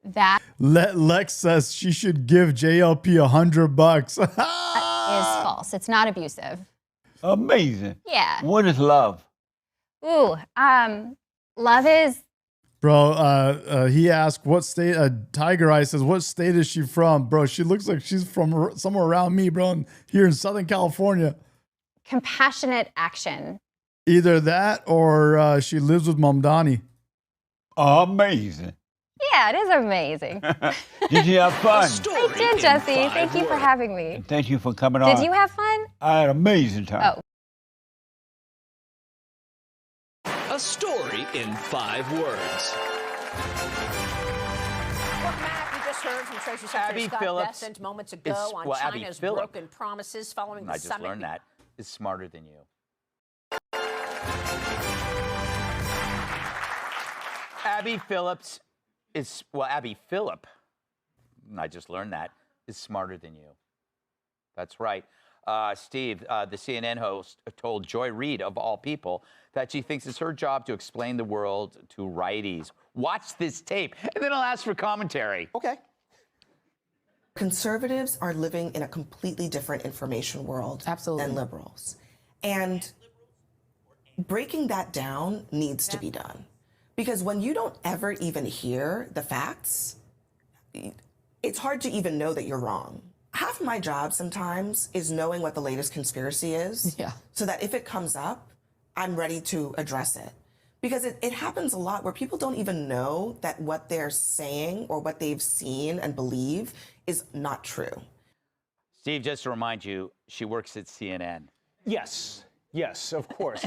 [SPEAKER 3] That
[SPEAKER 1] Lex says she should give JLP $100.
[SPEAKER 3] is false. It's not abusive.
[SPEAKER 2] Amazing.
[SPEAKER 3] Yeah.
[SPEAKER 2] What is love?
[SPEAKER 3] Ooh, love is.
[SPEAKER 1] Bro, he asked what state, Tiger Eye says, what state is she from? Bro, she looks like she's from somewhere around me, bro, here in Southern California.
[SPEAKER 3] Compassionate action.
[SPEAKER 1] Either that or she lives with Mamdani.
[SPEAKER 2] Amazing.
[SPEAKER 3] Yeah, it is amazing.
[SPEAKER 2] Did you have fun?
[SPEAKER 3] I did, Jesse. Thank you for having me.
[SPEAKER 2] Thank you for coming on.
[SPEAKER 3] Did you have fun?
[SPEAKER 2] I had an amazing time.
[SPEAKER 3] Oh.
[SPEAKER 7] A story in 5 words.
[SPEAKER 8] Welcome back. We just heard from Treasury Secretary Scott Bessent moments ago on China's broken promises following the summit.
[SPEAKER 10] I just learned that is smarter than you. Abby Phillip, I just learned that, is smarter than you. That's right. Steve, the CNN host, told Joy Reid, of all people, that she thinks it's her job to explain the world to righties. Watch this tape, and then I'll ask for commentary.
[SPEAKER 13] Okay. Conservatives are living in a completely different information world than liberals. And breaking that down needs to be done. Because when you don't ever even hear the facts, it's hard to even know that you're wrong. Half of my job sometimes is knowing what the latest conspiracy is, so that if it comes up, I'm ready to address it. Because it happens a lot where people don't even know that what they're saying or what they've seen and believe is not true.
[SPEAKER 10] Steve, just to remind you, she works at CNN.
[SPEAKER 25] Yes, of course.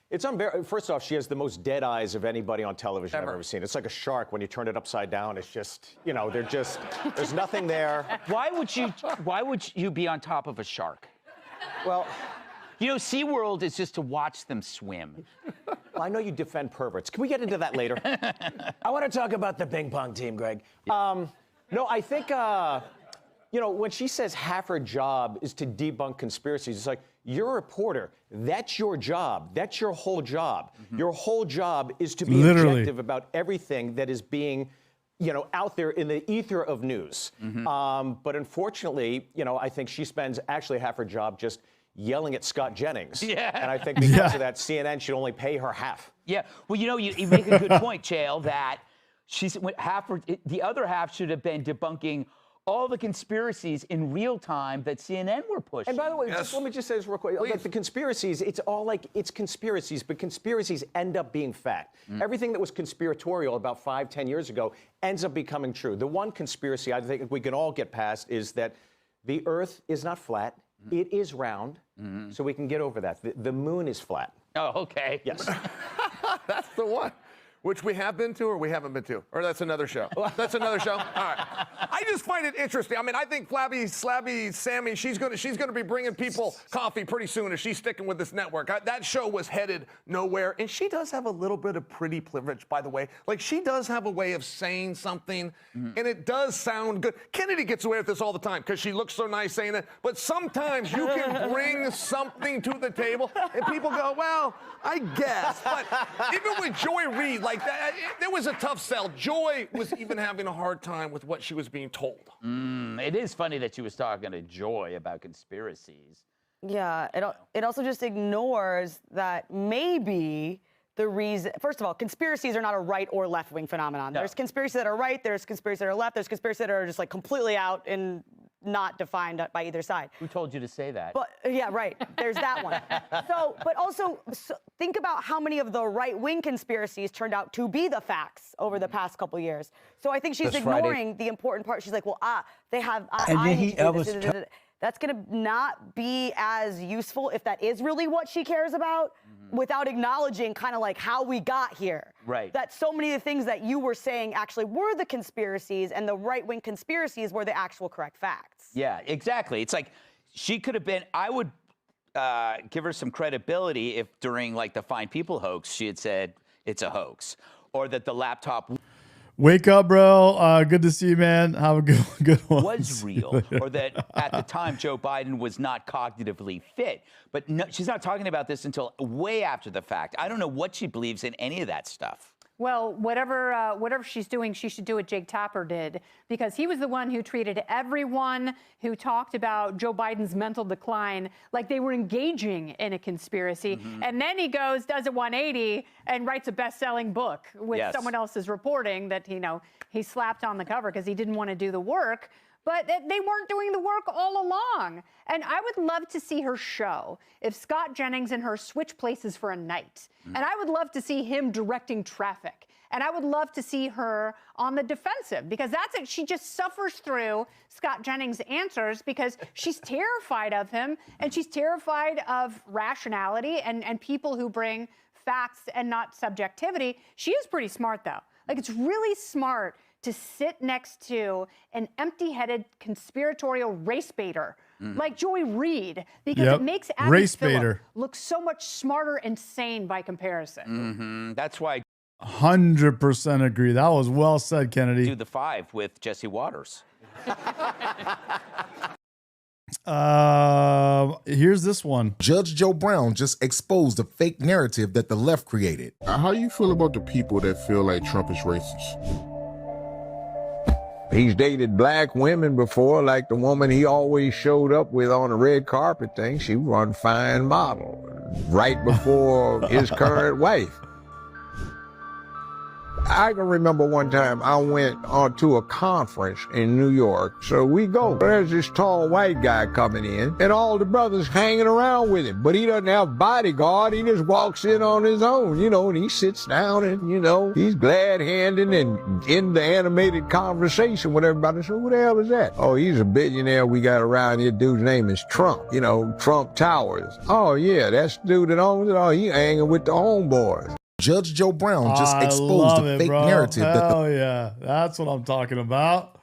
[SPEAKER 25] It's unbearable. First off, she has the most dead eyes of anybody on television I've ever seen. It's like a shark when you turn it upside down. It's just, there's nothing there.
[SPEAKER 10] Why would you be on top of a shark?
[SPEAKER 25] Well,
[SPEAKER 10] SeaWorld is just to watch them swim.
[SPEAKER 25] Well, I know you defend perverts. Can we get into that later? I want to talk about the ping pong team, Greg. No, I think, when she says half her job is to debunk conspiracies, it's like, you're a reporter. That's your job. That's your whole job. Mm-hmm. Your whole job is to be objective about everything that is being, out there in the ether of news. Mm-hmm. But unfortunately, I think she spends actually half her job just yelling at Scott Jennings. Yeah. And I think because of that, CNN should only pay her half.
[SPEAKER 10] Yeah. Well, you make a good point, Chael, that the other half should have been debunking all the conspiracies in real time that CNN were pushing.
[SPEAKER 25] And by the way, let me just say this real quick. Like the conspiracies, it's conspiracies, but conspiracies end up being fact. Everything that was conspiratorial about 5-10 years ago ends up becoming true. The one conspiracy I think we can all get past is that the Earth is not flat. It is round. So we can get over that. The moon is flat.
[SPEAKER 10] Oh, okay.
[SPEAKER 25] Yes.
[SPEAKER 26] That's the one. Which we have been to or we haven't been to? Or that's another show? That's another show? All right. I just find it interesting. I mean, I think Flabby Sammy, she's gonna be bringing people coffee pretty soon if she's sticking with this network. That show was headed nowhere. And she does have a little bit of pretty privilege, by the way. Like, she does have a way of saying something, and it does sound good. Kennedy gets away with this all the time because she looks so nice saying it. But sometimes you can bring something to the table, and people go, well, I guess. But even with Joy Reid, like that, there was a tough sell. Joy was even having a hard time with what she was being told.
[SPEAKER 10] It is funny that she was talking to Joy about conspiracies.
[SPEAKER 27] Yeah, it also just ignores that maybe the reason, first of all, conspiracies are not a right or left wing phenomenon. No. There's conspiracies that are right, there's conspiracies that are left, there's conspiracies that are just like completely out and not defined by either side.
[SPEAKER 10] Who told you to say that?
[SPEAKER 27] But yeah, right. There's that one. But also think about how many of the right-wing conspiracies turned out to be the facts over the past couple years. So I think she's ignoring the important part. She's like, well, they have. That's going to not be as useful if that is really what she cares about, without acknowledging kind of like how we got here.
[SPEAKER 10] Right.
[SPEAKER 27] That so many of the things that you were saying actually were the conspiracies, and the right-wing conspiracies were the actual correct facts.
[SPEAKER 10] Yeah, exactly. It's like she could have been, I would give her some credibility if during like the Fine People hoax, she had said it's a hoax, or that the laptop.
[SPEAKER 1] Wake up, bro. Good to see you, man. Have a good one.
[SPEAKER 10] Was real, or that at the time Joe Biden was not cognitively fit. But no, she's not talking about this until way after the fact. I don't know what she believes in any of that stuff.
[SPEAKER 11] Well, whatever she's doing, she should do what Jake Tapper did, because he was the one who treated everyone who talked about Joe Biden's mental decline like they were engaging in a conspiracy. And then he does a 180 and writes a best-selling book with someone else's reporting that, he slapped on the cover because he didn't want to do the work. But they weren't doing the work all along. And I would love to see her show if Scott Jennings and her switch places for a night. And I would love to see him directing traffic. And I would love to see her on the defensive, because that's it. She just suffers through Scott Jennings' answers because she's terrified of him, and she's terrified of rationality and people who bring facts and not subjectivity. She is pretty smart, though. Like, it's really smart to sit next to an empty-headed conspiratorial race baiter like Joy Reid, because it makes Abby Phillip look so much smarter and sane by comparison.
[SPEAKER 10] That's why
[SPEAKER 1] 100% agree. That was well said, Kennedy.
[SPEAKER 10] Do the 5 with Jesse Waters.
[SPEAKER 1] Here's this one.
[SPEAKER 15] Judge Joe Brown just exposed a fake narrative that the left created.
[SPEAKER 16] How you feel about the people that feel like Trump is racist?
[SPEAKER 17] He's dated black women before, like the woman he always showed up with on the red carpet thing. She was a fine model right before his current wife. I can remember one time I went on to a conference in New York. So we go. There's this tall white guy coming in, and all the brothers hanging around with him. But he doesn't have bodyguard. He just walks in on his own, and he sits down and, he's glad-handed and in the animated conversation with everybody. So who the hell is that? Oh, he's a billionaire we got around here. Dude's name is Trump, Trump Towers. Oh, yeah, that's the dude that owns it. Oh, he hanging with the homeboys.
[SPEAKER 15] Judge Joe Brown just exposed a fake narrative.
[SPEAKER 1] Hell yeah. That's what I'm talking about.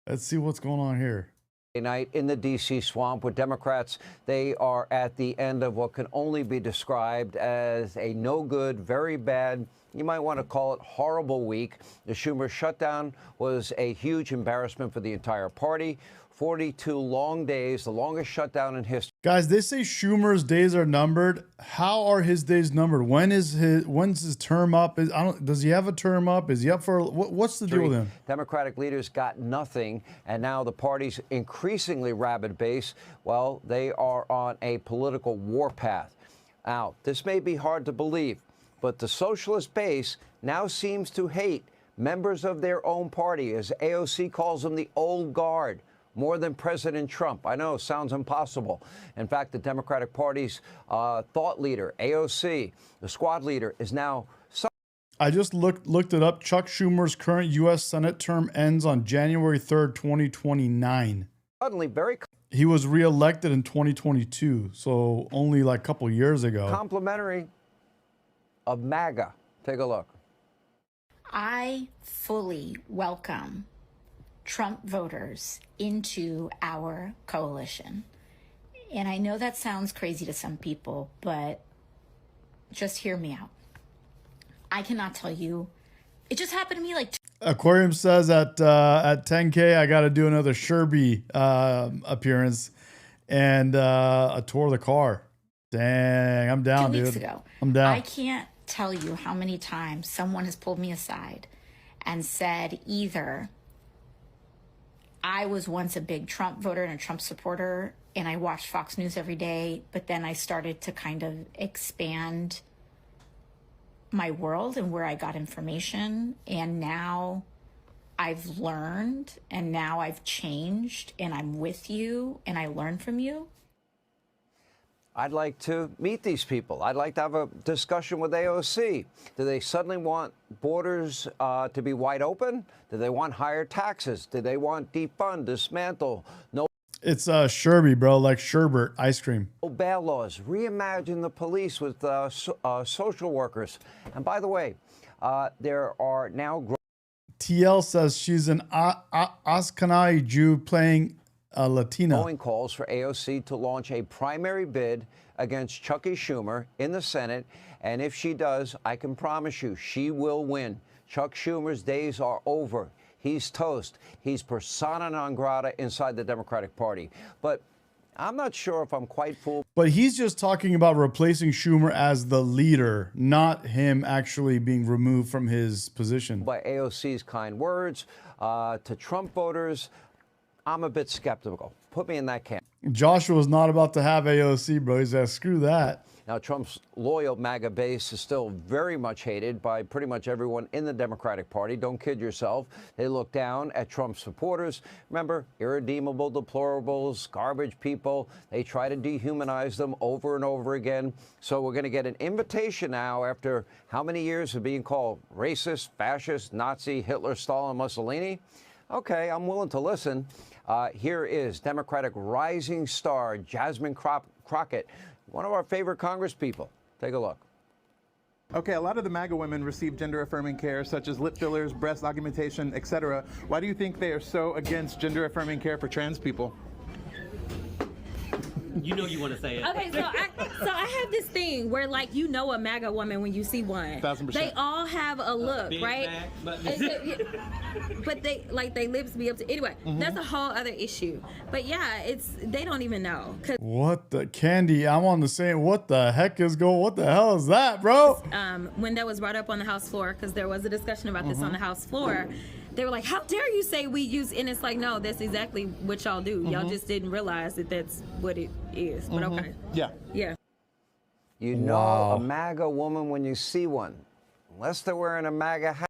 [SPEAKER 1] Let's see what's going on here.
[SPEAKER 19] Night in the D.C. swamp with Democrats. They are at the end of what can only be described as a no good, very bad, you might want to call it horrible week. The Schumer shutdown was a huge embarrassment for the entire party. 42 long days, the longest shutdown in history.
[SPEAKER 1] Guys, they say Schumer's days are numbered. How are his days numbered? When's his term up? Does he have a term up? Is he up for what's the deal with him?
[SPEAKER 19] Democratic leaders got nothing, and now the party's increasingly rabid base, well, they are on a political warpath. Now, this may be hard to believe, but the socialist base now seems to hate members of their own party, as AOC calls them, the old guard, more than President Trump. I know, sounds impossible. In fact, the Democratic Party's thought leader, AOC, the squad leader, is now...
[SPEAKER 1] I just looked it up. Chuck Schumer's current U.S. Senate term ends on January 3rd, 2029.
[SPEAKER 19] Suddenly, very...
[SPEAKER 1] He was reelected in 2022, so only like a couple years ago.
[SPEAKER 19] Complimentary of MAGA. Take a look.
[SPEAKER 20] I fully welcome Trump voters into our coalition. And I know that sounds crazy to some people, but just hear me out. I cannot tell you. It just happened to me like...
[SPEAKER 1] Aquarium says at 10K, I got to do another Sherby appearance and a tour of the car. Dang, I'm down,
[SPEAKER 20] 2 weeks
[SPEAKER 1] dude.
[SPEAKER 20] ago.
[SPEAKER 1] I'm down.
[SPEAKER 20] I can't tell you how many times someone has pulled me aside and said either I was once a big Trump voter and a Trump supporter, and I watched Fox News every day, but then I started to kind of expand my world and where I got information, and now I've learned, and now I've changed, and I'm with you, and I learn from you.
[SPEAKER 19] I'd like to meet these people. I'd like to have a discussion with AOC. Do they suddenly want borders to be wide open? Do they want higher taxes? Do they want defund, dismantle? No.
[SPEAKER 1] It's Sherby, bro, like sherbet ice cream.
[SPEAKER 19] Bail laws. Reimagine the police with social workers. And by the way, there are now...
[SPEAKER 1] TL says she's an Ashkenazi Jew playing a Latina.
[SPEAKER 19] Growing calls for AOC to launch a primary bid against Chucky Schumer in the Senate. And if she does, I can promise you she will win. Chuck Schumer's days are over. He's toast. He's persona non grata inside the Democratic Party. But I'm not sure if I'm quite fooled.
[SPEAKER 1] But he's just talking about replacing Schumer as the leader, not him actually being removed from his position.
[SPEAKER 19] By AOC's kind words to Trump voters, I'm a bit skeptical. Put me in that camp.
[SPEAKER 1] Joshua's not about to have AOC, bro. He's like, screw that.
[SPEAKER 19] Now, Trump's loyal MAGA base is still very much hated by pretty much everyone in the Democratic Party. Don't kid yourself. They look down at Trump's supporters. Remember, irredeemable deplorables, garbage people. They try to dehumanize them over and over again. So we're going to get an invitation now after how many years of being called racist, fascist, Nazi, Hitler, Stalin, Mussolini? Okay, I'm willing to listen. Here is Democratic rising star Jasmine Crockett, one of our favorite congresspeople. Take a look.
[SPEAKER 4] Okay, a lot of the MAGA women receive gender-affirming care, such as lip fillers, breast augmentation, etc. Why do you think they are so against gender-affirming care for trans people?
[SPEAKER 5] You know you want to say it.
[SPEAKER 9] Okay, so I have this thing where, like, you know a MAGA woman when you see one.
[SPEAKER 4] 1000%.
[SPEAKER 9] They all have a look,
[SPEAKER 5] Big
[SPEAKER 9] right?
[SPEAKER 5] Mac,
[SPEAKER 9] But they, like, they lips be up to, anyway, that's a whole other issue. But yeah, they don't even know.
[SPEAKER 1] What the Candy? I'm on the same. What the heck is going? What the hell is that, bro?
[SPEAKER 9] When that was brought up on the House floor, because there was a discussion about this on the House floor, they were like, how dare you say we use, and it's like, no, that's exactly what y'all do. Y'all just didn't realize that that's what it is. But okay.
[SPEAKER 4] Yeah.
[SPEAKER 9] Yeah.
[SPEAKER 19] You know a MAGA woman when you see one, unless they're wearing a MAGA hat.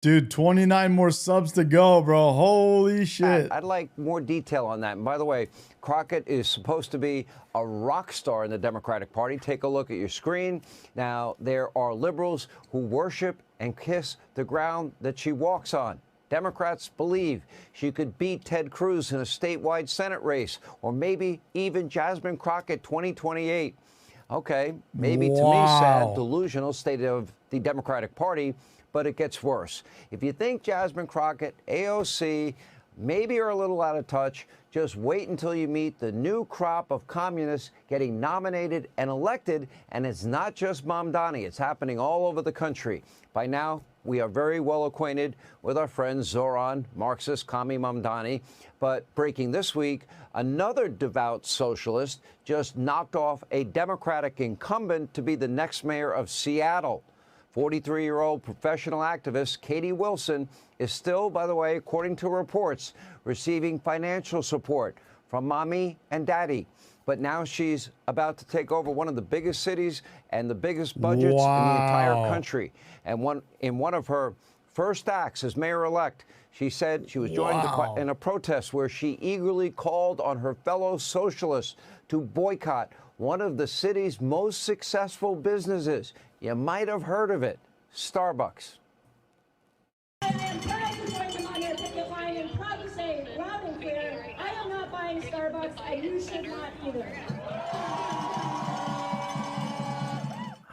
[SPEAKER 1] Dude, 29 more subs to go, bro. Holy shit.
[SPEAKER 19] I'd like more detail on that. And by the way, Crockett is supposed to be a rock star in the Democratic Party. Take a look at your screen. Now, there are liberals who worship and kiss the ground that she walks on. Democrats believe she could beat Ted Cruz in a statewide Senate race, or maybe even Jasmine Crockett 2028. Okay, maybe to me, sad, delusional state of the Democratic Party, but it gets worse. If you think Jasmine Crockett, AOC, maybe are a little out of touch, just wait until you meet the new crop of communists getting nominated and elected, and it's not just Mamdani, it's happening all over the country. By now, we are very well acquainted with our friend Zoran, Marxist Kami Mamdani, but breaking this week, another devout socialist just knocked off a Democratic incumbent to be the next mayor of Seattle. 43-year-old professional activist Katie Wilson is still, by the way, according to reports, receiving financial support from mommy and daddy. But now she's about to take over one of the biggest cities and the biggest budgets in the entire country. And in one of her first acts as mayor-elect, she said she was joined in a protest where she eagerly called on her fellow socialists to boycott one of the city's most successful businesses. You might have heard of it, Starbucks.
[SPEAKER 12] I am proud to join them on their picket line and proud to say loud and clear, I am not buying Starbucks and you should not either.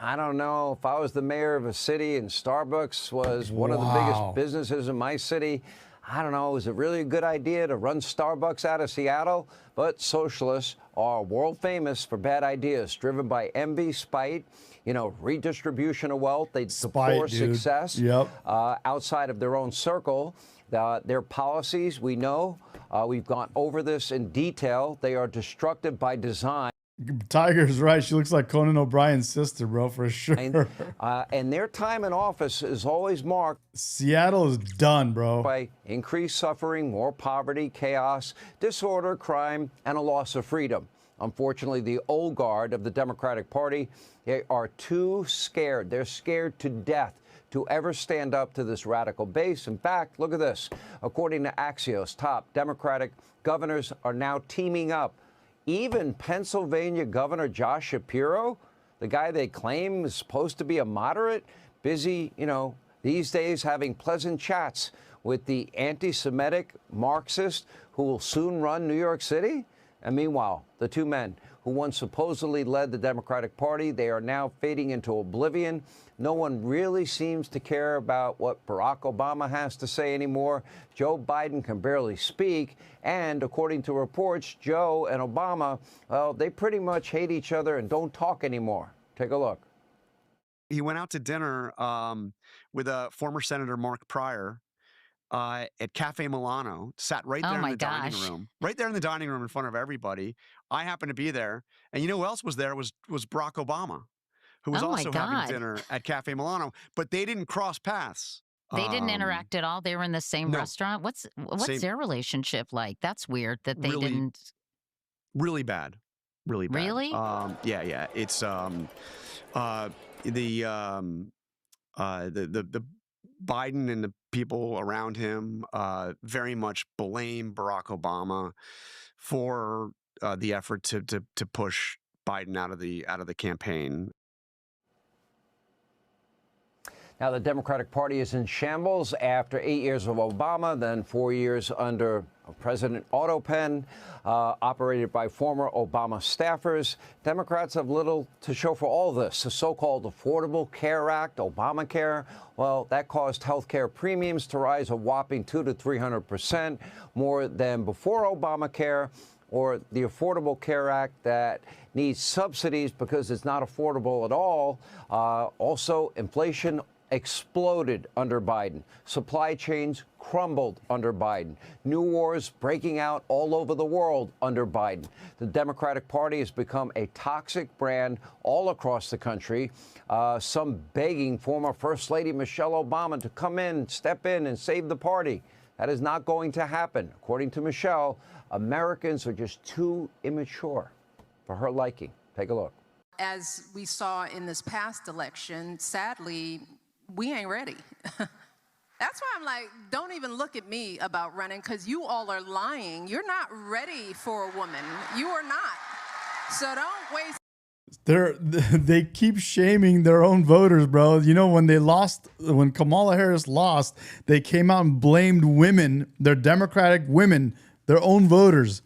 [SPEAKER 19] I don't know if I was the mayor of a city and Starbucks was one of the biggest businesses in my city. I don't know, is it really a good idea to run Starbucks out of Seattle? But socialists are world famous for bad ideas, driven by envy, spite, redistribution of wealth. They deplore success outside of their own circle. Their policies, we know, we've gone over this in detail. They are destructive by design.
[SPEAKER 1] Tiger's right. She looks like Conan O'Brien's sister, bro, for sure.
[SPEAKER 19] And their time in office is always marked.
[SPEAKER 1] Seattle is done, bro.
[SPEAKER 19] By increased suffering, more poverty, chaos, disorder, crime, and a loss of freedom. Unfortunately, the old guard of the Democratic Party, they are too scared. They're scared to death to ever stand up to this radical base. In fact, look at this. According to Axios, top Democratic governors are now teaming up. Even Pennsylvania Governor Josh Shapiro, the guy they claim is supposed to be a moderate, busy, these days having pleasant chats with the anti-Semitic Marxist who will soon run New York City. And meanwhile, the two men who once supposedly led the Democratic Party, they are now fading into oblivion. No one really seems to care about what Barack Obama has to say anymore. Joe Biden can barely speak. And according to reports, Joe and Obama, well, they pretty much hate each other and don't talk anymore. Take a look.
[SPEAKER 6] He went out to dinner with former Senator Mark Pryor at Cafe Milano, sat right there in the dining room, right there in the dining room in front of everybody. I happened to be there. And you know who else was there was Barack Obama, who was also having dinner at Cafe Milano, but they didn't cross paths.
[SPEAKER 14] They didn't interact at all. They were in the same restaurant. What's their relationship like? That's weird that they didn't.
[SPEAKER 6] Really bad. Really bad.
[SPEAKER 14] Really?
[SPEAKER 6] Yeah. It's the Biden and the people around him very much blame Barack Obama for the effort to push Biden out of the campaign.
[SPEAKER 19] Now, the Democratic Party is in shambles after 8 years of Obama, then 4 years under President Autopen, operated by former Obama staffers. Democrats have little to show for all this. The so-called Affordable Care Act, Obamacare, well, that caused health care premiums to rise a whopping 200% to 300% more than before Obamacare, or the Affordable Care Act that needs subsidies because it's not affordable at all. Also, inflation exploded under Biden. Supply chains crumbled under Biden. New wars breaking out all over the world under Biden. The Democratic Party has become a toxic brand all across the country. Some begging former First Lady Michelle Obama to come in, step in, and save the party. That is not going to happen. According to Michelle, Americans are just too immature for her liking. Take a look.
[SPEAKER 18] As we saw in this past election, sadly, we ain't ready. That's why I'm like, don't even look at me about running, because you all are lying. You're not ready for a woman. You are not. So don't waste.
[SPEAKER 1] They keep shaming their own voters, bro. You know, when Kamala Harris lost, they came out and blamed women, their Democratic women, their own voters.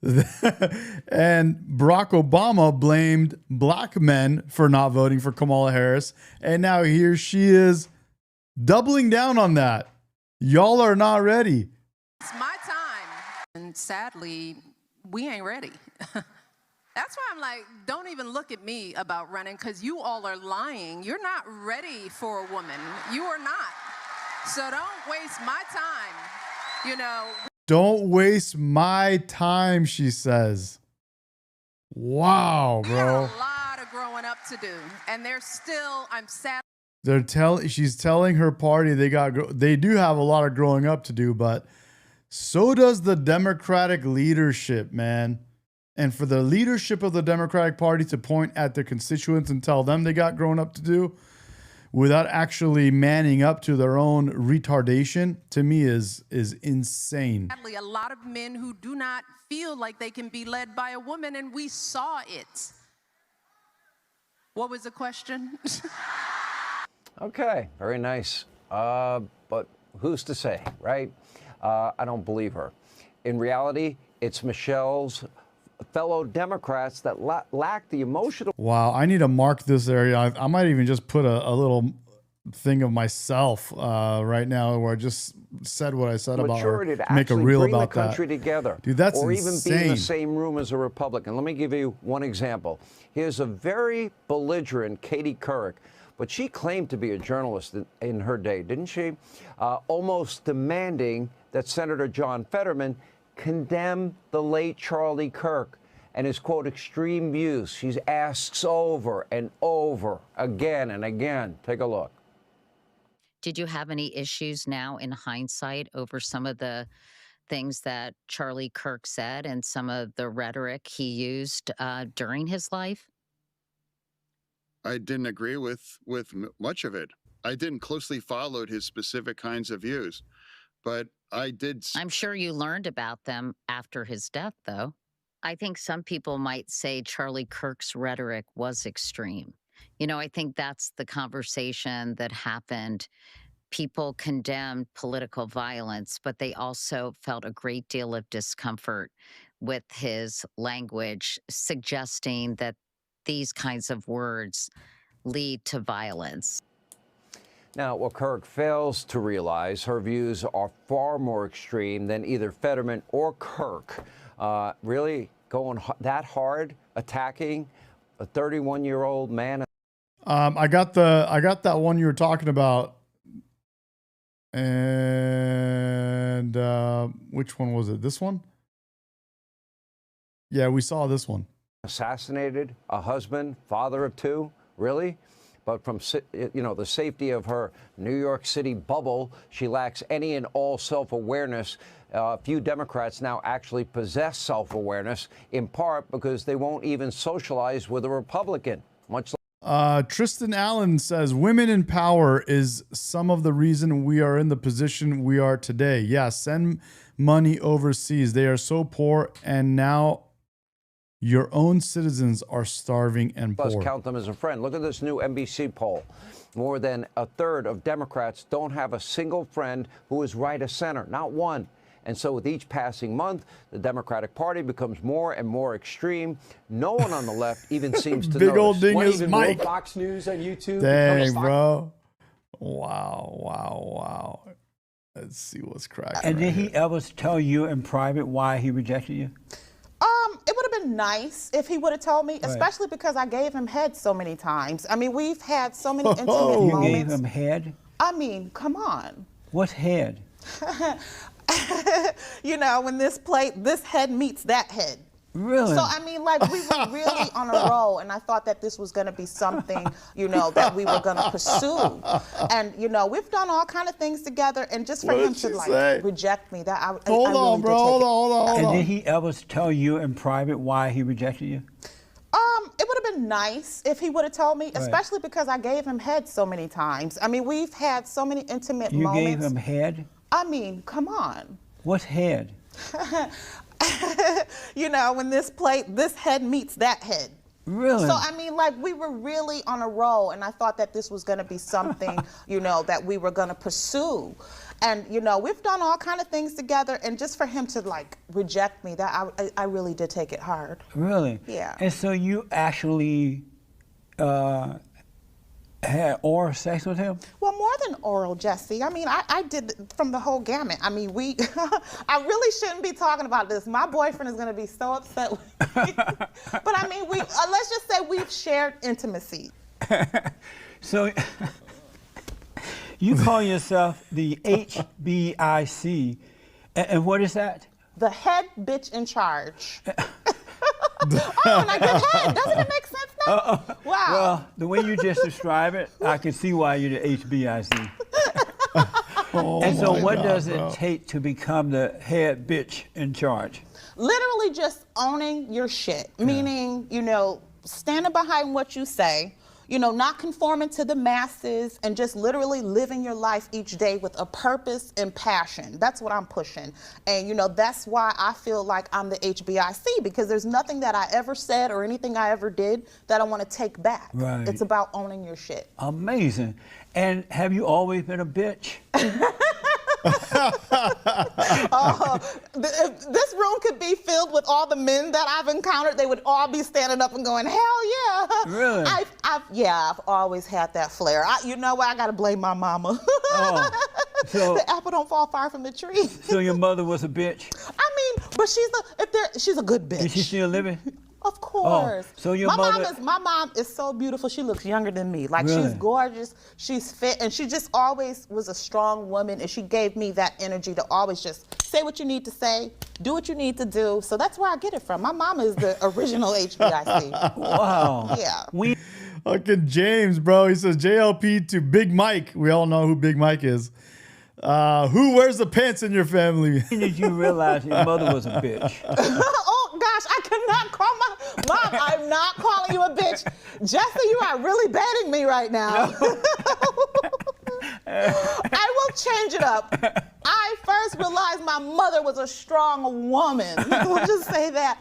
[SPEAKER 1] And Barack Obama blamed black men for not voting for Kamala Harris. And now here she is doubling down on that. Y'all are not ready.
[SPEAKER 18] It's my time. And sadly, we ain't ready. That's why I'm like, don't even look at me about running, because you all are lying. You're not ready for a woman. You are not. So don't waste my time, you know.
[SPEAKER 1] Don't waste my time, she says. Wow, bro.
[SPEAKER 18] A lot of growing up to do, and I'm sad.
[SPEAKER 1] She's telling her party they do have a lot of growing up to do, but so does the Democratic leadership, man. And for the leadership of the Democratic Party to point at their constituents and tell them they got growing up to do without actually manning up to their own retardation, to me is insane.
[SPEAKER 18] Sadly, a lot of men who do not feel like they can be led by a woman, and we saw it. What was the question?
[SPEAKER 19] Okay, very nice. But who's to say, right? I don't believe her. In reality, it's Michelle's fellow Democrats that lack the emotional.
[SPEAKER 1] Wow, I need to mark this area. I might even just put a little thing of myself right now where I just said what I said about her.
[SPEAKER 19] To
[SPEAKER 1] make a reel
[SPEAKER 19] bring
[SPEAKER 1] about
[SPEAKER 19] the country
[SPEAKER 1] that.
[SPEAKER 19] Together.
[SPEAKER 1] Dude, that's
[SPEAKER 19] or
[SPEAKER 1] insane.
[SPEAKER 19] even be in the same room as a Republican. Let me give you one example. Here's a very belligerent Katie Couric, but she claimed to be a journalist in her day, didn't she? Almost demanding that Senator John Fetterman condemn the late Charlie Kirk and his, quote, extreme views. She asks over and over again and again. Take a look.
[SPEAKER 14] Did you have any issues now in hindsight over some of the things that Charlie Kirk said and some of the rhetoric he used during his life?
[SPEAKER 21] I didn't agree with much of it. I didn't closely follow his specific kinds of views, but I did.
[SPEAKER 14] I'm sure you learned about them after his death, though. I think some people might say Charlie Kirk's rhetoric was extreme. You know, I think that's the conversation that happened. People condemned political violence, but they also felt a great deal of discomfort with his language, suggesting that these kinds of words lead to violence.
[SPEAKER 19] Now, what Kirk fails to realize, her views are far more extreme than either Fetterman or Kirk. Really going that hard, attacking a 31-year-old man.
[SPEAKER 1] I got that one you were talking about. And which one was it? This one? Yeah, we saw this one.
[SPEAKER 19] Assassinated a husband, father of two, really? But from, the safety of her New York City bubble, she lacks any and all self-awareness. Few Democrats now actually possess self-awareness, in part because they won't even socialize with a Republican, much like
[SPEAKER 1] Tristan Allen says, women in power is some of the reason we are in the position we are today. Yeah, send money overseas. They are so poor, and now your own citizens are starving and poor.
[SPEAKER 19] Plus, count them as a friend. Look at this new NBC poll. More than a third of Democrats don't have a single friend who is right of center, not one. And so with each passing month, the Democratic Party becomes more and more extreme. No one on the left even seems to
[SPEAKER 1] Big
[SPEAKER 19] notice.
[SPEAKER 1] old ding is
[SPEAKER 25] Even
[SPEAKER 1] Mike.
[SPEAKER 25] more Fox News on YouTube.
[SPEAKER 1] Dang, bro. Wow. Let's see what's cracking.
[SPEAKER 2] And did
[SPEAKER 1] right
[SPEAKER 2] he
[SPEAKER 1] here.
[SPEAKER 2] ever tell you in private why he rejected you?
[SPEAKER 3] It would have been nice if he would have told me, especially because I gave him head so many times. I mean, we've had so many intimate moments.
[SPEAKER 2] You gave him head?
[SPEAKER 3] I mean, come on.
[SPEAKER 2] What's head?
[SPEAKER 3] When this head meets that head.
[SPEAKER 2] Really?
[SPEAKER 3] So, I mean, like, we were really on a roll, and I thought that this was going to be something, that we were going to pursue. And, we've done all kind of things together, and just for him to, reject me, that I
[SPEAKER 1] Hold
[SPEAKER 3] really
[SPEAKER 1] on, bro. Hold on.
[SPEAKER 2] And did he ever tell you in private why he rejected you?
[SPEAKER 3] It would have been nice if he would have told me, especially because I gave him head so many times. I mean, we've had so many intimate moments.
[SPEAKER 2] You gave him head?
[SPEAKER 3] I mean, come on.
[SPEAKER 2] What's head?
[SPEAKER 3] When this head meets that head.
[SPEAKER 2] Really?
[SPEAKER 3] So, I mean, like, we were really on a roll, and I thought that this was going to be something, that we were going to pursue. And, we've done all kind of things together, and just for him to, reject me, that I really did take it hard.
[SPEAKER 2] Really?
[SPEAKER 3] Yeah.
[SPEAKER 2] And so you actually had oral sex with him?
[SPEAKER 3] Well, more than oral, Jesse. I mean, I did from the whole gamut. I mean, I really shouldn't be talking about this. My boyfriend is going to be so upset with me. But I mean, let's just say we've shared intimacy.
[SPEAKER 2] So you call yourself the HBIC, and what is that?
[SPEAKER 3] The head bitch in charge. And I get head. Doesn't it make sense now? Wow.
[SPEAKER 2] Well, the way you just describe it, I can see why you're the HBIC. And so what does it take to become the head bitch in charge?
[SPEAKER 3] Literally just owning your shit, meaning, standing behind what you say, not conforming to the masses, and just literally living your life each day with a purpose and passion. That's what I'm pushing. And, that's why I feel like I'm the HBIC, because there's nothing that I ever said or anything I ever did that I want to take back.
[SPEAKER 2] Right.
[SPEAKER 3] It's about owning your shit.
[SPEAKER 2] Amazing. And have you always been a bitch?
[SPEAKER 3] If this room could be filled with all the men that I've encountered, they would all be standing up and going, hell yeah.
[SPEAKER 2] Really?
[SPEAKER 3] I've always had that flair. You know what? I got to blame my mama.
[SPEAKER 2] So,
[SPEAKER 3] the apple don't fall far from the tree.
[SPEAKER 2] So your mother was a bitch?
[SPEAKER 3] I mean, but she's a good bitch.
[SPEAKER 2] Is she still living?
[SPEAKER 3] Of course.
[SPEAKER 2] Oh, so your
[SPEAKER 3] my mom is so beautiful. She looks younger than me. Like,
[SPEAKER 2] really?
[SPEAKER 3] She's gorgeous, she's fit, and she just always was a strong woman, and she gave me that energy to always just say what you need to say, do what you need to do. So that's where I get it from. My mama is the original HBIC.
[SPEAKER 2] Wow.
[SPEAKER 3] Yeah.
[SPEAKER 1] Fucking James, bro. He says JLP to Big Mike. We all know who Big Mike is. Who wears the pants in your family?
[SPEAKER 2] When did you realize your mother was a bitch?
[SPEAKER 3] Oh gosh, I cannot call my mom. I'm not calling you a bitch. Jesse, you are really baiting me right now. I will change it up. I first realized my mother was a strong woman. We'll just say that.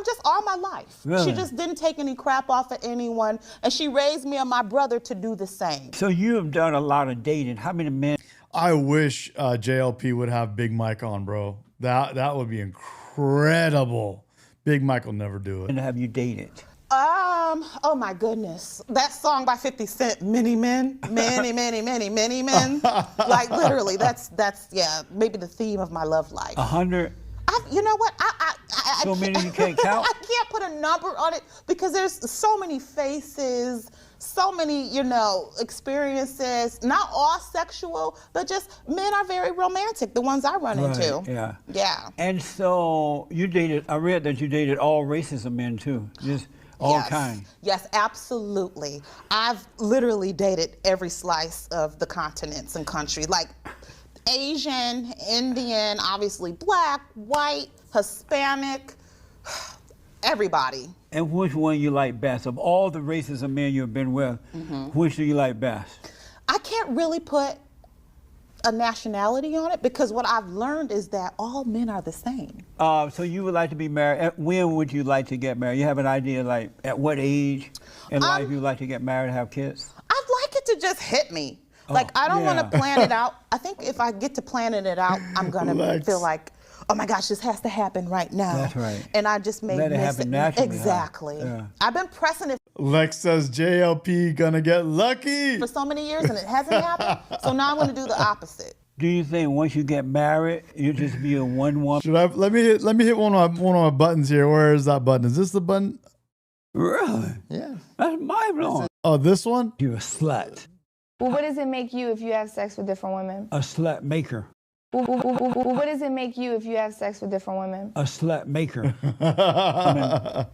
[SPEAKER 3] Just all my life.
[SPEAKER 2] Really?
[SPEAKER 3] She just didn't take any crap off of anyone, and she raised me and my brother to do the same.
[SPEAKER 2] So you have done a lot of dating. How many men?
[SPEAKER 1] I wish JLP would have Big Mike on, bro. That would be incredible. Big Mike will never do it.
[SPEAKER 2] And have you dated?
[SPEAKER 3] Oh my goodness. That song by 50 Cent, Many Men, Many, Many, Many, Many Men. Like literally, that's yeah, maybe the theme of my love life.
[SPEAKER 2] 100.
[SPEAKER 3] You know what?
[SPEAKER 2] So many you can't count?
[SPEAKER 3] I can't put a number on it because there's so many faces, so many, you know, experiences, not all sexual, but just men are very romantic, the ones I run into.
[SPEAKER 2] Yeah.
[SPEAKER 3] Yeah.
[SPEAKER 2] And so you dated, I read that you dated all races of men too, just all kinds.
[SPEAKER 3] Yes, absolutely. I've literally dated every slice of the continents and country, like Asian, Indian, obviously black, white, Hispanic, everybody.
[SPEAKER 2] And which one you like best? Of all the races of men you've been with, which do you like best?
[SPEAKER 3] I can't really put a nationality on it because what I've learned is that all men are the same.
[SPEAKER 2] So you would like to be married. When would you like to get married? You have an idea, like at what age in life you would like to get married and have kids?
[SPEAKER 3] I'd like it to just hit me. Like, I don't want to plan it out. I think if I get to planning it out, I'm going to feel like, oh my gosh, this has to happen right now.
[SPEAKER 2] That's right.
[SPEAKER 3] And I just may
[SPEAKER 2] Let it happen naturally.
[SPEAKER 3] Exactly.
[SPEAKER 2] Yeah.
[SPEAKER 3] I've been pressing it
[SPEAKER 1] Lex says JLP gonna get lucky.
[SPEAKER 3] for so many years and it hasn't happened. So now I'm going to do the opposite.
[SPEAKER 2] Do you think once you get married, you just be a one woman?
[SPEAKER 1] Should I let me hit one of my buttons here? Where is that button? Is this the button?
[SPEAKER 2] Really?
[SPEAKER 1] Yeah.
[SPEAKER 2] That's mind blowing.
[SPEAKER 1] Oh, this one?
[SPEAKER 2] You're a slut.
[SPEAKER 7] Well, what does it make you if you have sex with different women?
[SPEAKER 2] A slut maker.
[SPEAKER 7] Well, what does it make you if you have sex with different women?
[SPEAKER 2] A slut maker. I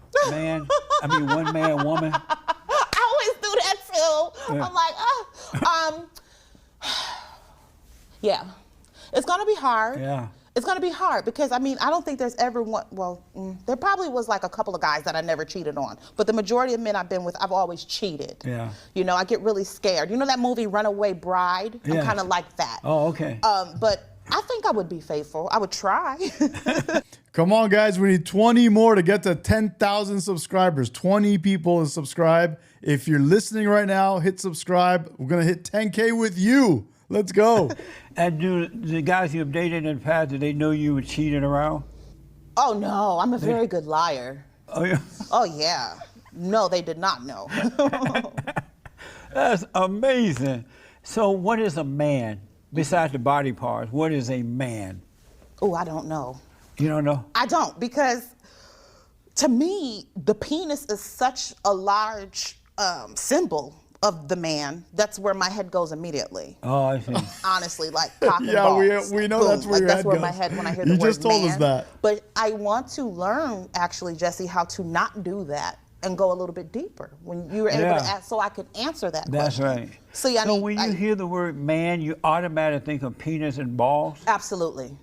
[SPEAKER 2] mean, one man, woman.
[SPEAKER 3] I always do that too.
[SPEAKER 2] Yeah.
[SPEAKER 3] I'm like, yeah. It's going to be hard.
[SPEAKER 2] Yeah.
[SPEAKER 3] It's going to be hard because, I mean, I don't think there's ever one, there probably was like a couple of guys that I never cheated on, but the majority of men I've been with, I've always cheated.
[SPEAKER 2] Yeah.
[SPEAKER 3] You know, I get really scared. You know that movie Runaway Bride? I'm
[SPEAKER 2] Yes.
[SPEAKER 3] kind of like that.
[SPEAKER 2] Oh, okay.
[SPEAKER 3] But I think I would be faithful. I would try.
[SPEAKER 1] Come on, guys. We need 20 more to get to 10,000 subscribers. 20 people to subscribe. If you're listening right now, hit subscribe. We're going to hit 10K with you. Let's go.
[SPEAKER 2] And do the guys you've dated in the past, do they know you were cheating around?
[SPEAKER 3] Oh, no. I'm a very good liar.
[SPEAKER 2] Oh, yeah.
[SPEAKER 3] Oh, yeah. No, they did not know.
[SPEAKER 2] That's amazing. So what is a man? Besides the body parts, what is a man?
[SPEAKER 3] Oh, I don't know.
[SPEAKER 2] You don't know?
[SPEAKER 3] I don't, because to me, the penis is such a large symbol of the man. That's where my head goes immediately.
[SPEAKER 2] Oh, I see.
[SPEAKER 3] Honestly, like cock and
[SPEAKER 1] Yeah,
[SPEAKER 3] balls.
[SPEAKER 1] we know
[SPEAKER 3] Boom.
[SPEAKER 1] that's where
[SPEAKER 3] like,
[SPEAKER 1] your
[SPEAKER 3] that's
[SPEAKER 1] head
[SPEAKER 3] where
[SPEAKER 1] goes.
[SPEAKER 3] my head when I hear the
[SPEAKER 1] You
[SPEAKER 3] word
[SPEAKER 1] just told
[SPEAKER 3] man.
[SPEAKER 1] us that.
[SPEAKER 3] But I want to learn, actually, Jesse, how to not do that and go a little bit deeper when you were able to ask, so I could answer that
[SPEAKER 2] That's
[SPEAKER 3] question.
[SPEAKER 2] right.
[SPEAKER 3] See, I
[SPEAKER 2] so
[SPEAKER 3] mean,
[SPEAKER 2] when you hear the word man, you automatically think of penis and balls?
[SPEAKER 3] Absolutely.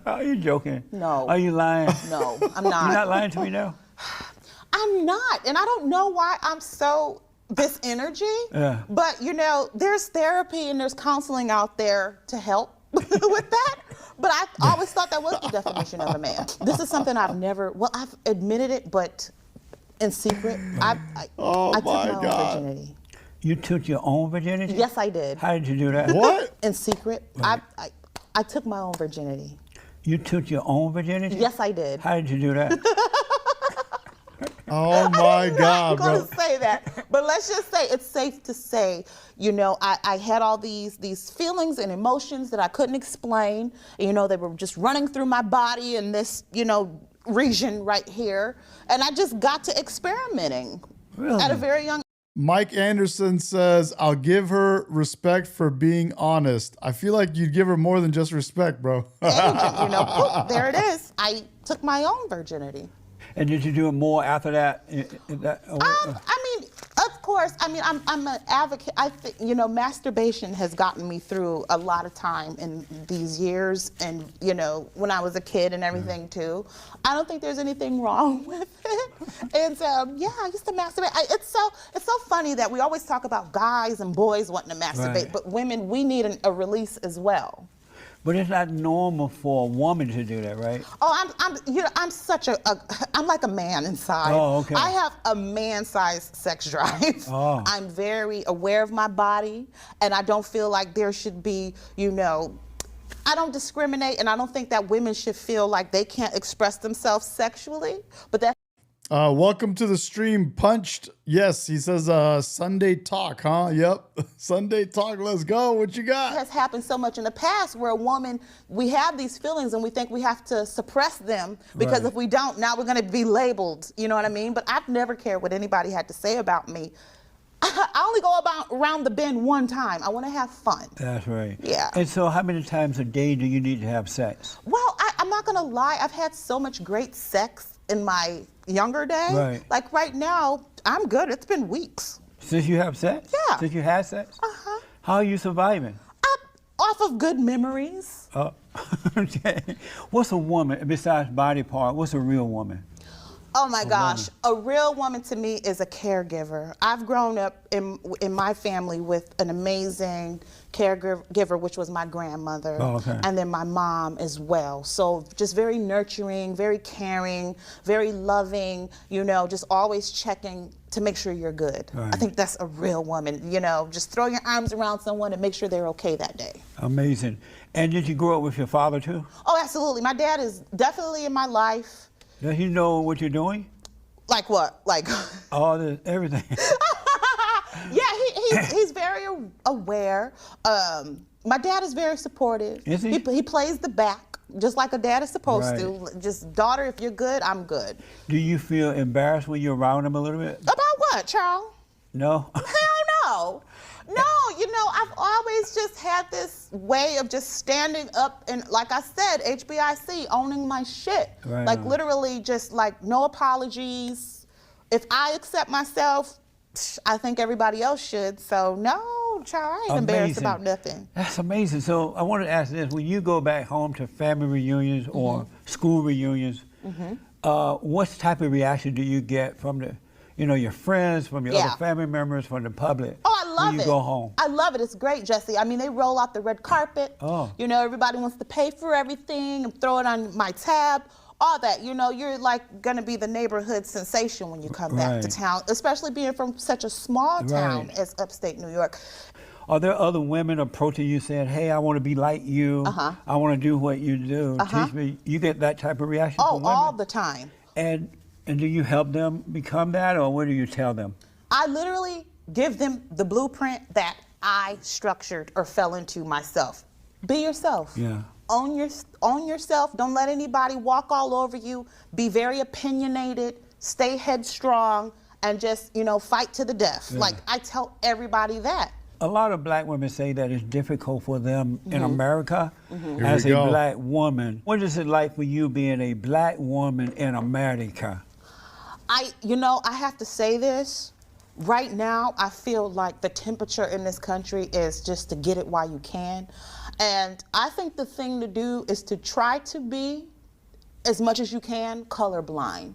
[SPEAKER 2] Are you joking?
[SPEAKER 3] No.
[SPEAKER 2] Are you lying?
[SPEAKER 3] No, I'm not.
[SPEAKER 2] You're not lying to me now?
[SPEAKER 3] I'm not, and I don't know why I'm so this energy.
[SPEAKER 2] Yeah.
[SPEAKER 3] But you know, there's therapy and there's counseling out there to help with that. But I always thought that was the definition of a man. This is something I've never. Well, I've admitted it, but in secret, I took my own virginity.
[SPEAKER 2] You took your own virginity?
[SPEAKER 3] Yes, I did.
[SPEAKER 2] How did you do that?
[SPEAKER 1] What?
[SPEAKER 3] In secret, I took my own virginity.
[SPEAKER 2] You took your own virginity?
[SPEAKER 3] Yes, I did.
[SPEAKER 2] How did you do that?
[SPEAKER 1] Oh my God,
[SPEAKER 3] I'm
[SPEAKER 1] bro.
[SPEAKER 3] going to say that, but let's just say it's safe to say, you know, I had all these feelings and emotions that I couldn't explain. You know, they were just running through my body in this, you know, region right here, and I just got to experimenting at a very young.
[SPEAKER 1] Mike Anderson says, I'll give her respect for being honest. I feel like you'd give her more than just respect, bro.
[SPEAKER 3] You know, poof, there it is. I took my own virginity.
[SPEAKER 2] And did you do it more after that?
[SPEAKER 3] I mean, of course. I mean, I'm an advocate. I think, you know, masturbation has gotten me through a lot of time in these years, and you know, when I was a kid and everything too. I don't think there's anything wrong with it. And yeah, I used to masturbate. It's so funny that we always talk about guys and boys wanting to masturbate,
[SPEAKER 2] Right.
[SPEAKER 3] but women, we need a release as well.
[SPEAKER 2] But it's not normal for a woman to do that, right?
[SPEAKER 3] Oh, I'm such I'm like a man inside.
[SPEAKER 2] Oh, okay.
[SPEAKER 3] I have a man-sized sex drive.
[SPEAKER 2] Oh.
[SPEAKER 3] I'm very aware of my body, and I don't feel like there should be, you know, I don't discriminate, and I don't think that women should feel like they can't express themselves sexually, but that's
[SPEAKER 1] Welcome to the stream, Punched. Yes, he says Sunday talk, huh? Yep, Sunday talk. Let's go. What you got?
[SPEAKER 3] It has happened so much in the past where a woman, we have these feelings and we think we have to suppress them because if we don't, now we're going to be labeled. You know what I mean? But I've never cared what anybody had to say about me. I only go around the bend one time. I want to have fun.
[SPEAKER 2] That's right.
[SPEAKER 3] Yeah.
[SPEAKER 2] And so how many times a day do you need to have sex?
[SPEAKER 3] Well, I'm not going to lie. I've had so much great sex in my younger day.
[SPEAKER 2] Right.
[SPEAKER 3] Like right now, I'm good. It's been weeks.
[SPEAKER 2] Since you have sex?
[SPEAKER 3] Yeah.
[SPEAKER 2] Since you had sex?
[SPEAKER 3] Uh-huh.
[SPEAKER 2] How are you surviving?
[SPEAKER 3] Off of good memories.
[SPEAKER 2] Okay. What's a woman, besides body part, what's a real woman?
[SPEAKER 3] Oh my gosh, a real woman to me is a caregiver. I've grown up in my family with an amazing caregiver, which was my grandmother, and then my mom as well. So just very nurturing, very caring, very loving, you know, just always checking to make sure you're good.
[SPEAKER 2] Right.
[SPEAKER 3] I think that's a real woman, you know, just throw your arms around someone and make sure they're okay that day.
[SPEAKER 2] Amazing. And did you grow up with your father too?
[SPEAKER 3] Oh, absolutely. My dad is definitely in my life.
[SPEAKER 2] Does he know what you're doing?
[SPEAKER 3] Like what? Like
[SPEAKER 2] all this, everything.
[SPEAKER 3] Yeah, he's very aware. My dad is very supportive.
[SPEAKER 2] Is he?
[SPEAKER 3] He plays the back, just like a dad is supposed
[SPEAKER 2] Right.
[SPEAKER 3] to. Just, daughter, if you're good, I'm good.
[SPEAKER 2] Do you feel embarrassed when you're around him a little bit?
[SPEAKER 3] About what, Charles?
[SPEAKER 2] No?
[SPEAKER 3] Hell no. No, you know, I've always just had this way of just standing up and, like I said, HBIC, owning my shit.
[SPEAKER 2] Right
[SPEAKER 3] Like
[SPEAKER 2] on.
[SPEAKER 3] literally just like no apologies. If I accept myself, I think everybody else should. So no, child, I ain't embarrassed
[SPEAKER 2] Amazing.
[SPEAKER 3] about nothing.
[SPEAKER 2] That's amazing. So I wanted to ask this: when you go back home to family reunions or school reunions, what type of reaction do you get from the, you know, your friends, from your other family members, from the public?
[SPEAKER 3] Oh, I love
[SPEAKER 2] when
[SPEAKER 3] it.
[SPEAKER 2] you go home?
[SPEAKER 3] I love it. It's great, Jesse. I mean, they roll out the red carpet.
[SPEAKER 2] Oh.
[SPEAKER 3] You know, everybody wants to pay for everything and throw it on my tab. All that. You know, you're like going to be the neighborhood sensation when you come back to
[SPEAKER 2] Right.
[SPEAKER 3] town, especially being from such a small town
[SPEAKER 2] Right.
[SPEAKER 3] as upstate New York.
[SPEAKER 2] Are there other women approaching you saying, "Hey, I want to be like you. I want to do what you do. Teach me"? You get that type of reaction from women?
[SPEAKER 3] All the time.
[SPEAKER 2] And do you help them become that, or what do you tell them?
[SPEAKER 3] I literally give them the blueprint that I structured or fell into myself. Be yourself.
[SPEAKER 2] Yeah.
[SPEAKER 3] Own yourself. Don't let anybody walk all over you. Be very opinionated. Stay headstrong, and just, you know, fight to the death.
[SPEAKER 2] Yeah.
[SPEAKER 3] Like, I tell everybody that.
[SPEAKER 2] A lot of black women say that it's difficult for them in America
[SPEAKER 1] Here
[SPEAKER 2] as
[SPEAKER 1] we
[SPEAKER 2] a
[SPEAKER 1] go.
[SPEAKER 2] black woman. What is it like for you being a black woman in America?
[SPEAKER 3] You know, I have to say this. Right now, I feel like the temperature in this country is just to get it while you can. And I think the thing to do is to try to be, as much as you can, colorblind.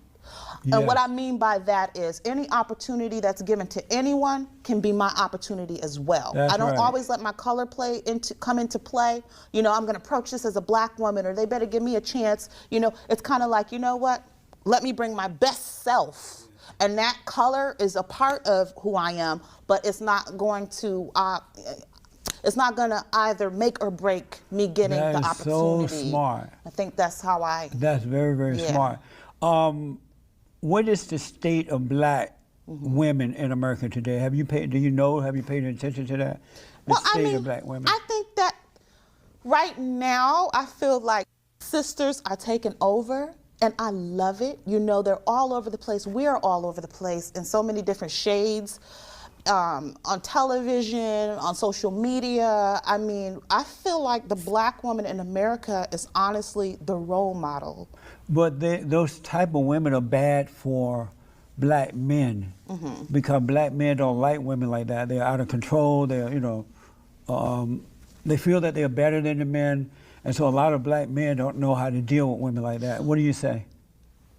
[SPEAKER 3] And what I mean by that is any opportunity that's given to anyone can be my opportunity as well.
[SPEAKER 2] That's
[SPEAKER 3] I don't
[SPEAKER 2] right.
[SPEAKER 3] always let my color come into play. You know, I'm going to approach this as a black woman, or they better give me a chance. You know, it's kind of like, you know what? Let me bring my best self. And that color is a part of who I am, but it's not going to either make or break me getting
[SPEAKER 2] That
[SPEAKER 3] the
[SPEAKER 2] is
[SPEAKER 3] opportunity.
[SPEAKER 2] so smart.
[SPEAKER 3] I think that's how I.
[SPEAKER 2] That's very, very
[SPEAKER 3] Yeah.
[SPEAKER 2] smart. What is the state of black women in America today? Have you paid attention to that? The state of black women.
[SPEAKER 3] I think that right now, I feel like sisters are taking over, and I love it. You know, they're all over the place. We're all over the place in so many different shades. On television, on social media. I mean, I feel like the black woman in America is honestly the role model.
[SPEAKER 2] But those type of women are bad for black men because black men don't like women like that. They're out of control. They're, you know, they feel that they're better than the men, and so a lot of black men don't know how to deal with women like that. What do you say?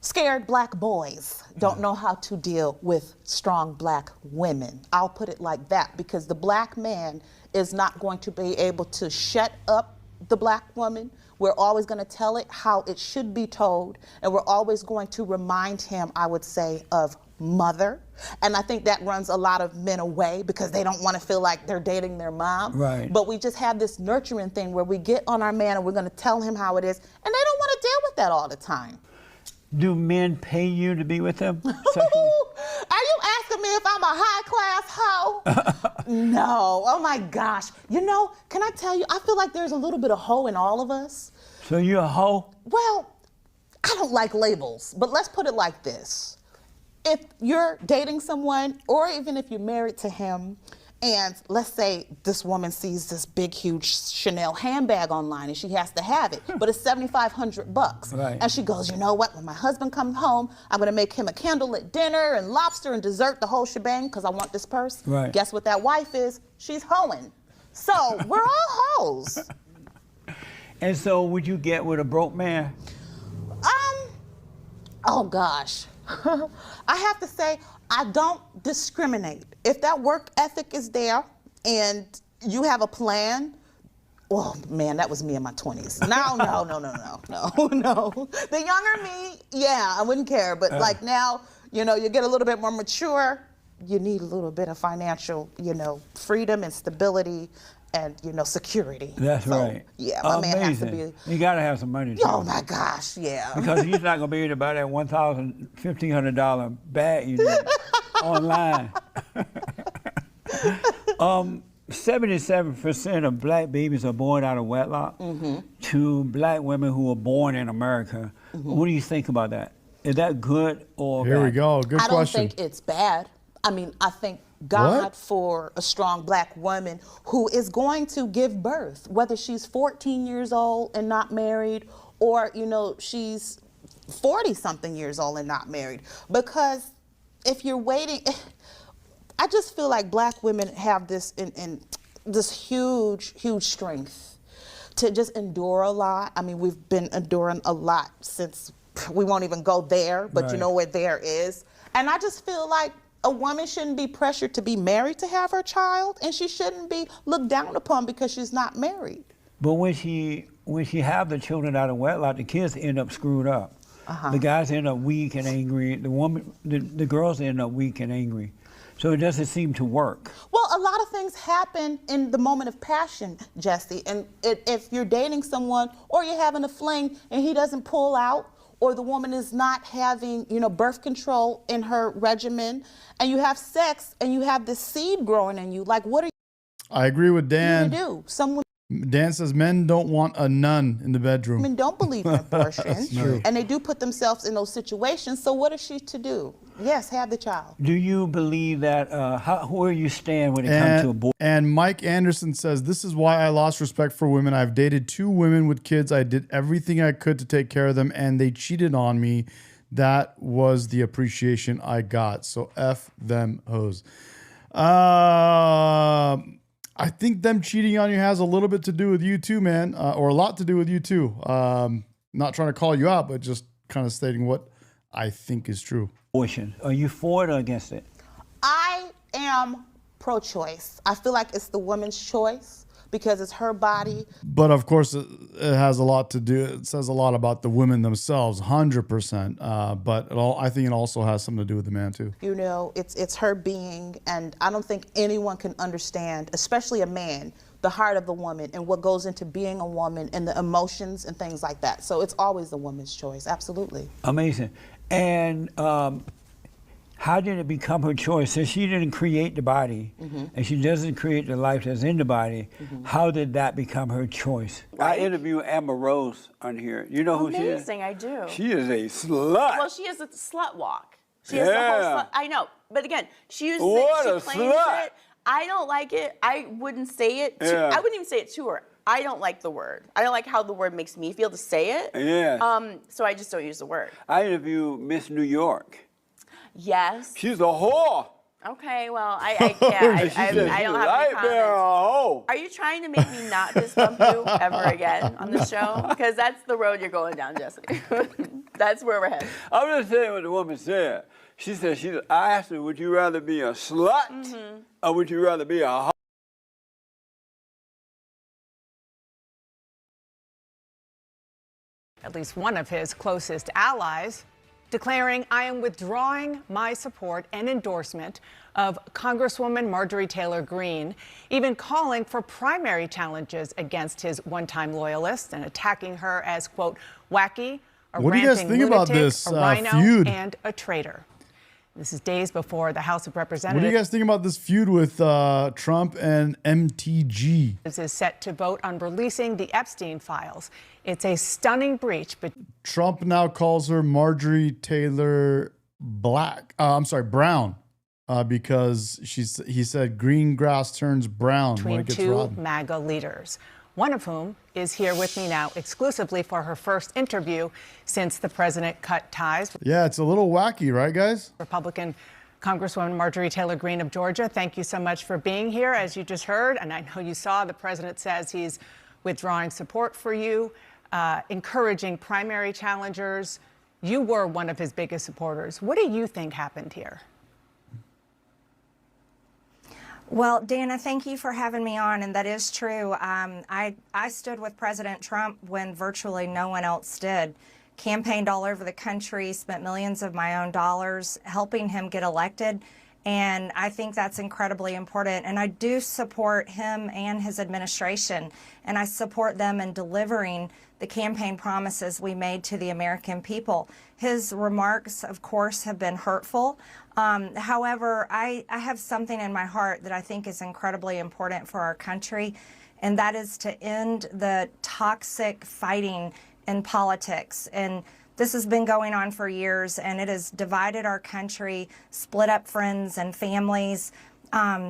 [SPEAKER 3] Scared black boys don't know how to deal with strong black women. I'll put it like that, because the black man is not going to be able to shut up the black woman. We're always going to tell it how it should be told, and we're always going to remind him, I would say, of mother. And I think that runs a lot of men away because they don't want to feel like they're dating their mom.
[SPEAKER 2] Right.
[SPEAKER 3] But we just have this nurturing thing where we get on our man and we're going to tell him how it is, and they don't want to deal with that all the time.
[SPEAKER 2] Do men pay you to be with them?
[SPEAKER 3] Are you asking me if I'm a high-class hoe? No. Oh, my gosh. You know, can I tell you, I feel like there's a little bit of hoe in all of us.
[SPEAKER 2] So you're a hoe?
[SPEAKER 3] Well, I don't like labels, but let's put it like this. If you're dating someone, or even if you're married to him, and let's say this woman sees this big, huge Chanel handbag online and she has to have it, but it's $7,500.
[SPEAKER 2] Right.
[SPEAKER 3] And she goes, you know what, when my husband comes home, I'm gonna make him a candlelit dinner and lobster and dessert, the whole shebang, because I want this purse.
[SPEAKER 2] Right.
[SPEAKER 3] Guess what that wife is? She's hoeing. So we're all hoes.
[SPEAKER 2] And so would you get with a broke man?
[SPEAKER 3] Oh gosh. I have to say, I don't discriminate. If that work ethic is there and you have a plan, oh man, that was me in my 20s. No. The younger me, yeah, I wouldn't care. But like now, you know, you get a little bit more mature, you need a little bit of financial, you know, freedom and stability and, you know, security.
[SPEAKER 2] That's right.
[SPEAKER 3] Yeah, my man has to
[SPEAKER 2] Amazing.
[SPEAKER 3] be.
[SPEAKER 2] You gotta have some money.
[SPEAKER 3] Oh my gosh, yeah.
[SPEAKER 2] Because he's not gonna be able to buy that $1,000, $1,500 bag you need online. 77% of black babies are born out of wedlock. To black women who are born in America. What do you think about that? Is that good or
[SPEAKER 1] Here
[SPEAKER 2] bad?
[SPEAKER 1] we go. Good
[SPEAKER 3] I
[SPEAKER 1] question.
[SPEAKER 3] don't think it's bad. I mean, I thank God for a strong black woman who is going to give birth, whether she's 14 years old and not married, or, you know, she's 40-something years old and not married. Because if you're waiting, I just feel like black women have this this huge strength to just endure a lot. I mean, we've been enduring a lot since we won't even go there, but you know where there is. And I just feel like a woman shouldn't be pressured to be married to have her child, and she shouldn't be looked down upon because she's not married.
[SPEAKER 2] But when she have the children out of wedlock, the kids end up screwed up. The guys end up weak and angry. The girls end up weak and angry. So it doesn't seem to work.
[SPEAKER 3] Well, a lot of things happen in the moment of passion, Jesse. And if you're dating someone or you're having a fling and he doesn't pull out, or the woman is not having, you know, birth control in her regimen, and you have sex and you have this seed growing in you, like, what are
[SPEAKER 1] I agree with Dan.
[SPEAKER 3] you to do?
[SPEAKER 1] Dan says men don't want a nun in the bedroom.
[SPEAKER 3] Women don't believe in abortion,
[SPEAKER 1] That's true.
[SPEAKER 3] and they do put themselves in those situations. So what is she to do? Yes, have the child.
[SPEAKER 2] Do you believe that, where you stand when it comes to abortion?
[SPEAKER 1] And Mike Anderson says, this is why I lost respect for women. I've dated 2 women with kids. I did everything I could to take care of them, and they cheated on me. That was the appreciation I got. So F them hoes. I think them cheating on you has a little bit to do with you too, man, or a lot to do with you too. Not trying to call you out, but just kind of stating what I think is true.
[SPEAKER 2] Abortion. Are you for it or against it?
[SPEAKER 3] I am pro-choice. I feel like it's the woman's choice because it's her body.
[SPEAKER 1] But of course, it has a lot to do. It says a lot about the women themselves, 100%. But I think it also has something to do with the man too.
[SPEAKER 3] You know, it's her being, and I don't think anyone can understand, especially a man, the heart of the woman and what goes into being a woman and the emotions and things like that. So it's always the woman's choice, absolutely.
[SPEAKER 2] Amazing. And how did it become her choice? Since she didn't create the body, and she doesn't create the life that's in the body, how did that become her choice? I interviewed Amber Rose on here. You know who she is?
[SPEAKER 8] Amazing, I do.
[SPEAKER 2] She is a slut.
[SPEAKER 8] Well, she has a slut walk. She has the whole slut. I know, but again, she uses it. She claims it. I don't like it. I wouldn't say it. I wouldn't even say it to her. I don't like the word. I don't like how the word makes me feel to say it.
[SPEAKER 2] Yeah.
[SPEAKER 8] So I just don't use the word.
[SPEAKER 2] I interviewed Miss New York.
[SPEAKER 8] Yes.
[SPEAKER 2] She's a whore.
[SPEAKER 8] Okay, well, I can't. I don't have any comments. Are you trying to make me not fist bump you ever again on the show? Because that's the road you're going down, Jesse. That's where we're headed.
[SPEAKER 2] I'm just saying what the woman said. She said, I asked her, would you rather be a slut or would you rather be a hoe?
[SPEAKER 13] At least one of his closest allies, declaring, I am withdrawing my support and endorsement of Congresswoman Marjorie Taylor Greene, even calling for primary challenges against his one-time loyalists and attacking her as, quote, wacky, a
[SPEAKER 1] What do you guys
[SPEAKER 13] ranting
[SPEAKER 1] think about
[SPEAKER 13] lunatic,
[SPEAKER 1] this
[SPEAKER 13] a rhino,
[SPEAKER 1] feud?
[SPEAKER 13] and a traitor. This is days before the House of
[SPEAKER 1] What
[SPEAKER 13] Representatives
[SPEAKER 1] do you guys think about this feud with Trump and MTG?
[SPEAKER 13] is set to vote on releasing the Epstein files. It's a stunning breach, but
[SPEAKER 1] Trump now calls her Marjorie Taylor Brown, because he said green grass turns brown when
[SPEAKER 13] between
[SPEAKER 1] it gets
[SPEAKER 13] two
[SPEAKER 1] rotten.
[SPEAKER 13] MAGA leaders, one of whom is here with me now exclusively for her first interview since the president cut ties with
[SPEAKER 1] Yeah, it's a little wacky, right, guys?
[SPEAKER 13] Republican Congresswoman Marjorie Taylor Greene of Georgia. Thank you so much for being here. As you just heard, and I know you saw, the president says he's withdrawing support for you, encouraging primary challengers. You were one of his biggest supporters. What do you think happened here?
[SPEAKER 10] Well, Dana, thank you for having me on, and that is true. I stood with President Trump when virtually no one else did. Campaigned all over the country, spent millions of my own dollars helping him get elected, and I think that's incredibly important. And I do support him and his administration, and I support them in delivering the campaign promises we made to the American people. His remarks, of course, have been hurtful. However, I have something in my heart that I think is incredibly important for our country, and that is to end the toxic fighting in politics. And this has been going on for years, and it has divided our country, split up friends and families,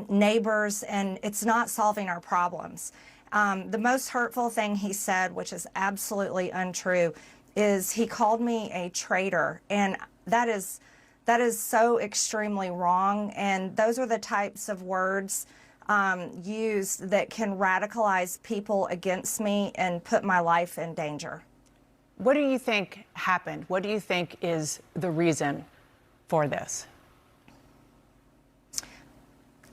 [SPEAKER 10] neighbors, and it's not solving our problems. The most hurtful thing he said, which is absolutely untrue, is he called me a traitor, and that is so extremely wrong. And those are the types of words used that can radicalize people against me and put my life in danger.
[SPEAKER 13] What do you think happened? What do you think is the reason for this?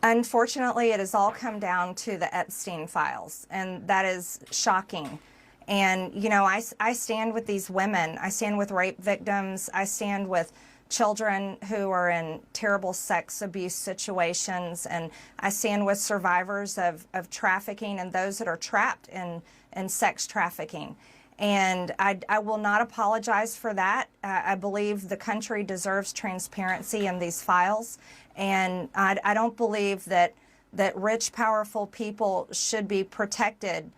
[SPEAKER 10] Unfortunately, it has all come down to the Epstein files, and that is shocking. And, you know, I stand with these women. I stand with rape victims. I stand with children who are in terrible sex abuse situations, and I stand with survivors of trafficking and those that are trapped in sex trafficking. And I will not apologize for that. I believe the country deserves transparency in these files, and I don't believe that rich, powerful people should be protected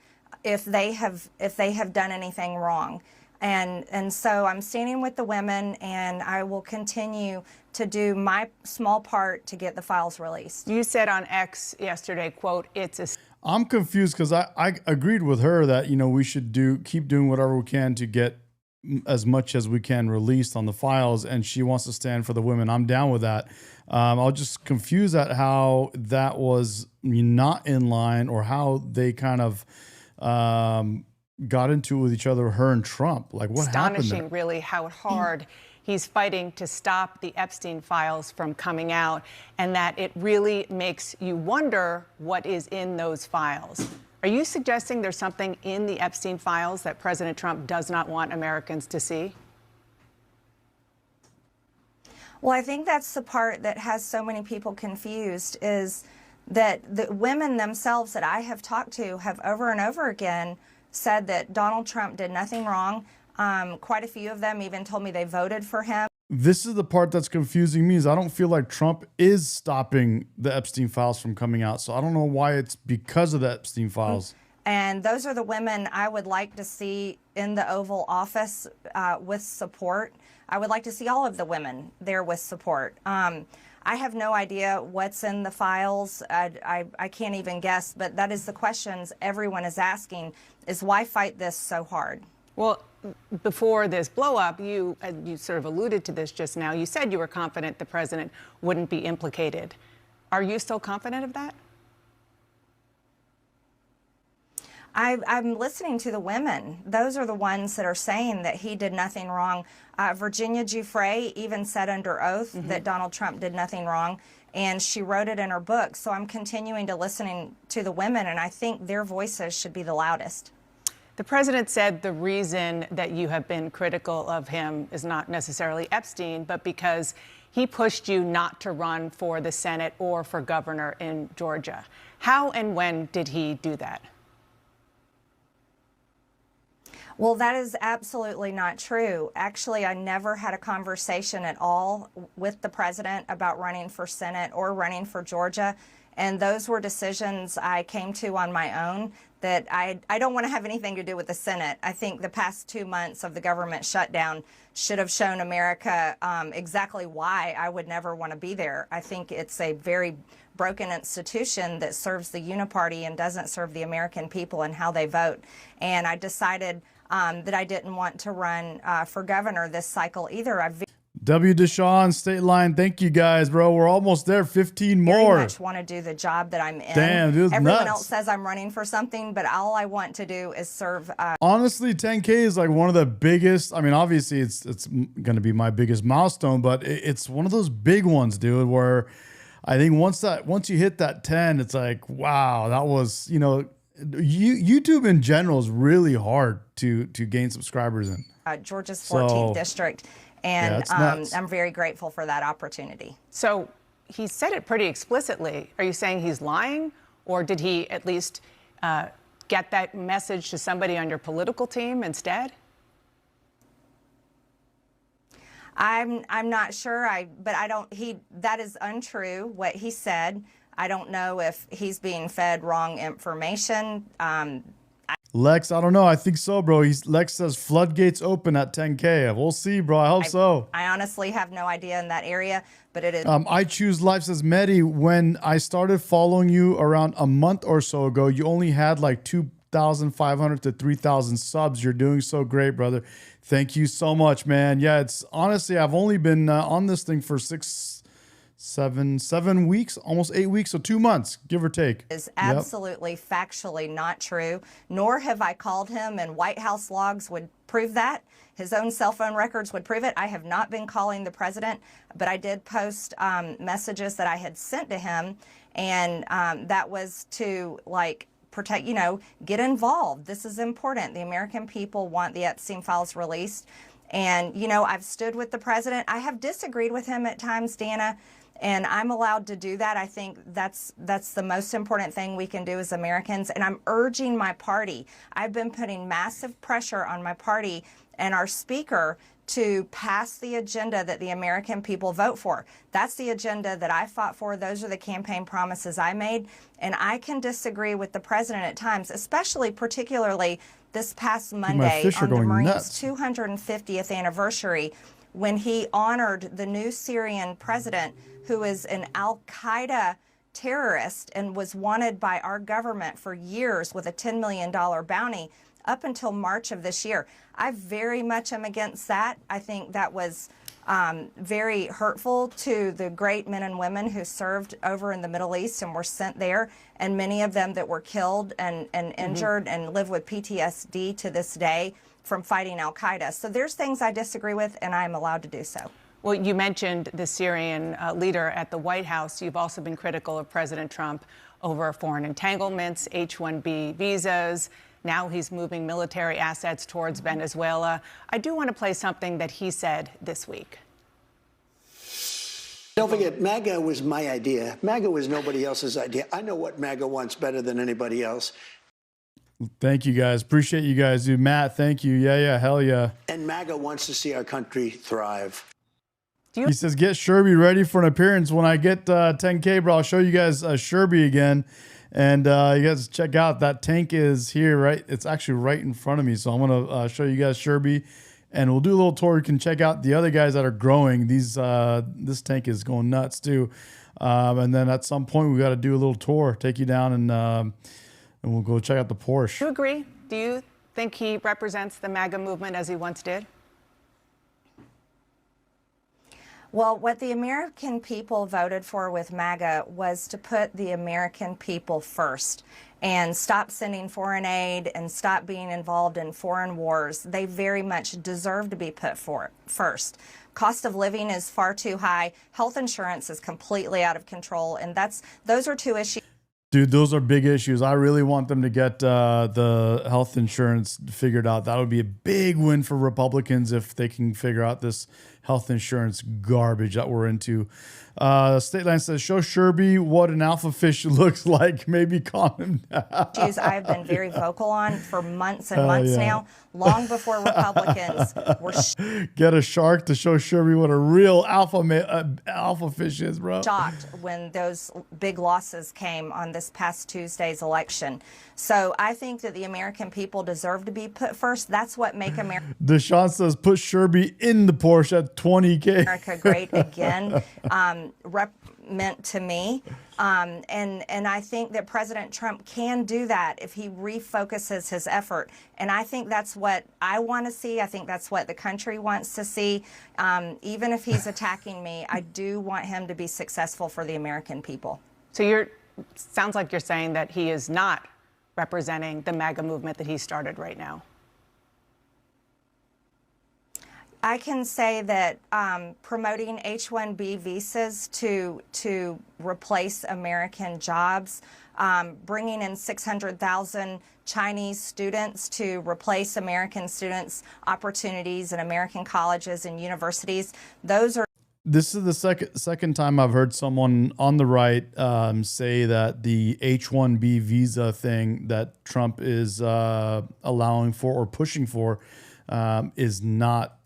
[SPEAKER 10] if they have done anything wrong. And so I'm standing with the women, and I will continue to do my small part to get the files released.
[SPEAKER 13] You said on X yesterday, quote, it's a...
[SPEAKER 1] I'm confused because I agreed with her that, you know, we should keep doing whatever we can to get as much as we can released on the files, and she wants to stand for the women. I'm down with that. I was just confused at how that was not in line, or how they kind of got into it with each other, her and Trump. Like, what happened there?
[SPEAKER 13] Astonishing, really, how hard he's fighting to stop the Epstein files from coming out, and that it really makes you wonder what is in those files. Are you suggesting there's something in the Epstein files that President Trump does not want Americans to see?
[SPEAKER 10] Well, I think that's the part that has so many people confused, is that the women themselves that I have talked to have over and over again said that Donald Trump did nothing wrong. Quite a few of them even told me they voted for him.
[SPEAKER 1] This is the part that's confusing me, is I don't feel like Trump is stopping the Epstein files from coming out. So I don't know why it's because of the Epstein files.
[SPEAKER 10] And those are the women I would like to see in the Oval Office with support. I would like to see all of the women there with support. I have no idea what's in the files. I can't even guess, but that is the questions everyone is asking, is why fight this so hard?
[SPEAKER 13] Well, before this blow up, you sort of alluded to this just now. You said you were confident the president wouldn't be implicated. Are you still confident of that?
[SPEAKER 10] I'm listening to the women. Those are the ones that are saying that he did nothing wrong. Virginia Giuffre even said under oath that Donald Trump did nothing wrong, and she wrote it in her book. So I'm continuing to listen to the women, and I think their voices should be the loudest.
[SPEAKER 13] The president said the reason that you have been critical of him is not necessarily Epstein, but because he pushed you not to run for the Senate or for governor in Georgia. How and when did he do that?
[SPEAKER 10] Well, that is absolutely not true. Actually, I never had a conversation at all with the president about running for Senate or running for Georgia. And those were decisions I came to on my own, that I don't want to have anything to do with the Senate. I think the past 2 months of the government shutdown should have shown America exactly why I would never want to be there. I think it's a very broken institution that serves the uniparty and doesn't serve the American people and how they vote. And I decided that I didn't want to run for governor this cycle either.
[SPEAKER 1] W. Deshaun, State Line, thank you guys, bro. We're almost there. 15 more.
[SPEAKER 10] Very much want to do the job that I'm in.
[SPEAKER 1] Damn, dude,
[SPEAKER 10] everyone
[SPEAKER 1] nuts.
[SPEAKER 10] else says I'm running for something, but all I want to do is serve.
[SPEAKER 1] Honestly, 10K is like one of the biggest. I mean, obviously, it's going to be my biggest milestone, but it's one of those big ones, dude. Where I think once you hit that 10, it's like, wow, that was, you know, YouTube in general is really hard to gain subscribers in.
[SPEAKER 10] Georgia's 14th district. And
[SPEAKER 1] Yeah,
[SPEAKER 10] I'm very grateful for that opportunity.
[SPEAKER 13] So he said it pretty explicitly. Are you saying he's lying, or did he at least get that message to somebody on your political team instead?
[SPEAKER 10] I'm not sure. But I don't. That is untrue. What he said. I don't know if he's being fed wrong information.
[SPEAKER 1] Lex, I don't know. I think so, bro. Lex says floodgates open at 10K. We'll see, bro. I hope so.
[SPEAKER 10] I honestly have no idea in that area, but it is.
[SPEAKER 1] I Choose Life says, Medi, when I started following you around a month or so ago, you only had like 2,500 to 3,000 subs. You're doing so great, brother. Thank you so much, man. Yeah, it's honestly, I've only been on this thing for 7 weeks, almost 8 weeks, so 2 months, give or take.
[SPEAKER 10] Is absolutely factually not true, nor have I called him, and White House logs would prove that. His own cell phone records would prove it. I have not been calling the president, but I did post messages that I had sent to him, and that was to protect, get involved. This is important. The American people want the Epstein files released. And, I've stood with the president. I have disagreed with him at times, Dana. And I'm allowed to do that. I think that's the most important thing we can do as Americans. And I'm urging my party. I've been putting massive pressure on my party and our speaker to pass the agenda that the American people vote for. That's the agenda that I fought for. Those are the campaign promises I made. And I can disagree with the president at times, particularly this past Monday on the Marines' 250th anniversary, when he honored the new Syrian president, who is an Al-Qaeda terrorist and was wanted by our government for years with a $10 million bounty up until March of this year. I very much am against that. I think that was very hurtful to the great men and women who served over in the Middle East and were sent there, and many of them that were killed and injured and live with PTSD to this day from fighting Al-Qaeda. So there's things I disagree with, and I'm allowed to do so.
[SPEAKER 13] Well, you mentioned the Syrian leader at the White House. You've also been critical of President Trump over foreign entanglements, H-1B visas. Now he's moving military assets towards Venezuela. I do want to play something that he said this week.
[SPEAKER 11] Don't forget, MAGA was my idea. MAGA was nobody else's idea. I know what MAGA wants better than anybody else.
[SPEAKER 1] Thank you, guys. Appreciate you guys, dude. Matt, thank you. Yeah, hell yeah.
[SPEAKER 11] And MAGA wants to see our country thrive.
[SPEAKER 1] He says, get Sherby ready for an appearance. When I get 10K, bro, I'll show you guys Sherby again. And you guys check out, that tank is here, right? It's actually right in front of me. So I'm going to show you guys Sherby. And we'll do a little tour. You can check out the other guys that are growing. This tank is going nuts, too. And then at some point, we got to do a little tour, take you down, and we'll go check out the Porsche.
[SPEAKER 13] Do you agree? Do you think he represents the MAGA movement as he once did?
[SPEAKER 10] Well, what the American people voted for with MAGA was to put the American people first and stop sending foreign aid and stop being involved in foreign wars. They very much deserve to be put first. Cost of living is far too high. Health insurance is completely out of control. And those are two issues.
[SPEAKER 1] Dude, those are big issues. I really want them to get the health insurance figured out. That would be a big win for Republicans if they can figure out this health insurance garbage that we're into. State Line says, show Sherby what an alpha fish looks like. Maybe calm him down.
[SPEAKER 10] Issues I've been very vocal on for months and months now, long before Republicans were
[SPEAKER 1] Get a shark to show Sherby what a real alpha fish is, bro.
[SPEAKER 10] shocked when those big losses came on this past Tuesday's election. So I think that the American people deserve to be put first. That's what make America
[SPEAKER 1] Deshaun says, put Sherby in the Porsche at 20K.
[SPEAKER 10] great again. Meant to me. And I think that President Trump can do that if he refocuses his effort. And I think that's what I want to see. I think that's what the country wants to see. Even if he's attacking me, I do want him to be successful for the American people.
[SPEAKER 13] So sounds like you're saying that he is not representing the MAGA movement that he started right now.
[SPEAKER 10] I can say that promoting H-1B visas to replace American jobs, bringing in 600,000 Chinese students to replace American students' opportunities in American colleges and universities, those are.
[SPEAKER 1] This is the second time I've heard someone on the right say that the H-1B visa thing that Trump is allowing for or pushing for is not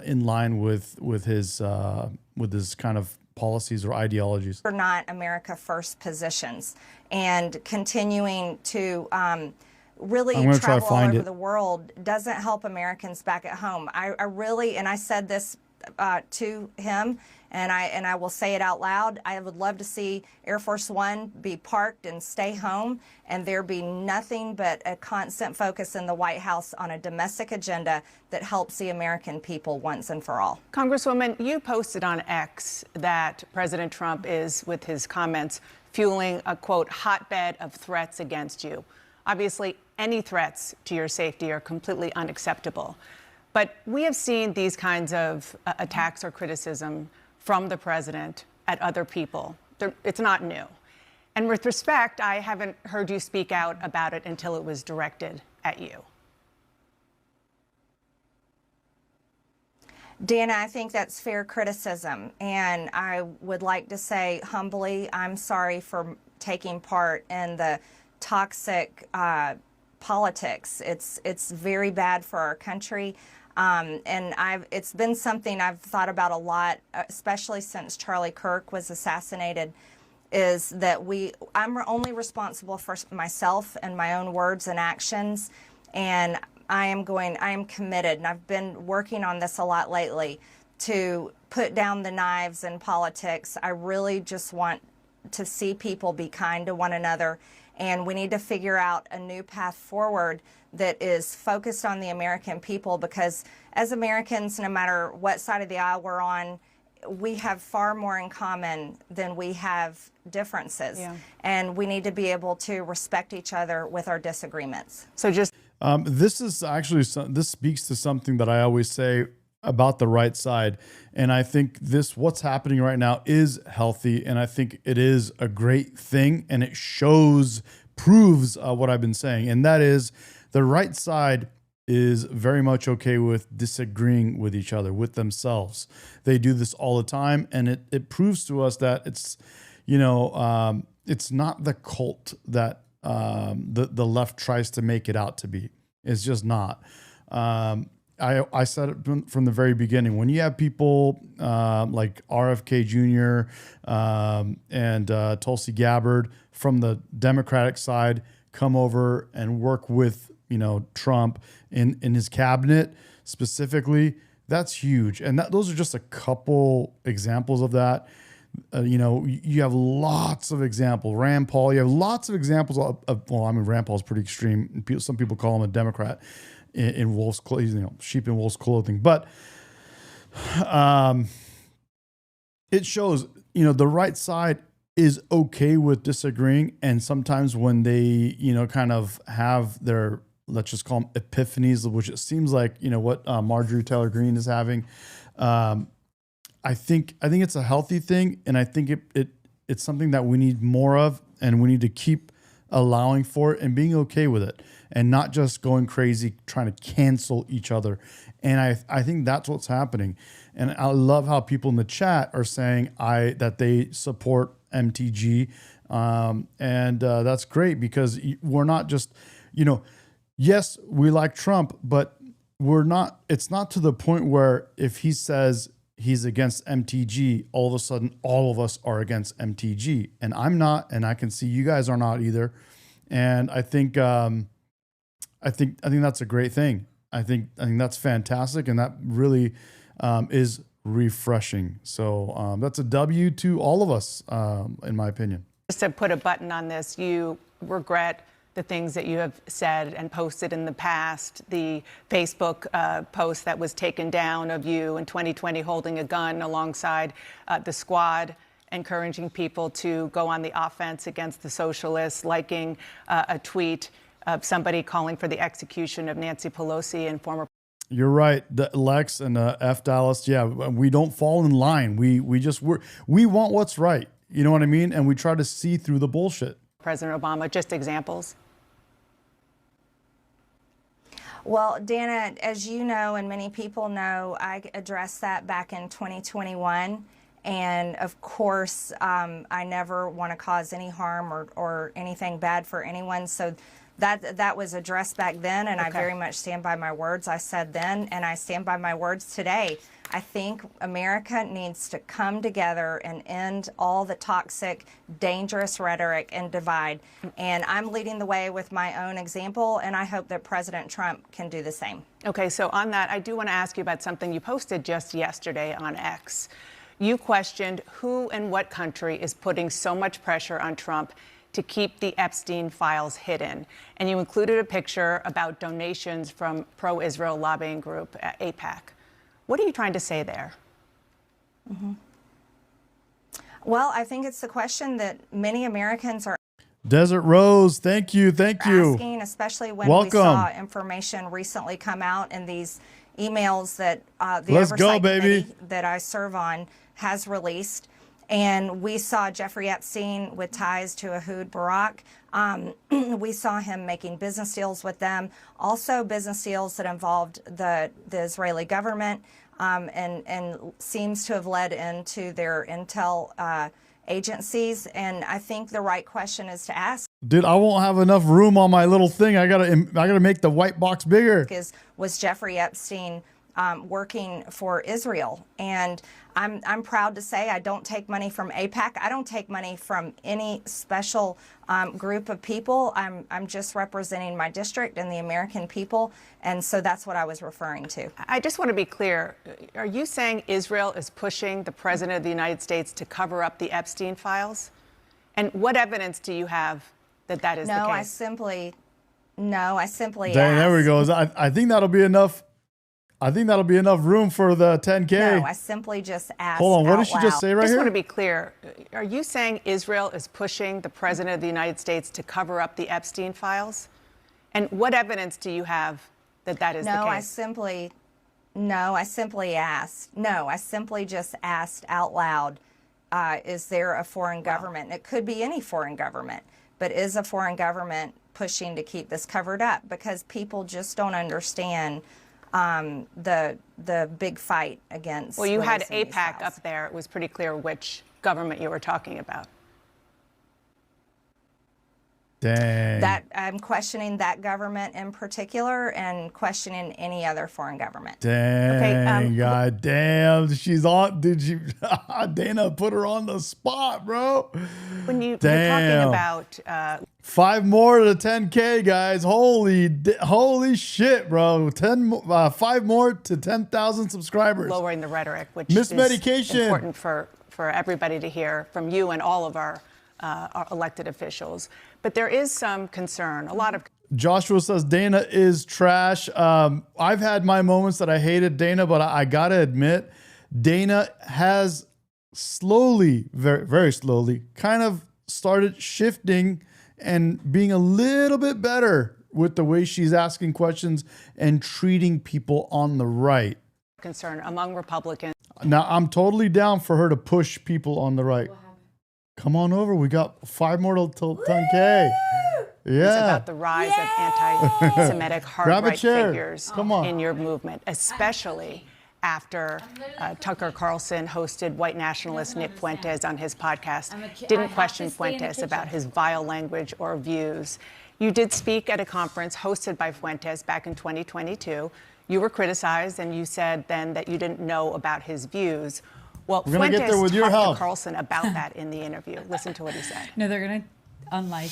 [SPEAKER 1] in line with his kind of policies or ideologies.
[SPEAKER 10] Are not America first positions, and continuing to really travel all over the world doesn't help Americans back at home. I really, and I said this to him, and I will say it out loud, I would love to see Air Force One be parked and stay home, and there be nothing but a constant focus in the White House on a domestic agenda that helps the American people once and for all.
[SPEAKER 13] Congresswoman, you posted on X that President Trump is, with his comments, fueling a, quote, hotbed of threats against you. Obviously, any threats to your safety are completely unacceptable. But we have seen these kinds of attacks or criticism from the president at other people. It's not new. And with respect, I haven't heard you speak out about it until it was directed at you.
[SPEAKER 10] Dana, I think that's fair criticism. And I would like to say humbly, I'm sorry for taking part in the toxic politics. It's very bad for our country. And it's been something I've thought about a lot, especially since Charlie Kirk was assassinated, is that I'm only responsible for myself and my own words and actions. And I am committed, and I've been working on this a lot lately, to put down the knives in politics. I really just want to see people be kind to one another. And we need to figure out a new path forward that is focused on the American people, because as Americans, no matter what side of the aisle we're on, we have far more in common than we have differences. Yeah. And we need to be able to respect each other with our disagreements.
[SPEAKER 13] So just
[SPEAKER 1] this is actually, this speaks to something that I always say about the right side. And I think what's happening right now is healthy. And I think it is a great thing. And it proves what I've been saying. And that is the right side is very much okay with disagreeing with each other, with themselves. They do this all the time. And it proves to us that it's, it's not the cult that the left tries to make it out to be. It's just not. I said it from the very beginning. When you have people like RFK Jr. And Tulsi Gabbard from the Democratic side come over and work with Trump in his cabinet specifically, that's huge. And those are just a couple examples of that. You have lots of examples. Rand Paul, you have lots of examples of Rand Paul's pretty extreme. Some people call him a Democrat in wolf's clothing, sheep in wolf's clothing. But it shows, the right side is okay with disagreeing. And sometimes when they, kind of have their, let's just call them epiphanies, which it seems like, what Marjorie Taylor Greene is having, I think it's a healthy thing, and I think it's something that we need more of, and we need to keep allowing for it and being okay with it and not just going crazy trying to cancel each other. And I think that's what's happening. And I love how people in the chat are saying that they support MTG. And that's great because we're not just, yes, we like Trump, but it's not to the point where if he says he's against MTG, all of a sudden all of us are against MTG. And I'm not, and I can see you guys are not either. And I think that's a great thing. I think that's fantastic, and that really is refreshing. So that's a W to all of us, in my opinion.
[SPEAKER 13] Just to put a button on this, you regret the things that you have said and posted in the past, the Facebook post that was taken down of you in 2020 holding a gun alongside the squad, encouraging people to go on the offense against the socialists, liking a tweet of somebody calling for the execution of Nancy Pelosi and former.
[SPEAKER 1] You're right, Lex and F Dallas. Yeah, we don't fall in line. We want what's right. You know what I mean? And we try to see through the bullshit.
[SPEAKER 13] President Obama, just examples.
[SPEAKER 10] Well, Dana, as you know, and many people know, I addressed that back in 2021. And of course, I never want to cause any harm or anything bad for anyone. So that was addressed back then, and I very much stand by my words I said then, and I stand by my words today. I think America needs to come together and end all the toxic, dangerous rhetoric and divide. And I'm leading the way with my own example, and I hope that President Trump can do the same.
[SPEAKER 13] Okay, so on that, I do want to ask you about something you posted just yesterday on X. You questioned who and what country is putting so much pressure on Trump to keep the Epstein files hidden. And you included a picture about donations from pro-Israel lobbying group AIPAC. What are you trying to say there?
[SPEAKER 10] Mm-hmm. Well, I think it's the question that many Americans are
[SPEAKER 1] Desert Rose, thank you.
[SPEAKER 10] asking, especially when we saw information recently come out in these emails that the oversight committee that I serve on has released. And we saw Jeffrey Epstein with ties to Ehud Barak. We saw him making business deals with them, also business deals that involved the Israeli government, and seems to have led into their intel agencies. And I think the right question is to ask.
[SPEAKER 1] Dude, I won't have enough room on my little thing. I gotta make the white box bigger.
[SPEAKER 10] Was Jeffrey Epstein working for Israel? And I'm proud to say I don't take money from AIPAC. I don't take money from any special group of people. I'm just representing my district and the American people. And so that's what I was referring to.
[SPEAKER 13] I just want to be clear. Are you saying Israel is pushing the President of the United States to cover up the Epstein files? And what evidence do you have that that is the case?
[SPEAKER 10] I simply asked.
[SPEAKER 1] There we go. I think that'll be enough. I think that'll be enough room for the 10K.
[SPEAKER 10] No, I simply just asked.
[SPEAKER 1] Hold on, what did she just say right here?
[SPEAKER 13] I just want to be clear. Are you saying Israel is pushing the President of the United States to cover up the Epstein files? And what evidence do you have that that is the case?
[SPEAKER 10] I simply asked. No, I simply just asked out loud, is there a foreign government? It could be any foreign government, but is a foreign government pushing to keep this covered up? Because people just don't understand the big fight against.
[SPEAKER 13] Well, you had AIPAC up there. It was pretty clear which government you were talking about.
[SPEAKER 1] Dang.
[SPEAKER 10] That I'm questioning that government in particular and questioning any other foreign government.
[SPEAKER 1] Dang, God damn. She's on. Dana put her on the spot, bro.
[SPEAKER 13] When you're talking about
[SPEAKER 1] 5 more to 10K, guys. Holy shit, bro. 5 more to 10,000 subscribers.
[SPEAKER 13] Lowering the rhetoric, which
[SPEAKER 1] Miss
[SPEAKER 13] is
[SPEAKER 1] Medication.
[SPEAKER 13] important for everybody to hear from you and all of our elected officials. But there is some concern, a lot of.
[SPEAKER 1] Joshua says Dana is trash. I've had my moments that I hated Dana, but I gotta admit, Dana has slowly, very, very slowly, kind of started shifting and being a little bit better with the way she's asking questions and treating people on the right.
[SPEAKER 13] Concern among Republicans.
[SPEAKER 1] Now, I'm totally down for her to push people on the right. Come on over. We got 5 more till 10K. Yeah.
[SPEAKER 13] about the rise of anti-Semitic
[SPEAKER 1] Grab a
[SPEAKER 13] hard-right
[SPEAKER 1] chair.
[SPEAKER 13] figures
[SPEAKER 1] Come on.
[SPEAKER 13] in your movement, especially after Tucker Carlson hosted white nationalist Nick Fuentes on his podcast, didn't question Fuentes about his vile language or views. You did speak at a conference hosted by Fuentes back in 2022. You were criticized, and you said then that you didn't know about his views. Well,
[SPEAKER 1] We're gonna
[SPEAKER 13] Fuentes
[SPEAKER 1] get there with your
[SPEAKER 13] talked
[SPEAKER 1] help.
[SPEAKER 13] to Carlson about that in the interview. Listen to what he said.
[SPEAKER 16] No, they're going to unlike.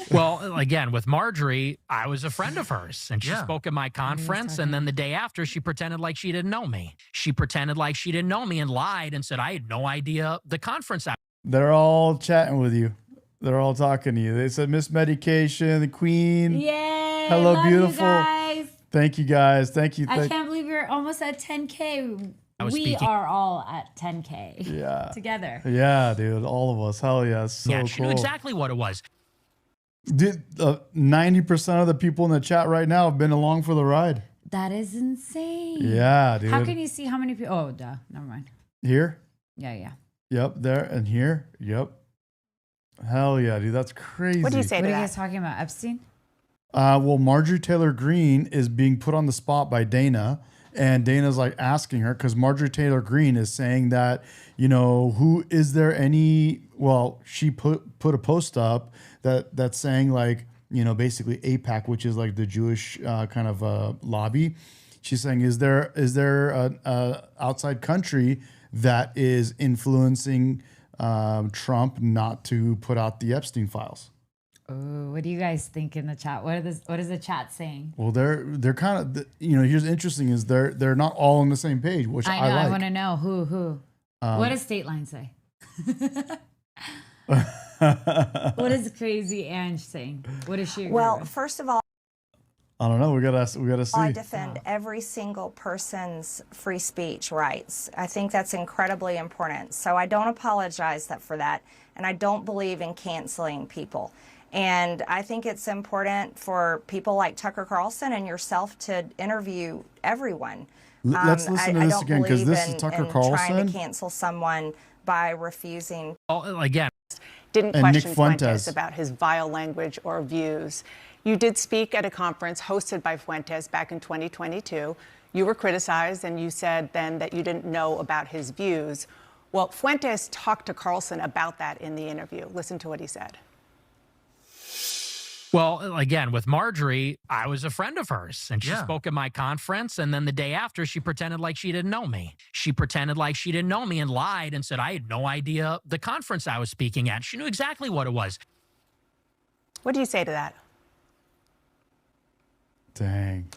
[SPEAKER 17] Well, again, with Marjorie, I was a friend of hers, and she spoke at my conference, and then the day after, she pretended like she didn't know me. She pretended like she didn't know me and lied and said I had no idea the conference I
[SPEAKER 1] They're all chatting with you. They're all talking to you. They said, Miss Medication, the Queen.
[SPEAKER 16] Yay!
[SPEAKER 1] Hello,
[SPEAKER 16] love
[SPEAKER 1] beautiful.
[SPEAKER 16] You guys.
[SPEAKER 1] Thank you, guys. Thank you.
[SPEAKER 16] I can't believe we're almost at 10K.
[SPEAKER 17] was
[SPEAKER 16] We
[SPEAKER 17] speaking-
[SPEAKER 16] are all at 10K.
[SPEAKER 1] Yeah.
[SPEAKER 16] Together.
[SPEAKER 1] Yeah, dude. All of us. Hell yeah. So
[SPEAKER 17] Yeah, she
[SPEAKER 1] cool.
[SPEAKER 17] knew exactly what it was.
[SPEAKER 1] Dude, 90% of the people in the chat right now have been along for the ride.
[SPEAKER 16] That is insane.
[SPEAKER 1] Yeah, dude.
[SPEAKER 16] How can you see how many people? Oh, duh. Never mind.
[SPEAKER 1] Here?
[SPEAKER 16] Yeah.
[SPEAKER 1] Yep. There and here? Yep. Hell yeah, dude. That's crazy.
[SPEAKER 16] What are you guys talking about? Epstein?
[SPEAKER 1] Well, Marjorie Taylor Greene is being put on the spot by Dana. And Dana's like asking her, because Marjorie Taylor Greene is saying that, who is there any, well, she put a post up that's saying like, basically AIPAC, which is like the Jewish kind of lobby. She's saying, is there a outside country that is influencing Trump not to put out the Epstein files?
[SPEAKER 16] Oh, what do you guys think in the chat? What is the chat saying?
[SPEAKER 1] Well, they're kind of, here's interesting is they're not all on the same page, which I
[SPEAKER 16] know.
[SPEAKER 1] like.
[SPEAKER 16] I want to know who. What does State Line say? What is Crazy Ange saying? What is she?
[SPEAKER 10] Well, first of all,
[SPEAKER 1] I don't know. We gotta see.
[SPEAKER 10] I defend every single person's free speech rights. I think that's incredibly important. So I don't apologize for that, and I don't believe in canceling people. And I think it's important for people like Tucker Carlson and yourself to interview everyone.
[SPEAKER 1] Let's listen to this again, because this is Tucker Carlson.
[SPEAKER 10] Trying to cancel someone by refusing.
[SPEAKER 17] Again,
[SPEAKER 13] didn't
[SPEAKER 1] And
[SPEAKER 13] question
[SPEAKER 1] Nick
[SPEAKER 13] Fuentes
[SPEAKER 1] Fuentes.
[SPEAKER 13] about his vile language or views. You did speak at a conference hosted by Fuentes back in 2022. You were criticized, and you said then that you didn't know about his views. Well, Fuentes talked to Carlson about that in the interview. Listen to what he said.
[SPEAKER 17] Well, again, with Marjorie, I was a friend of hers, and she spoke at my conference, and then the day after, she pretended like she didn't know me. She pretended like she didn't know me and lied and said I had no idea the conference I was speaking at. She knew exactly what it was.
[SPEAKER 13] What do you say to that?
[SPEAKER 1] Dang.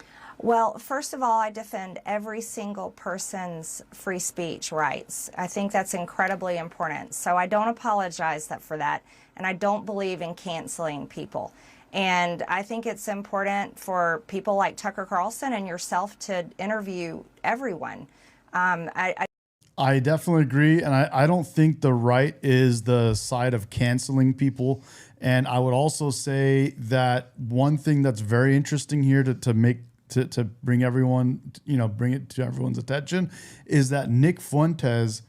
[SPEAKER 10] Well, first of all, I defend every single person's free speech rights. I think that's incredibly important. So I don't apologize for that, and I don't believe in canceling people. And I think it's important for people like Tucker Carlson and yourself to interview everyone.
[SPEAKER 1] I definitely agree, and I don't think the right is the side of canceling people. And I would also say that one thing that's very interesting here to bring everyone, bring it to everyone's attention, is that Nick Fuentes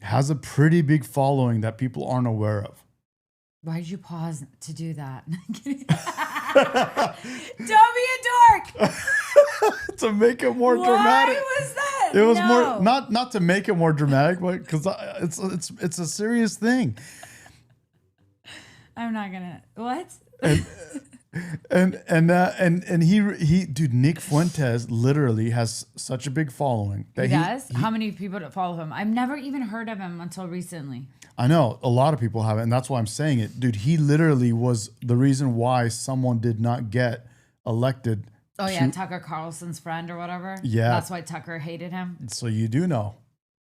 [SPEAKER 1] has a pretty big following that people aren't aware of.
[SPEAKER 16] Why'd you pause to do that? Don't be a dork.
[SPEAKER 1] To make it more dramatic.
[SPEAKER 16] Why was that?
[SPEAKER 1] It was
[SPEAKER 16] No.
[SPEAKER 1] more not to make it more dramatic, but because it's a serious thing.
[SPEAKER 16] I'm not gonna. What?
[SPEAKER 1] And he dude, Nick Fuentes literally has such a big following that
[SPEAKER 16] He does? How many people follow him? I've never even heard of him until recently.
[SPEAKER 1] I know a lot of people haven't, and that's why I'm saying it, dude. He literally was the reason why someone did not get elected.
[SPEAKER 16] Oh yeah, Tucker Carlson's friend or whatever.
[SPEAKER 1] Yeah.
[SPEAKER 16] That's why Tucker hated him.
[SPEAKER 1] So you do know.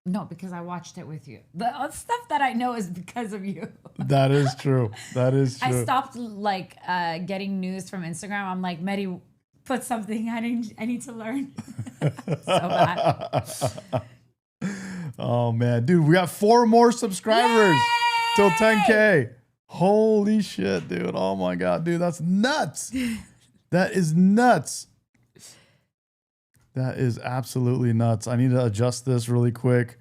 [SPEAKER 16] No, because I watched it with you. The stuff that I know is because of you.
[SPEAKER 1] That is true. That is true.
[SPEAKER 16] I stopped getting news from Instagram. I'm like, Medi, put something. I need to learn. So bad.
[SPEAKER 1] Oh man, dude, we got 4 more subscribers till 10K. Holy shit, dude. Oh my God, dude, that's nuts. That is nuts. That is absolutely nuts. I need to adjust this really quick.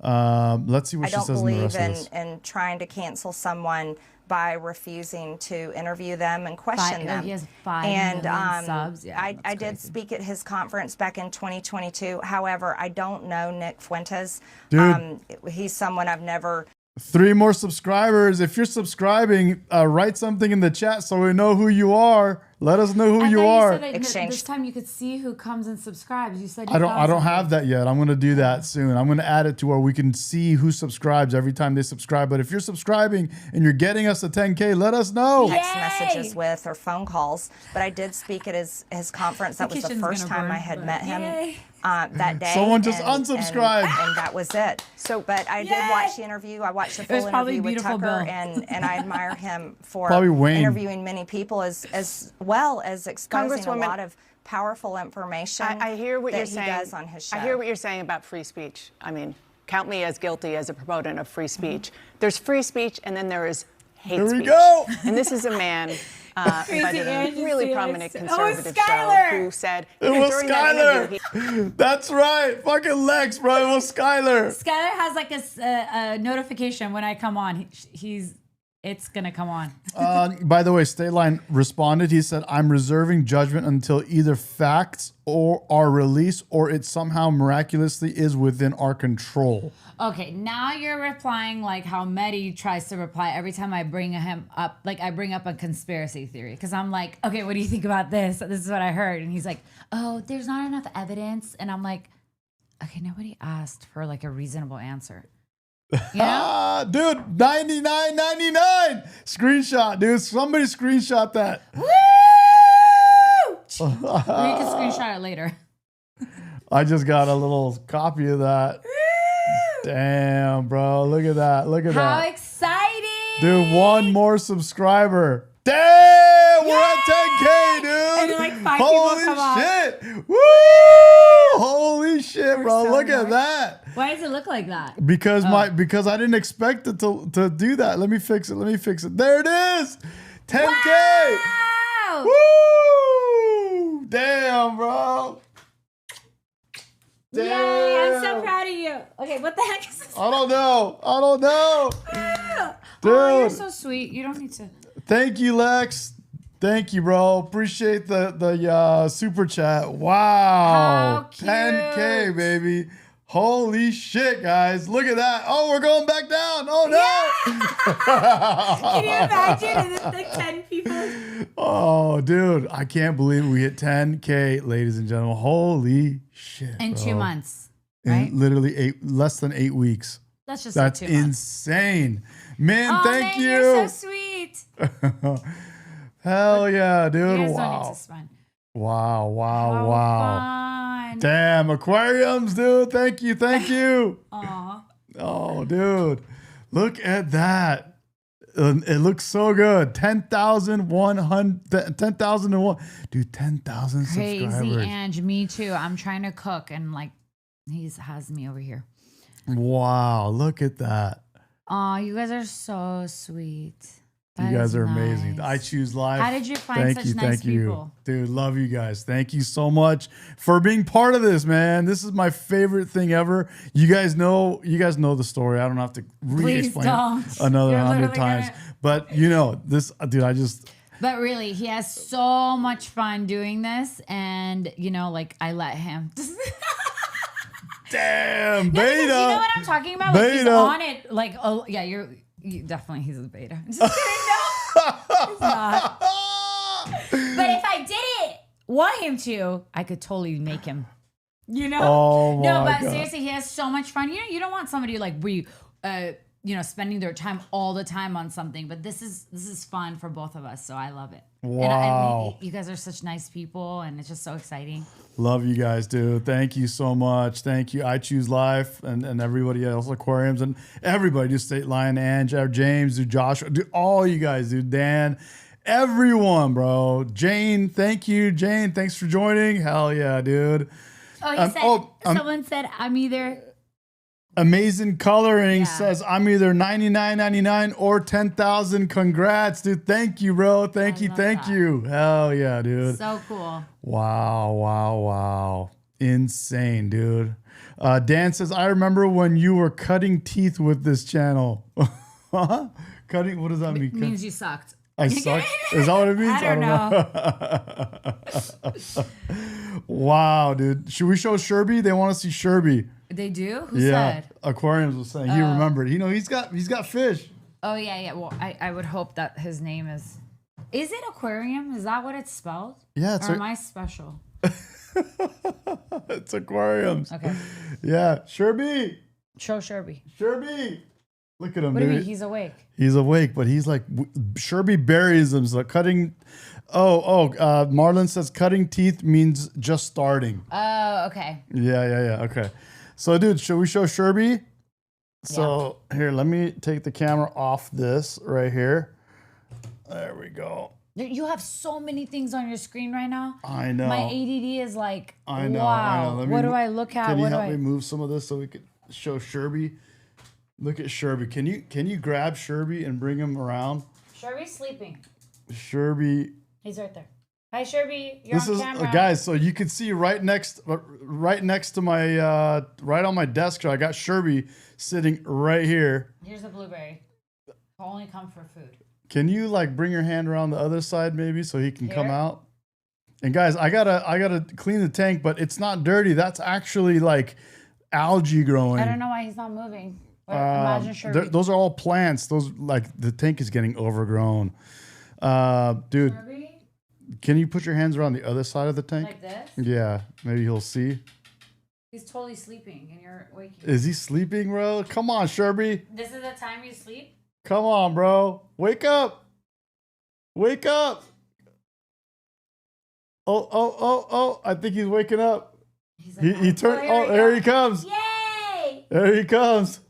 [SPEAKER 1] Let's see what she says in the rest of this.
[SPEAKER 10] I don't believe in trying to cancel someone by refusing to interview them and question them.
[SPEAKER 16] He has 5
[SPEAKER 10] and
[SPEAKER 16] million subs. Yeah,
[SPEAKER 10] I did speak at his conference back in 2022. However, I don't know Nick Fuentes.
[SPEAKER 1] Dude.
[SPEAKER 10] He's someone I've never.
[SPEAKER 1] 3 more subscribers. If you're subscribing, write something in the chat so we know who you are. Let us know who you are.
[SPEAKER 16] This time you could see who comes and subscribes. You said
[SPEAKER 1] I don't have that yet. I'm gonna do that soon. I'm gonna add it to where we can see who subscribes every time they subscribe. But if you're subscribing and you're getting us a 10K, let us know.
[SPEAKER 10] Text messages with or phone calls. But I did speak at his conference. That was the first time I had met him that day.
[SPEAKER 1] Someone just unsubscribed.
[SPEAKER 10] And that was it. So, but I did watch the interview. I watched the full interview with Tucker, and I admire him for interviewing many people as well as exposing a lot of powerful information.
[SPEAKER 13] I hear what
[SPEAKER 10] that
[SPEAKER 13] you're
[SPEAKER 10] he
[SPEAKER 13] saying.
[SPEAKER 10] does on his show.
[SPEAKER 13] I hear what you're saying about free speech. I mean, count me as guilty as a proponent of free speech. There's free speech, and then there is hate speech.
[SPEAKER 1] Here we go.
[SPEAKER 13] And this is a man invited a really prominent conservative show
[SPEAKER 16] Skylar.
[SPEAKER 13] who said
[SPEAKER 1] It was
[SPEAKER 13] during that interview,
[SPEAKER 1] Skylar. That's right. Fucking Lex, bro. It was Skylar.
[SPEAKER 16] Skylar has like a notification when I come on. It's gonna come on.
[SPEAKER 1] By the way, State Line responded. He said, I'm reserving judgment until either facts are released or it somehow miraculously is within our control.
[SPEAKER 16] Okay, now you're replying like how Medi tries to reply every time I bring him up. Like I bring up a conspiracy theory because I'm like, okay, what do you think about this? This is what I heard, and he's like, oh, there's not enough evidence, and I'm like, okay, nobody asked for like a reasonable answer. You know?
[SPEAKER 1] Dude, $99.99 screenshot, dude. Somebody screenshot that.
[SPEAKER 16] Woo! Or you can screenshot it later.
[SPEAKER 1] I just got a little copy of that. Damn, bro. Look at that. Look at
[SPEAKER 16] How
[SPEAKER 1] that.
[SPEAKER 16] exciting!
[SPEAKER 1] Dude, 1 more subscriber. Damn, we're at 10K, dude.
[SPEAKER 16] And then, like 5
[SPEAKER 1] Holy
[SPEAKER 16] people come
[SPEAKER 1] shit. Woo! Holy shit, bro.
[SPEAKER 16] so
[SPEAKER 1] Look at
[SPEAKER 16] north.
[SPEAKER 1] that.
[SPEAKER 16] Why does it look like that?
[SPEAKER 1] Because I didn't expect it to do that. Let me fix it. There it is. 10K.
[SPEAKER 16] Wow!
[SPEAKER 1] Woo! Damn, bro. Damn.
[SPEAKER 16] Yay, I'm so proud of you. Okay, what the heck is this?
[SPEAKER 1] I don't know. Dude.
[SPEAKER 16] Oh, you're so sweet. You don't need to.
[SPEAKER 1] Thank you, Lex. Thank you, bro. Appreciate the super chat. Wow.
[SPEAKER 16] How cute.
[SPEAKER 1] 10K, baby. Holy shit, guys. Look at that. Oh, we're going back down. Oh, no.
[SPEAKER 16] Can you imagine? It's like 10 people.
[SPEAKER 1] Oh, dude. I can't believe we hit 10K, ladies and gentlemen. Holy shit.
[SPEAKER 16] In
[SPEAKER 1] bro.
[SPEAKER 16] 2 months,
[SPEAKER 1] In
[SPEAKER 16] right?
[SPEAKER 1] literally less than 8 weeks.
[SPEAKER 16] That's just
[SPEAKER 1] That's
[SPEAKER 16] like 2 months.
[SPEAKER 1] insane. Man,
[SPEAKER 16] Oh,
[SPEAKER 1] thank
[SPEAKER 16] man,
[SPEAKER 1] you.
[SPEAKER 16] You're so sweet.
[SPEAKER 1] Hell yeah,
[SPEAKER 16] You
[SPEAKER 1] dude.
[SPEAKER 16] guys don't need
[SPEAKER 1] Wow.
[SPEAKER 16] to spend.
[SPEAKER 1] Wow.
[SPEAKER 16] Fun.
[SPEAKER 1] Damn, aquariums, dude. Thank you.
[SPEAKER 16] Aw.
[SPEAKER 1] Oh, dude. Look at that. It looks so good. 10,001. Dude, 10,000
[SPEAKER 16] Crazy,
[SPEAKER 1] subscribers.
[SPEAKER 16] Ange. Me too. I'm trying to cook and like he has me over here.
[SPEAKER 1] Wow, look at that.
[SPEAKER 16] Oh, you guys are so sweet.
[SPEAKER 1] You
[SPEAKER 16] That
[SPEAKER 1] guys
[SPEAKER 16] is
[SPEAKER 1] are amazing.
[SPEAKER 16] nice.
[SPEAKER 1] I choose life.
[SPEAKER 16] How did you find such nice people?
[SPEAKER 1] Dude, love you guys. Thank you so much for being part of this, man. This is my favorite thing ever. You guys know the story. I don't have to re-explain
[SPEAKER 16] don't.
[SPEAKER 1] it another
[SPEAKER 16] You're
[SPEAKER 1] 100
[SPEAKER 16] literally
[SPEAKER 1] times.
[SPEAKER 16] gonna-
[SPEAKER 1] But you know, this dude, I just
[SPEAKER 16] But really, he has so much fun doing this, and you know, like I let him.
[SPEAKER 1] damn
[SPEAKER 16] No,
[SPEAKER 1] beta.
[SPEAKER 16] because you know what I'm talking about? Like he's
[SPEAKER 1] Beta.
[SPEAKER 16] on it. Like, oh yeah, you definitely he's a beta. Just kidding, no, he's not. But if I didn't want him to, I could totally make him. You know?
[SPEAKER 1] Oh
[SPEAKER 16] No,
[SPEAKER 1] my
[SPEAKER 16] but
[SPEAKER 1] God.
[SPEAKER 16] seriously, he has so much fun. You know, you don't want somebody like spending their time all the time on something. But this is fun for both of us, so I love it.
[SPEAKER 1] Wow.
[SPEAKER 16] And you guys are such nice people, and it's just so exciting.
[SPEAKER 1] Love you guys, dude. Thank you so much. Thank you. I Choose Life and everybody else, Aquariums, and everybody, dude, State Line, Ange, James, dude, Joshua, dude, all you guys, dude, Dan, everyone, bro. Jane, thank you. Jane, thanks for joining. Hell yeah, dude.
[SPEAKER 16] Oh, someone said I'm either.
[SPEAKER 1] Amazing Coloring says, I'm either $99.99 or 10,000. Congrats, dude. Thank you, bro. Thank you. Hell yeah, dude.
[SPEAKER 16] So cool.
[SPEAKER 1] Wow. Insane, dude. Dan says, I remember when you were cutting teeth with this channel. Cutting, what does that mean?
[SPEAKER 16] It means you sucked.
[SPEAKER 1] I suck? Is that what it means?
[SPEAKER 16] I don't know.
[SPEAKER 1] Wow, dude. Should we show Sherby? They want to see Sherby.
[SPEAKER 16] They do? Who said?
[SPEAKER 1] Aquariums was saying. He remembered. He's got fish.
[SPEAKER 16] Oh, yeah. Well, I would hope that his name is... Is it aquarium? Is that what it's spelled?
[SPEAKER 1] Yeah. It's
[SPEAKER 16] or am I special?
[SPEAKER 1] It's aquariums.
[SPEAKER 16] Okay.
[SPEAKER 1] Yeah. Sherby.
[SPEAKER 16] Show Sherby.
[SPEAKER 1] Sherby. Look at him,
[SPEAKER 16] What do
[SPEAKER 1] dude.
[SPEAKER 16] you mean? He's awake.
[SPEAKER 1] He's awake, but he's like, Sherby buries him. So cutting... Marlon says cutting teeth means just starting.
[SPEAKER 16] Oh, okay.
[SPEAKER 1] Yeah. Okay. So, dude, should we show Sherby? So, here, let me take the camera off this right here. There we go.
[SPEAKER 16] You have so many things on your screen right now.
[SPEAKER 1] I know.
[SPEAKER 16] My ADD is like,
[SPEAKER 1] I know.
[SPEAKER 16] wow. What do I look at?
[SPEAKER 1] Can you
[SPEAKER 16] What
[SPEAKER 1] help
[SPEAKER 16] do
[SPEAKER 1] me
[SPEAKER 16] I...
[SPEAKER 1] move some of this so we could show Sherby? Look at Sherby. Can you grab Sherby and bring him around?
[SPEAKER 16] Sherby's sleeping.
[SPEAKER 1] Sherby.
[SPEAKER 16] He's right there. Hi, Sherby. You're on camera.
[SPEAKER 1] Guys, so you can see right next to my right on my desk. I got Sherby sitting right here.
[SPEAKER 16] Here's a blueberry. He'll only come for food.
[SPEAKER 1] Can you like bring your hand around the other side maybe so he can come out? And guys, I gotta clean the tank, but it's not dirty. That's actually like algae growing.
[SPEAKER 16] I don't know why he's not moving. Imagine Sherby.
[SPEAKER 1] Those are all plants. Those like the tank is getting overgrown. Dude,
[SPEAKER 16] Sherby?
[SPEAKER 1] Can you put your hands around the other side of the tank?
[SPEAKER 16] Like this?
[SPEAKER 1] Yeah, maybe he'll see.
[SPEAKER 16] He's totally sleeping and you're waking.
[SPEAKER 1] Is he sleeping, bro? Come on, Sherby.
[SPEAKER 16] This is the time you sleep?
[SPEAKER 1] Come on, bro. Wake up. Wake up. Oh. I think he's waking up.
[SPEAKER 16] He's like,
[SPEAKER 1] he turned. There he comes.
[SPEAKER 16] Yay!
[SPEAKER 1] There he comes.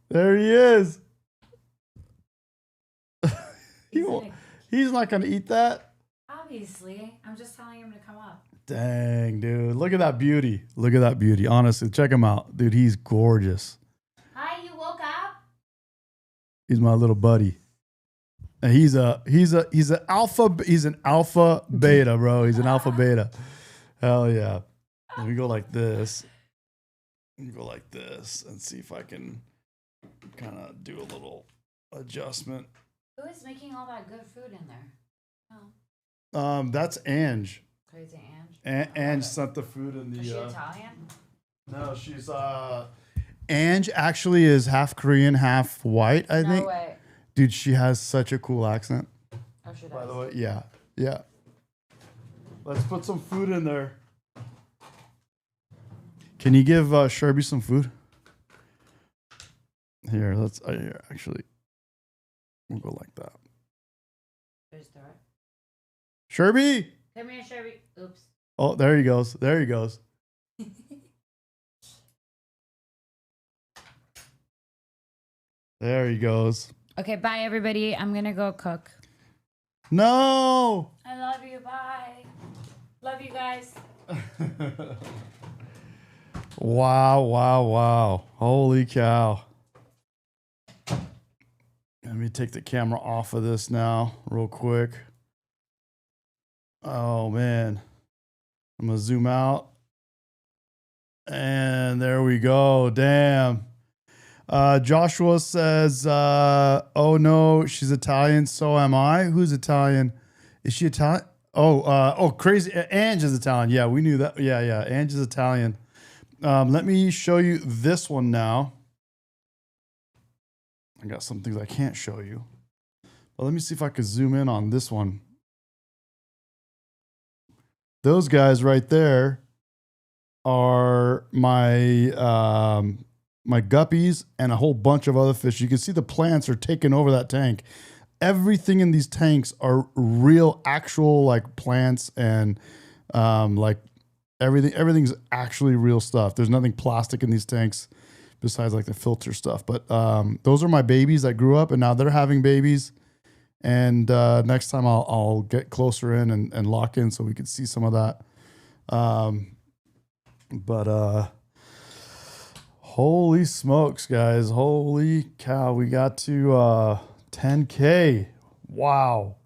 [SPEAKER 1] There he is. He's not going to eat that.
[SPEAKER 16] Obviously. I'm just telling him to come up.
[SPEAKER 1] Dang, dude. Look at that beauty. Look at that beauty. Honestly, check him out. Dude, he's gorgeous.
[SPEAKER 16] Hi, you woke up?
[SPEAKER 1] He's my little buddy. And he's an alpha beta, bro. He's an alpha beta. Hell yeah. Let me go like this. Let me go like this and see if I can kind of do a little adjustment.
[SPEAKER 16] Who is making all that good food in there? Oh.
[SPEAKER 1] That's Ange.
[SPEAKER 16] Crazy Ange.
[SPEAKER 1] Ange sent the food in the.
[SPEAKER 16] Is she Italian?
[SPEAKER 1] No, she's Ange actually is half Korean, half white, I think.
[SPEAKER 16] No way.
[SPEAKER 1] Dude, she has such a cool accent.
[SPEAKER 16] Oh, she does.
[SPEAKER 1] By the way, yeah. Let's put some food in there. Can you give Sherby some food? Here, let's. Here, actually, we'll go like that.
[SPEAKER 16] There's the right.
[SPEAKER 1] Sherby.
[SPEAKER 16] Come here, Sherby. Oops.
[SPEAKER 1] Oh, there he goes. There he goes. There he goes.
[SPEAKER 16] Okay, bye, everybody. I'm going to go cook.
[SPEAKER 1] No.
[SPEAKER 16] I love you. Bye. Love you guys.
[SPEAKER 1] Wow. Holy cow. Let me take the camera off of this now real quick. Oh, man. I'm going to zoom out. And there we go. Damn. Joshua says, oh, no, she's Italian. So am I. Who's Italian? Is she Italian? Oh, crazy. Ange is Italian. Yeah, we knew that. Yeah. Ange is Italian. Let me show you this one now. I got some things I can't show you. But let me see if I could zoom in on this one. Those guys right there are my my guppies and a whole bunch of other fish. You can see the plants are taking over that tank. Everything in these tanks are real, actual like plants and like everything's actually real stuff. There's nothing plastic in these tanks besides like the filter stuff. But those are my babies that grew up and now they're having babies. And next time I'll get closer in and lock in so we can see some of that. But holy smokes, guys. Holy cow. We got to 10K. Wow.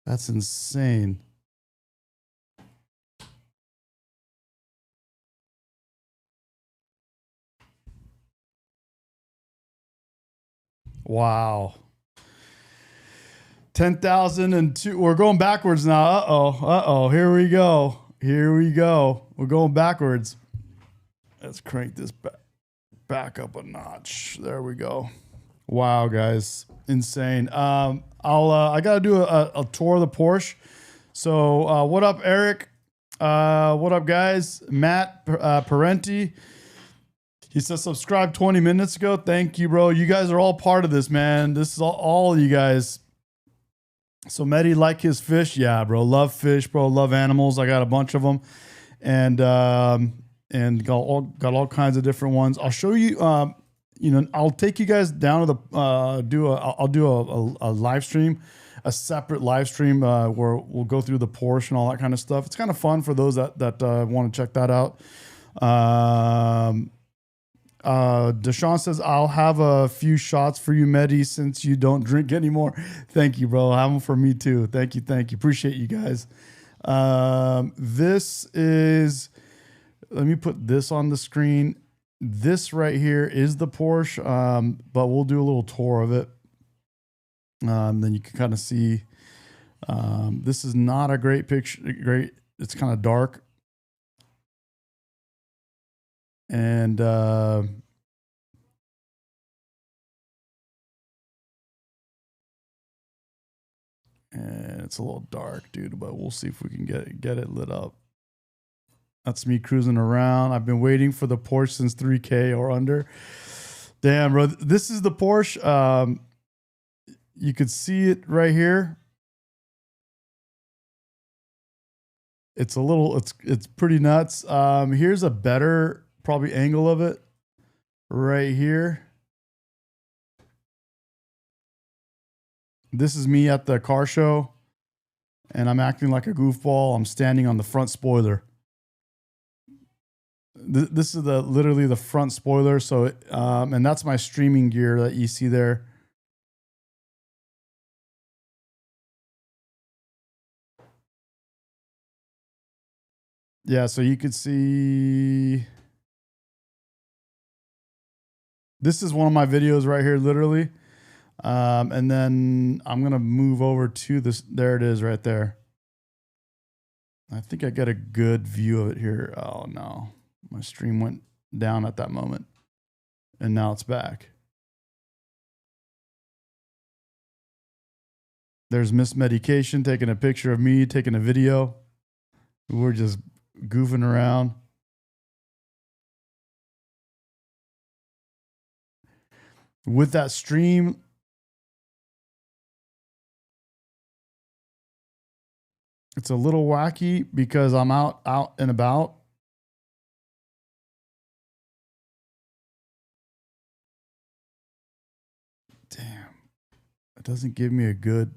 [SPEAKER 1] That's insane. Wow. 10,002. We're going backwards now. Uh-oh. Here we go. We're going backwards. Let's crank this back up a notch. There we go. Wow, guys. Insane. I got to do a tour of the Porsche. So what up, Eric? What up, guys? Matt Parenti. He says, subscribe 20 minutes ago. Thank you, bro. You guys are all part of this, man. This is all you guys. So Medi like his fish. Yeah, bro. Love fish, bro. Love animals. I got a bunch of them. And got all kinds of different ones. I'll show you, I'll take you guys down to the, I'll do a live stream, a separate live stream where we'll go through the Porsche and all that kind of stuff. It's kind of fun for those that want to check that out. Deshaun says, I'll have a few shots for you, Medi, since you don't drink anymore. Thank you, bro. Have them for me too. Thank you. Appreciate you guys. This is, let me put this on the screen. This right here is the Porsche, but we'll do a little tour of it. Then you can kind of see, this is not a great picture. It's kind of dark. And it's a little dark, dude, but we'll see if we can get it lit up. That's me cruising around. I've been waiting for the Porsche since 3K or under. Damn, bro. This is the Porsche. You could see it right here. It's it's pretty nuts. Here's a better probably angle of it right here. This is me at the car show, and I'm acting like a goofball. I'm standing on the front spoiler. This is literally the front spoiler. So, and that's my streaming gear that you see there. Yeah, so you could see. This is one of my videos right here, literally. And then I'm going to move over to this. There it is right there. I think I got a good view of it here. Oh, no. My stream went down at that moment. And now it's back. There's Miss Medication taking a picture of me, taking a video. We're just goofing around. With that stream, it's a little wacky because I'm out and about. Damn. It doesn't give me a good.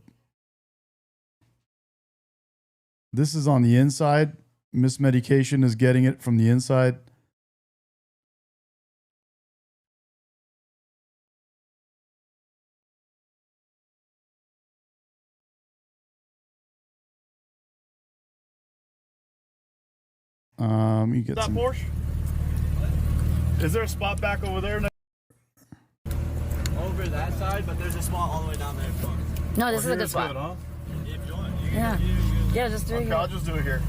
[SPEAKER 1] This is on the inside. Miss Medication is getting it from the inside. You get some.
[SPEAKER 15] Porsche? Is there a spot back over there? Over that side, but there's a spot all the way down there.
[SPEAKER 20] No, this is a good spot.
[SPEAKER 15] Good, huh? If you want.
[SPEAKER 20] Yeah, just do it.
[SPEAKER 15] Okay, I'll just do it here.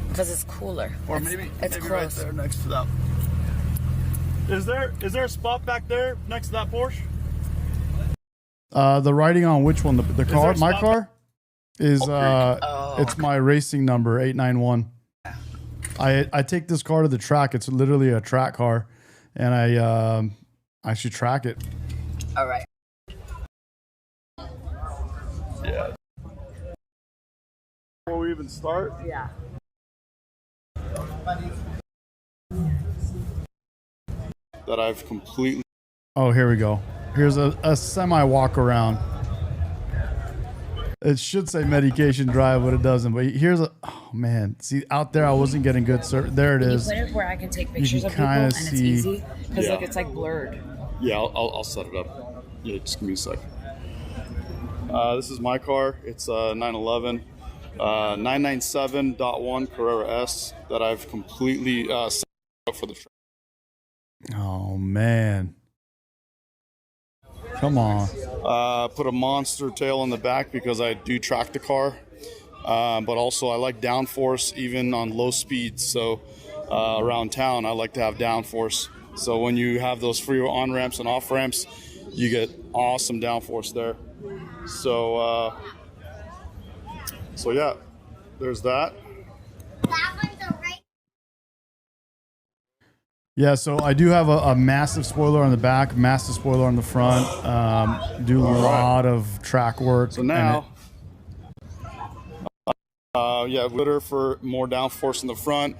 [SPEAKER 20] Because it's cooler.
[SPEAKER 15] Or maybe
[SPEAKER 20] it's
[SPEAKER 15] maybe
[SPEAKER 20] close.
[SPEAKER 15] right there next to that. Is there a spot back there next to that Porsche?
[SPEAKER 1] The writing on which one? The car? My car? Is it's my racing number 891. I take this car to the track. It's literally a track car, and I should track it.
[SPEAKER 20] All right.
[SPEAKER 15] Yeah. Before we even start.
[SPEAKER 20] Yeah.
[SPEAKER 1] That I've completely. Oh, here we go. Here's a semi walk around. It should say Medication Drive, but it doesn't. But here's oh man, see out there, I wasn't getting good service. There it is.
[SPEAKER 20] You put it where I can take pictures
[SPEAKER 1] You
[SPEAKER 20] of
[SPEAKER 1] can
[SPEAKER 20] people,
[SPEAKER 1] kinda
[SPEAKER 20] and it's
[SPEAKER 1] see-
[SPEAKER 20] easy because
[SPEAKER 1] Yeah.
[SPEAKER 20] look, it's like blurred.
[SPEAKER 1] Yeah, I'll set it up. Yeah, just give me a sec. This is my car. It's a 911 997.1 Carrera S that I've completely set up for the track. Oh man. Come on. Put a monster tail on the back because I do track the car. But also I like downforce even on low speeds. So around town, I like to have downforce. So when you have those free on-ramps and off-ramps, you get awesome downforce there. So, so yeah, there's that. Yeah, so I do have a massive spoiler on the back, massive spoiler on the front. Do a lot of track work. So now, yeah, glitter for more downforce in the front.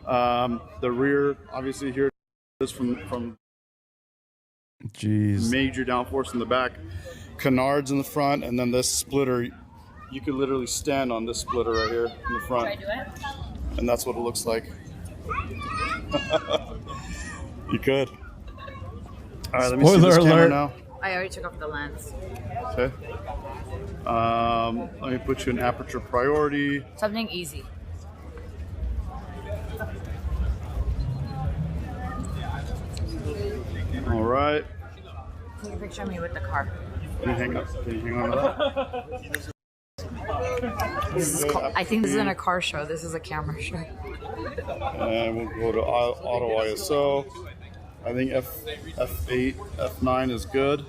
[SPEAKER 1] The rear, obviously, here is from major downforce in the back. Canards in the front, and then this splitter. You could literally stand on this splitter right here in the front. Should I do it? And that's what it looks like. You could. All right, let me see this camera now.
[SPEAKER 16] I already took off the lens.
[SPEAKER 1] Okay. Let me put you in aperture priority.
[SPEAKER 16] Something easy.
[SPEAKER 1] All right.
[SPEAKER 16] Take a picture of me with the car.
[SPEAKER 1] Can you hang up? Can you hang on to that?
[SPEAKER 16] I think this isn't a car show. This is a camera show.
[SPEAKER 1] And we'll go to auto ISO. I think F8, F9 is good.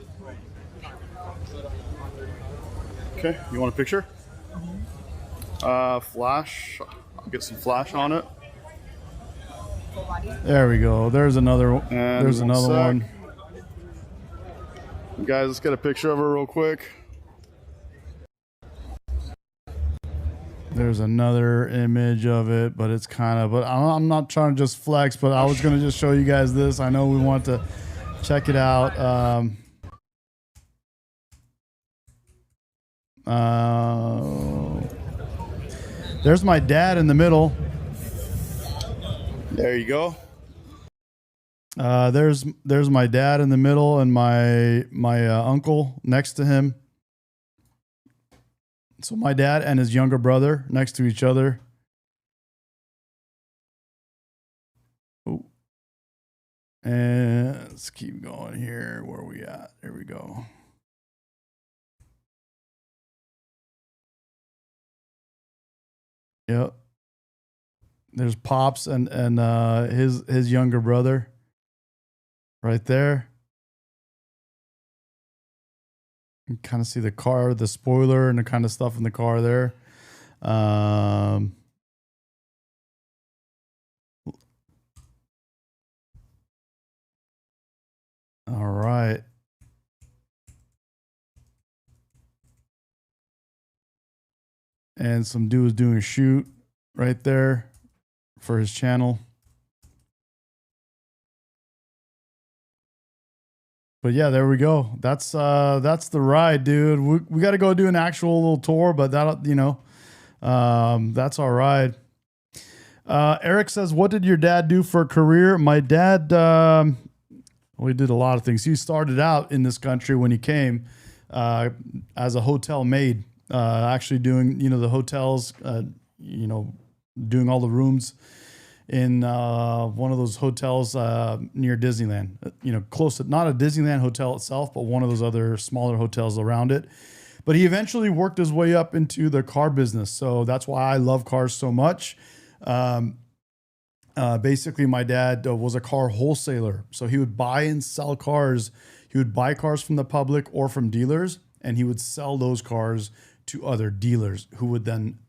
[SPEAKER 1] Okay, you want a picture? Flash. I'll get some flash on it. There we go. There's another. There's another one. Guys, let's get a picture of her real quick. There's another image of it, but it's kind of, but I'm not trying to just flex, but I was going to just show you guys this. I know we want to check it out. There's my dad in the middle. There you go. There's my dad in the middle and my uncle next to him. So my dad and his younger brother next to each other. Oh. And let's keep going here. Where are we at? There we go. Yep. There's Pops and his younger brother right there. You kind of see the car, the spoiler, and the kind of stuff in the car there. All right. And some dude was doing a shoot right there for his channel. But yeah, there we go. That's the ride, dude. We got to go do an actual little tour, but that, you know, that's our ride. Eric says, "What did your dad do for a career?" My dad, well, he did a lot of things. He started out in this country when he came as a hotel maid, actually doing, you know, the hotels, you know, doing all the rooms in one of those hotels near Disneyland, you know, close to, not a Disneyland hotel itself, but one of those other smaller hotels around it. But he eventually worked his way up into the car business. So that's why I love cars so much. Basically, my dad was a car wholesaler. So he would buy and sell cars. He would buy cars from the public or from dealers, and he would sell those cars to other dealers who would then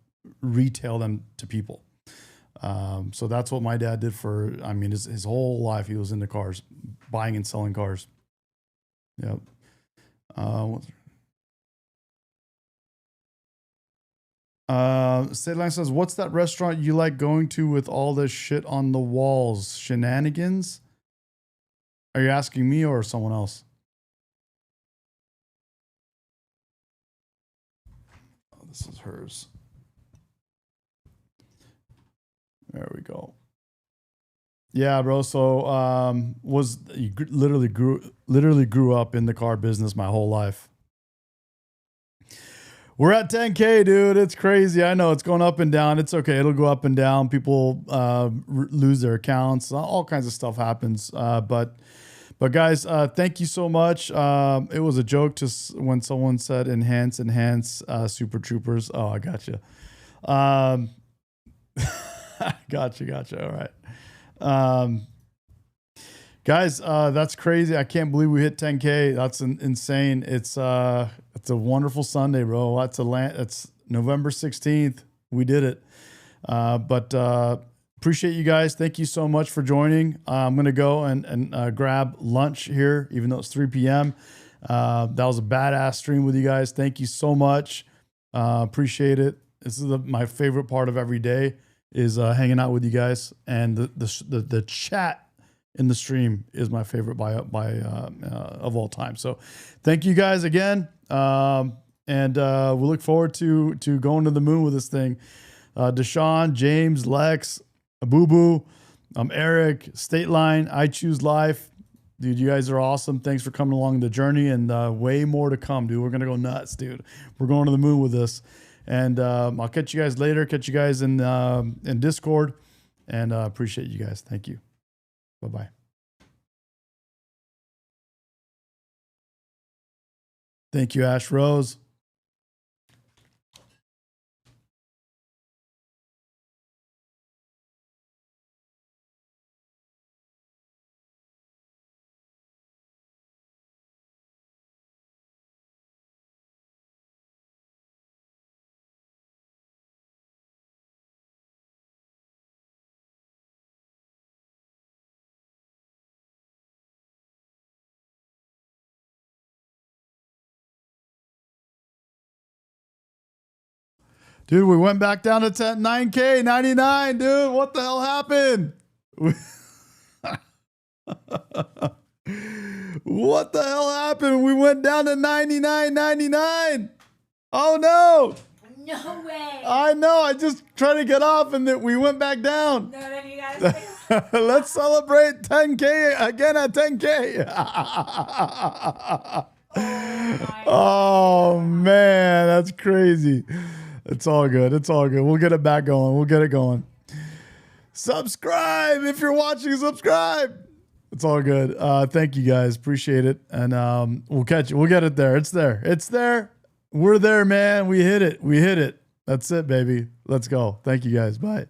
[SPEAKER 1] retail them to people. So that's what my dad did for, I mean, his whole life. He was into cars, buying and selling cars. Yep. Stateline says, "What's that restaurant you like going to with all this shit on the walls? Shenanigans?" Are you asking me or someone else? Oh, this is hers. There we go. Yeah, bro. So literally grew up in the car business my whole life. We're at 10K, dude. It's crazy. I know it's going up and down. It's okay. It'll go up and down. People lose their accounts. All kinds of stuff happens. But guys, thank you so much. It was a joke just when someone said enhance, Super Troopers. Oh, I gotcha. Gotcha. All right. Guys, that's crazy. I can't believe we hit 10K. That's insane. It's a wonderful Sunday, bro. It's November 16th. We did it. But appreciate you guys. Thank you so much for joining. I'm going to go and grab lunch here, even though it's 3 p.m. That was a badass stream with you guys. Thank you so much. Appreciate it. This is my favorite part of every day is hanging out with you guys, and the chat in the stream is my favorite of all time. So thank you guys again. And we look forward to going to the moon with this thing. Deshaun, James, Lex, Boo Boo, Eric, State Line, I Choose Life. Dude, you guys are awesome. Thanks for coming along the journey, and way more to come, dude. We're going to go nuts, dude. We're going to the moon with this. And I'll catch you guys later. Catch you guys in Discord. And appreciate you guys. Thank you. Bye-bye. Thank you, Ash Rose. Dude, we went back down to 9K, 99, dude. What the hell happened? What the hell happened? We went down to 99.99. Oh, no.
[SPEAKER 16] No way.
[SPEAKER 1] I know. I just tried to get off, and then we went back down.
[SPEAKER 16] No, then you guys.
[SPEAKER 1] Let's celebrate 10K again at 10K. Oh, man. That's crazy. It's all good. It's all good. We'll get it back going. We'll get it going. Subscribe. If you're watching, subscribe. It's all good. Thank you guys. Appreciate it. And we'll catch it. We'll get it there. It's there. It's there. We're there, man. We hit it. We hit it. That's it, baby. Let's go. Thank you guys. Bye.